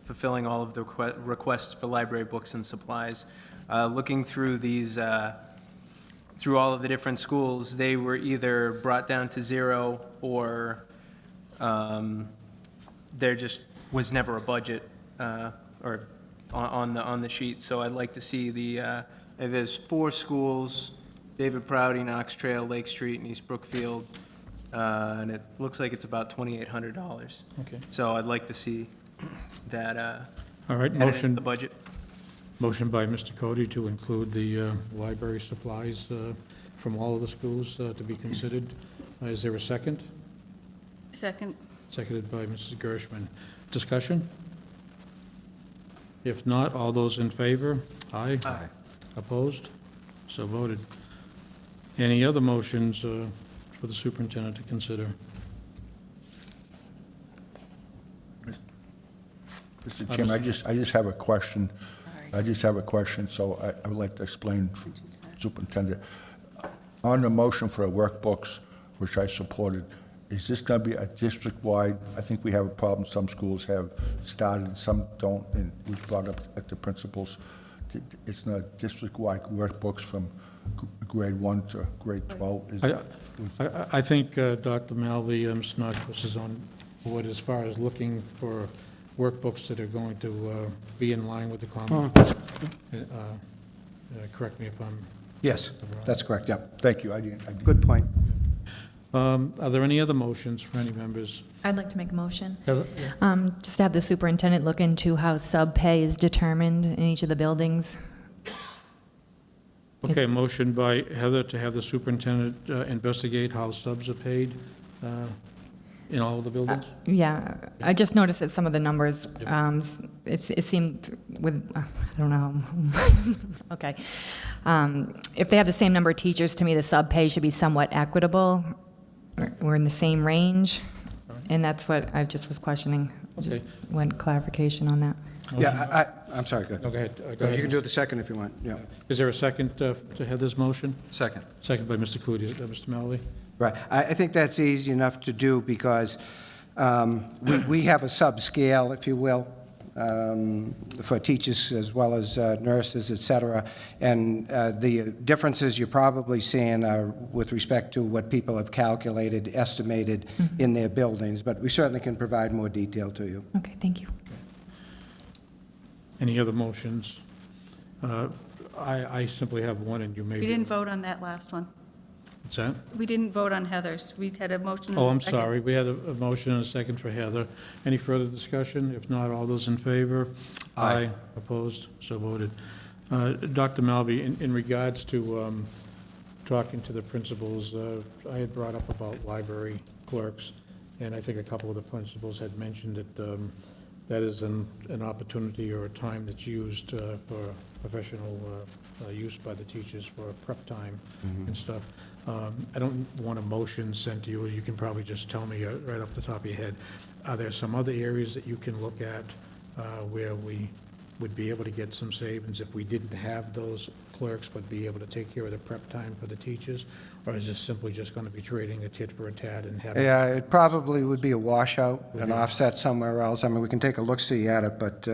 fulfilling all of the requests for library books and supplies. Looking through these, through all of the different schools, they were either brought down to zero or there just was never a budget or on the sheet. So I'd like to see the, there's 4 schools, David Prouty, Knox Trail, Lake Street, and East-Brookfield, and it looks like it's about $2,800. Okay. So I'd like to see that All right, added into motion, the budget. motion by Mr. Cody to include the library supplies from all of the schools to be considered. Is there a second? Second. Seconded by Mrs. Gershman. Discussion? If not, all those in favor? Aye. Aye. Opposed? So voted. Any other motions for the superintendent to consider? Mr. Chairman, I just have a question. I just have a question, so I would like to explain for Superintendent. On the motion for the workbooks, which I supported, is this going to be a district-wide? I think we have a problem. Some schools have started, some don't, and we've brought up at the principals. It's not district-wide workbooks from grade 1 to grade 12. I think Dr. Malvey, Mr. Nockfuss is on board as far as looking for workbooks that are going to be in line with the common. Correct me if I'm... Yes, that's correct, yep. Thank you. I didn't. Good point. Are there any other motions for any members? I'd like to make a motion. Heather? Just to have the superintendent look into how sub-pay is determined in each of the buildings. Okay, motion by Heather to have the superintendent investigate how subs are paid in all of the buildings? Yeah, I just noticed that some of the numbers, it seemed with, I don't know. Okay. If they have the same number of teachers, to me, the sub-pay should be somewhat equitable. We're in the same range, and that's what I just was questioning. Okay. Just want clarification on that. Yeah, I'm sorry, go No, ahead. go ahead. You can do the second if you want, yeah. Is there a second to Heather's motion? Second. Second by Mr. Coody. Mr. Malvey? Right. I think that's easy enough to do because we have a subscale, if you will, for teachers as well as nurses, et cetera. And the differences you're probably seeing are with respect to what people have calculated, estimated in their buildings. But we certainly can provide more detail to you. Okay, thank you. Any other motions? I simply have one, and you may... We didn't vote on that last one. What's that? We didn't vote on Heather's. We had a motion and a Oh, I'm second. sorry. We had a motion and a second for Heather. Any further discussion? If not, all those in favor? Aye. Opposed? So voted. Dr. Malvey, in regards to talking to the principals, I had brought up about library clerks, and I think a couple of the principals had mentioned that that is an opportunity or a time that's used for professional use by the teachers for prep time and stuff. I don't want a motion sent to you. You can probably just tell me right off the top of your head. Are there some other areas that you can look at where we would be able to get some savings if we didn't have those clerks, but be able to take care of the prep time for the teachers? Or is this simply just going to be trading a tit for a tat and having? Yeah, it probably would be a washout, an offset somewhere else. I mean, we can take a look-see at it, but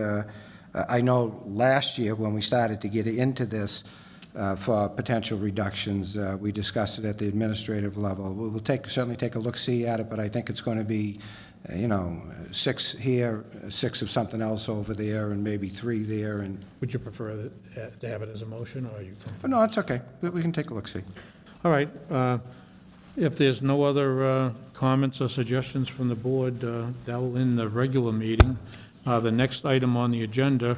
I know last year when we started to get into this for potential reductions, we discussed it at the administrative level. We'll certainly take a look-see at it, but I think it's going to be, 6 here, 6 of something else over there, and maybe 3 there, and, Would you prefer to have it as a motion, or are you? but no, it's okay. We can take a look-see. All right. If there's no other comments or suggestions from the board, that will end the regular meeting. The next item on the agenda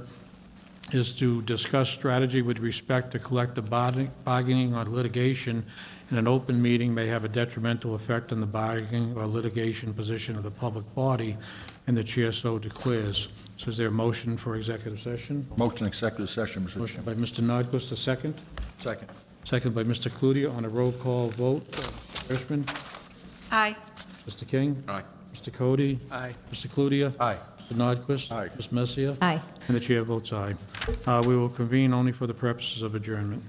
is to discuss strategy with respect to collective bargaining or litigation, and an open meeting may have a detrimental effect on the bargaining or litigation position of the public body, and the chair so declares. So is there a motion for executive session? Motion executive session, Mr. Motion Chairman. by Mr. Nordquist, a second. Second. Second by Mr. Cludier. On a roll call vote, Mr. Hirschman, Aye. Mr. King, Aye. Mr. Cody, Aye. Mr. Cludier, Aye. Mr. Nordquist. Aye. Ms. Messier. Aye. And the chair votes aye. We will convene only for the purposes of adjournment.